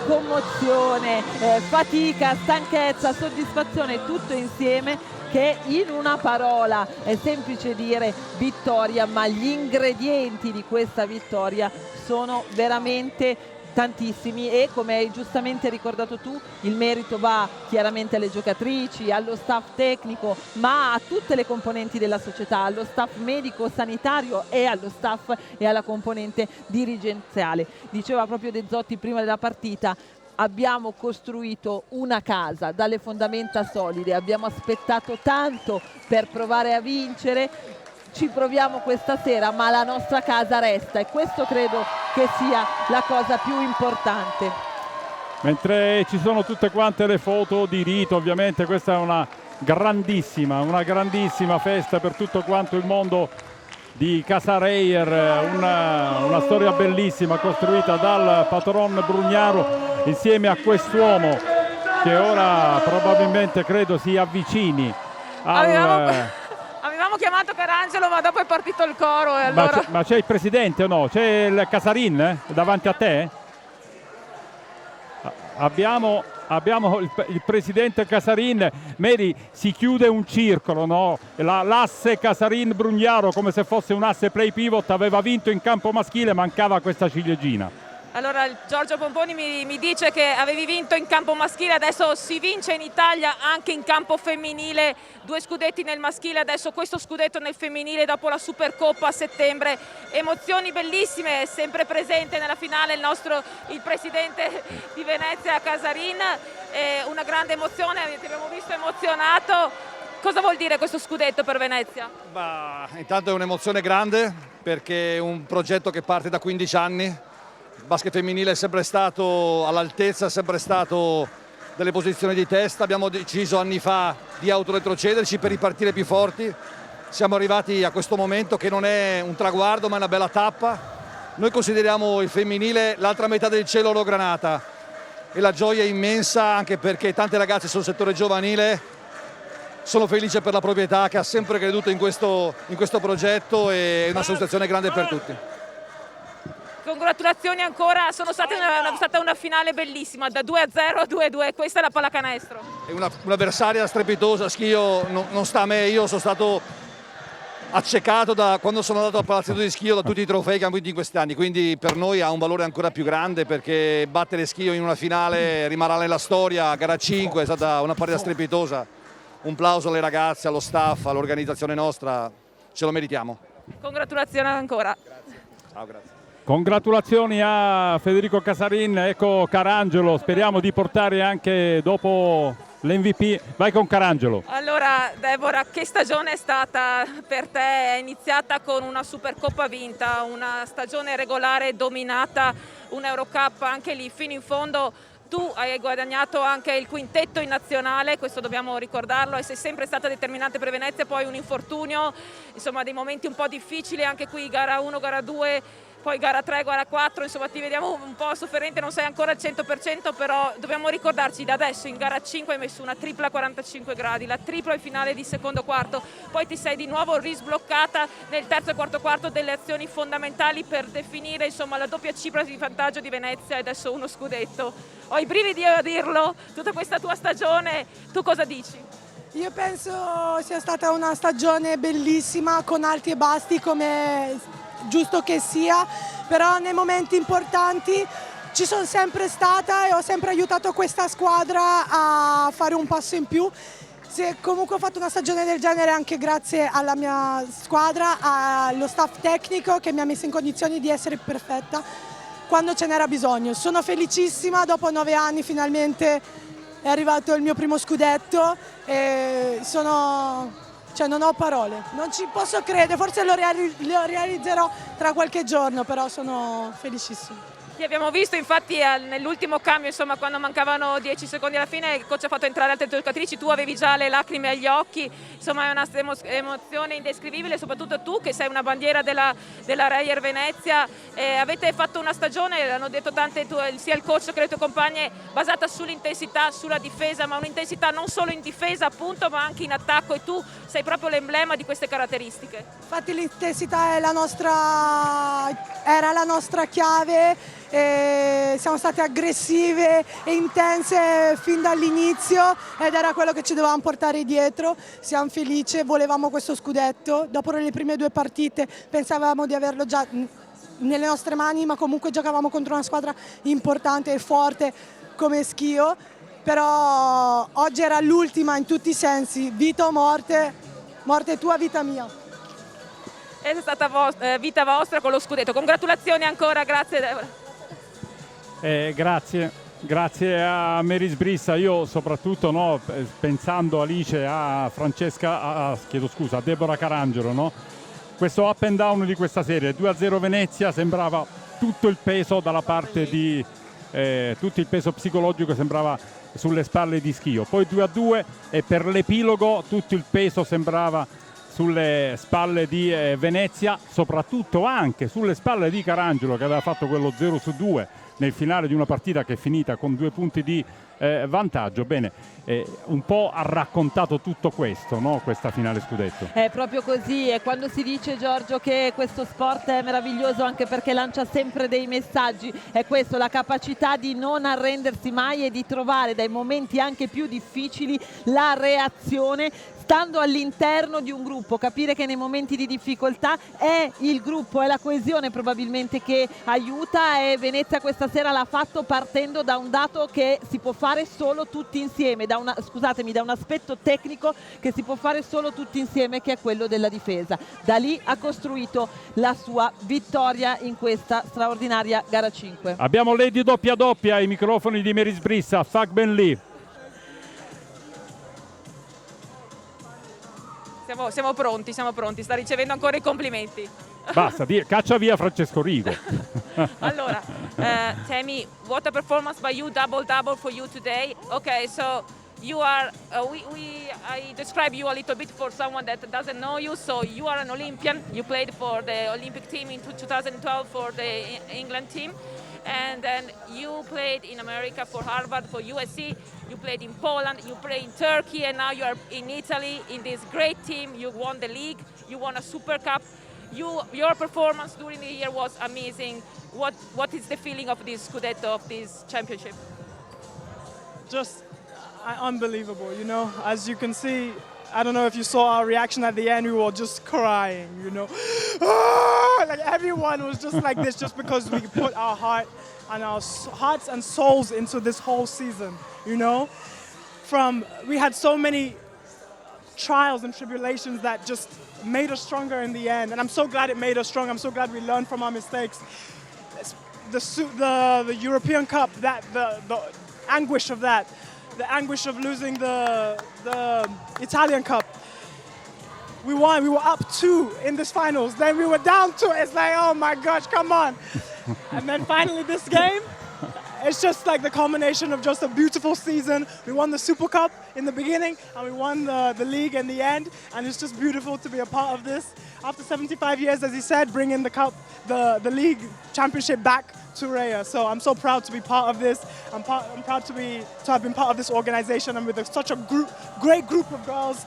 commozione, fatica, stanchezza, soddisfazione, tutto insieme, che in una parola è semplice dire vittoria, ma gli ingredienti di questa vittoria sono veramente tantissimi e, come hai giustamente ricordato tu, il merito va chiaramente alle giocatrici, allo staff tecnico, ma a tutte le componenti della società, allo staff medico sanitario e allo staff e alla componente dirigenziale. Diceva proprio De Zotti prima della partita: abbiamo costruito una casa dalle fondamenta solide, abbiamo aspettato tanto per provare a vincere, ci proviamo questa sera, ma la nostra casa resta, e questo credo che sia la cosa più importante. Mentre ci sono tutte quante le foto di rito, ovviamente questa è una grandissima festa per tutto quanto il mondo di Casa Reyer, una storia bellissima costruita dal patron Brugnaro insieme a quest'uomo che ora probabilmente credo si avvicini al... Abbiamo chiamato Carangelo, ma dopo è partito il coro e allora... Ma c'è il presidente o no? C'è il Casarin davanti a te? Abbiamo il presidente Casarin. Mary, si chiude un circolo, no? L'asse Casarin-Brugnaro, come se fosse un asse play pivot, aveva vinto in campo maschile, mancava questa ciliegina. Allora Giorgio Pomponi mi dice che avevi vinto in campo maschile, adesso si vince in Italia anche in campo femminile, 2 scudetti nel maschile, adesso questo scudetto nel femminile dopo la Supercoppa a settembre. Emozioni bellissime, è sempre presente nella finale il presidente di Venezia Casarin, una grande emozione, ti abbiamo visto emozionato. Cosa vuol dire questo scudetto per Venezia? Intanto è un'emozione grande perché è un progetto che parte da 15 anni. Il basket femminile è sempre stato all'altezza, è sempre stato delle posizioni di testa. Abbiamo deciso anni fa di autoretrocederci per ripartire più forti. Siamo arrivati a questo momento che non è un traguardo ma è una bella tappa. Noi consideriamo il femminile l'altra metà del cielo oro granata e la gioia è immensa anche perché tante ragazze sul settore giovanile. Sono felice per la proprietà che ha sempre creduto in questo progetto e è una soddisfazione grande per tutti. Congratulazioni ancora, è stata una finale bellissima, da 2-0 a 2-2, questa è la pallacanestro. È un'avversaria strepitosa, Schio non sta a me, io sono stato accecato da quando sono andato al palazzetto di Schio da tutti i trofei che abbiamo vinto in questi anni, quindi per noi ha un valore ancora più grande perché battere Schio in una finale rimarrà nella storia, gara 5 è stata una partita strepitosa, un plauso alle ragazze, allo staff, all'organizzazione nostra, ce lo meritiamo. Congratulazioni ancora. Grazie. Ciao, grazie. Congratulazioni a Federico Casarin, ecco Carangelo, speriamo di portare anche dopo l'MVP. Vai con Carangelo. Allora Deborah, che stagione è stata per te? È iniziata con una Supercoppa vinta, una stagione regolare dominata, un Eurocup anche lì fino in fondo. Tu hai guadagnato anche il quintetto in nazionale, questo dobbiamo ricordarlo, e sei sempre stata determinante per Venezia, poi un infortunio, insomma dei momenti un po' difficili anche qui, gara 1, gara 2, poi gara 3, gara 4, insomma ti vediamo un po' sofferente, non sei ancora al 100%, però dobbiamo ricordarci da adesso in gara 5 hai messo una tripla a 45 gradi, la tripla in finale di secondo quarto, poi ti sei di nuovo risbloccata nel terzo e quarto quarto delle azioni fondamentali per definire insomma la doppia cifra di vantaggio di Venezia e adesso uno scudetto. Ho i brividi a dirlo, tutta questa tua stagione, tu cosa dici? Io penso sia stata una stagione bellissima con alti e bassi come giusto che sia, però nei momenti importanti ci sono sempre stata e ho sempre aiutato questa squadra a fare un passo in più. Comunque ho fatto una stagione del genere anche grazie alla mia squadra, allo staff tecnico che mi ha messo in condizioni di essere perfetta quando ce n'era bisogno. Sono felicissima, dopo 9 anni finalmente è arrivato il mio primo scudetto e non ho parole, non ci posso credere, forse lo realizzerò tra qualche giorno, però sono felicissima. Ti abbiamo visto infatti nell'ultimo cambio, insomma, quando mancavano 10 secondi alla fine, il coach ha fatto entrare altre giocatrici, tu avevi già le lacrime agli occhi, insomma è una emozione indescrivibile, soprattutto tu che sei una bandiera della Reyer Venezia. Avete fatto una stagione, l'hanno detto tante, sia il coach che le tue compagne, basata sull'intensità, sulla difesa, ma un'intensità non solo in difesa appunto, ma anche in attacco, e tu sei proprio l'emblema di queste caratteristiche. Infatti l'intensità era la nostra chiave. Siamo state aggressive e intense fin dall'inizio ed era quello che ci dovevamo portare dietro. Siamo felici, volevamo questo scudetto. Dopo le prime 2 partite pensavamo di averlo già nelle nostre mani, ma comunque giocavamo contro una squadra importante e forte come Schio. Però oggi era l'ultima in tutti i sensi, vita o morte, morte tua, vita mia. È stata vita vostra con lo scudetto. Congratulazioni ancora, grazie Deborah. Grazie a Mary Sbrissa. Io soprattutto pensando Alice a Francesca, a Deborah Carangelo, no? Questo up and down di questa serie, 2-0 Venezia, sembrava tutto il peso dalla parte di tutto il peso psicologico sembrava sulle spalle di Schio, poi 2-2 e per l'epilogo tutto il peso sembrava sulle spalle di Venezia, soprattutto anche sulle spalle di Carangelo che aveva fatto quello 0-2 nel finale di una partita che è finita con 2 punti di vantaggio. Bene, un po' ha raccontato tutto questo, no? Questa finale scudetto. È proprio così, e quando si dice, Giorgio, che questo sport è meraviglioso anche perché lancia sempre dei messaggi, è questo, la capacità di non arrendersi mai e di trovare dai momenti anche più difficili la reazione, stando all'interno di un gruppo, capire che nei momenti di difficoltà è il gruppo, è la coesione probabilmente che aiuta, e Venezia questa sera l'ha fatto partendo da un dato che si può fare solo tutti insieme, da un aspetto tecnico che si può fare solo tutti insieme, che è quello della difesa. Da lì ha costruito la sua vittoria in questa straordinaria gara 5. Abbiamo Lady doppia doppia ai microfoni di Mary Sbrissa, Fag Ben Lee. Siamo pronti, sta ricevendo ancora i complimenti. Basta, caccia via Francesco Rigo. Allora, Tammy, what a performance by you, double for you today. Okay, so you are, I describe you a little bit for someone that doesn't know you. So you are an Olympian, you played for the Olympic team in 2012 for the England team. And then you played in America for Harvard, for USC, you played in Poland, you played in Turkey, and now you are in Italy in this great team. You won the league, you won a Super Cup. Your performance during the year was amazing. What is the feeling of this Scudetto, of this championship? Just unbelievable, you know. As you can see, I don't know if you saw our reaction at the end, we were just crying, you know. Like everyone was just like this, just because we put our hearts and souls into this whole season, you know. We had so many trials and tribulations that just made us stronger in the end, and I'm so glad it made us strong. I'm so glad we learned from our mistakes. The European Cup, the anguish of that, the anguish of losing the Italian Cup. We won, we were up 2 in this finals, then we were down 2, it's like, oh my gosh, come on. And then finally this game, it's just like the culmination of just a beautiful season. We won the Super Cup in the beginning, and we won the league in the end, and it's just beautiful to be a part of this. After 75 years, as he said, bringing the cup, the league championship back to Reyer. So I'm so proud to be part of this. I'm proud to have been part of this organization, and with such a great group of girls.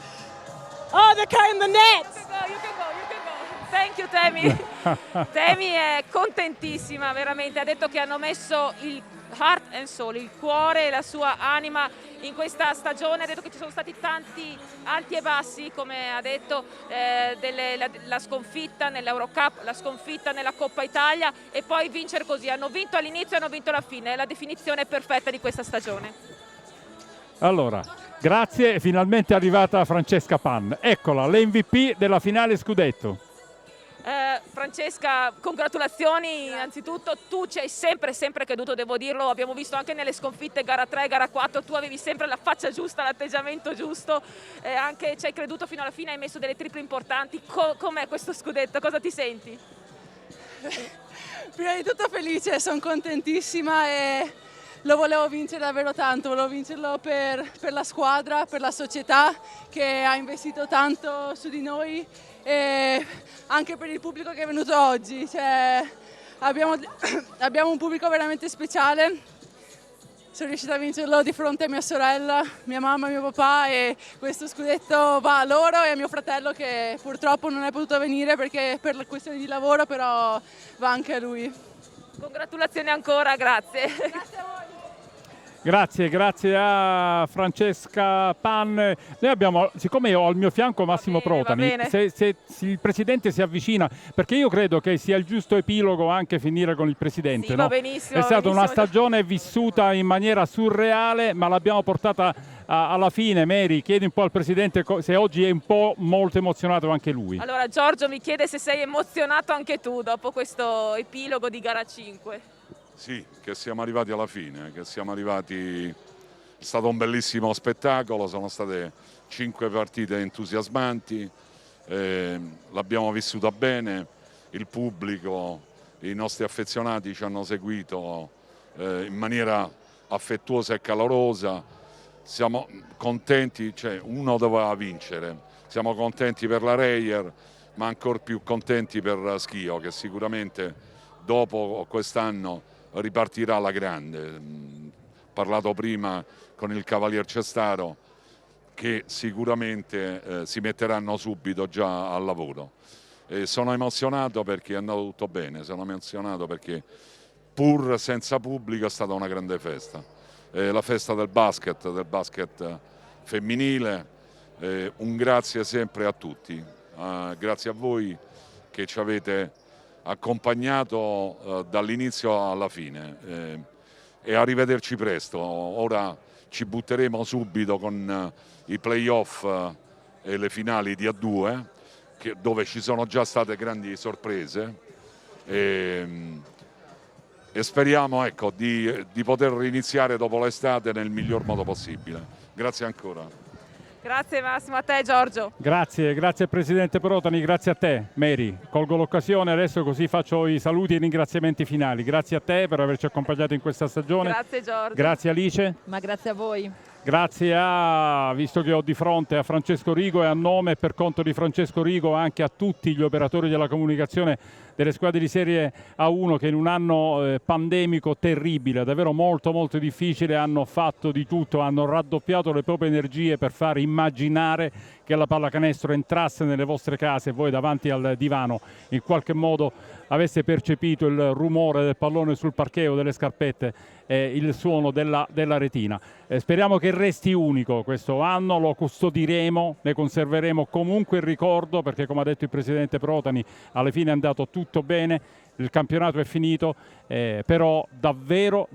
Oh, they're cutting the net! You can go. Thank you, Tammy. Tammy è contentissima, veramente. Ha detto che hanno messo il heart and soul, il cuore e la sua anima in questa stagione. Ha detto che ci sono stati tanti alti e bassi, come ha detto, la sconfitta nell'Eurocup, la sconfitta nella Coppa Italia, e poi vincere così. Hanno vinto all'inizio e hanno vinto alla fine. È la definizione perfetta di questa stagione. Allora, grazie, finalmente è arrivata Francesca Pan. Eccola, l'MVP della finale scudetto. Francesca, congratulazioni innanzitutto, tu ci hai sempre creduto, devo dirlo, abbiamo visto anche nelle sconfitte gara 3, gara 4, tu avevi sempre la faccia giusta, l'atteggiamento giusto, anche ci hai creduto fino alla fine, hai messo delle triple importanti. Com'è questo scudetto? Cosa ti senti? Prima di tutto felice, sono contentissima e lo volevo vincere davvero tanto, volevo vincerlo per la squadra, per la società che ha investito tanto su di noi e anche per il pubblico che è venuto oggi. Cioè, abbiamo un pubblico veramente speciale. Sono riuscita a vincerlo di fronte a mia sorella, mia mamma e mio papà e questo scudetto va a loro e a mio fratello che purtroppo non è potuto venire perché per questioni di lavoro, però va anche a lui. Congratulazioni ancora, grazie. Grazie a voi. Grazie a Francesca Pan. Noi abbiamo, siccome ho al mio fianco Massimo Protani, se il Presidente si avvicina, perché io credo che sia il giusto epilogo anche finire con il Presidente. Sì, no? va benissimo. È stata benissimo. una stagione vissuta in maniera surreale, ma l'abbiamo portata alla fine. Mary, chiedi un po' al Presidente se oggi è un po' molto emozionato anche lui. Allora, Giorgio mi chiede se sei emozionato anche tu dopo questo epilogo di gara 5. Sì, che siamo arrivati alla fine, è stato un bellissimo spettacolo, sono state 5 partite entusiasmanti, l'abbiamo vissuta bene, il pubblico, i nostri affezionati ci hanno seguito in maniera affettuosa e calorosa, siamo contenti, cioè uno doveva vincere, siamo contenti per la Reyer, ma ancora più contenti per Schio che sicuramente dopo quest'anno ripartirà alla grande. Ho parlato prima con il Cavalier Cestaro che sicuramente si metteranno subito già al lavoro. Sono emozionato perché è andato tutto bene, sono emozionato perché pur senza pubblico è stata una grande festa. La festa del basket femminile, un grazie sempre a tutti, grazie a voi che ci avete accompagnato dall'inizio alla fine e arrivederci presto. Ora ci butteremo subito con i playoff e le finali di A2 dove ci sono già state grandi sorprese e speriamo di poter riniziare dopo l'estate nel miglior modo possibile. Grazie ancora. Grazie Massimo, a te Giorgio. Grazie Presidente Protani, grazie a te Mary. Colgo l'occasione adesso così faccio i saluti e i ringraziamenti finali. Grazie a te per averci accompagnato in questa stagione. Grazie Giorgio. Grazie Alice. Ma grazie a voi. Grazie visto che ho di fronte a Francesco Rigo e a nome e per conto di Francesco Rigo anche a tutti gli operatori della comunicazione delle squadre di Serie A1 che in un anno pandemico terribile, davvero molto molto difficile, hanno fatto di tutto, hanno raddoppiato le proprie energie per far immaginare che la pallacanestro entrasse nelle vostre case e voi davanti al divano in qualche modo avesse percepito il rumore del pallone sul parquet o delle scarpette e il suono della retina. Speriamo che resti unico questo anno, lo custodiremo, ne conserveremo comunque il ricordo perché come ha detto il Presidente Protani alla fine è andato tutto bene, il campionato è finito, però davvero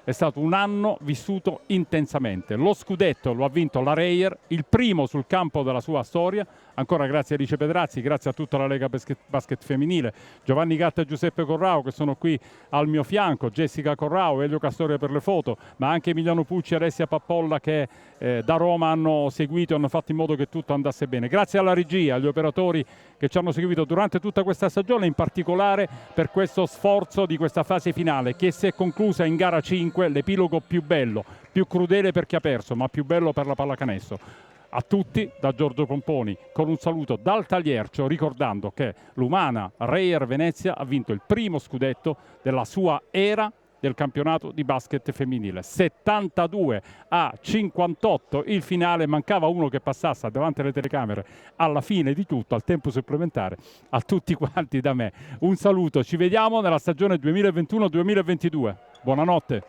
è stato un anno vissuto intensamente. Lo scudetto lo ha vinto la Reyer, il primo sul campo della sua storia. Ancora grazie a Alice Pedrazzi, grazie a tutta la Lega Basket Femminile, Giovanni Gatta e Giuseppe Corrao che sono qui al mio fianco, Jessica Corrao, Elio Castoria per le foto, ma anche Emiliano Pucci e Alessia Pappolla che da Roma hanno seguito e hanno fatto in modo che tutto andasse bene. Grazie alla regia, agli operatori che ci hanno seguito durante tutta questa stagione, in particolare per questo sforzo di questa fase finale che si è conclusa in gara 5, l'epilogo più bello, più crudele per chi ha perso, ma più bello per la pallacanestro. A tutti da Giorgio Pomponi con un saluto dal Taliercio, ricordando che l'Umana Reyer Venezia ha vinto il primo scudetto della sua era del campionato di basket femminile, 72-58 il finale, mancava uno che passasse davanti alle telecamere alla fine di tutto, al tempo supplementare. A tutti quanti da me un saluto, ci vediamo nella stagione 2021-2022, buonanotte.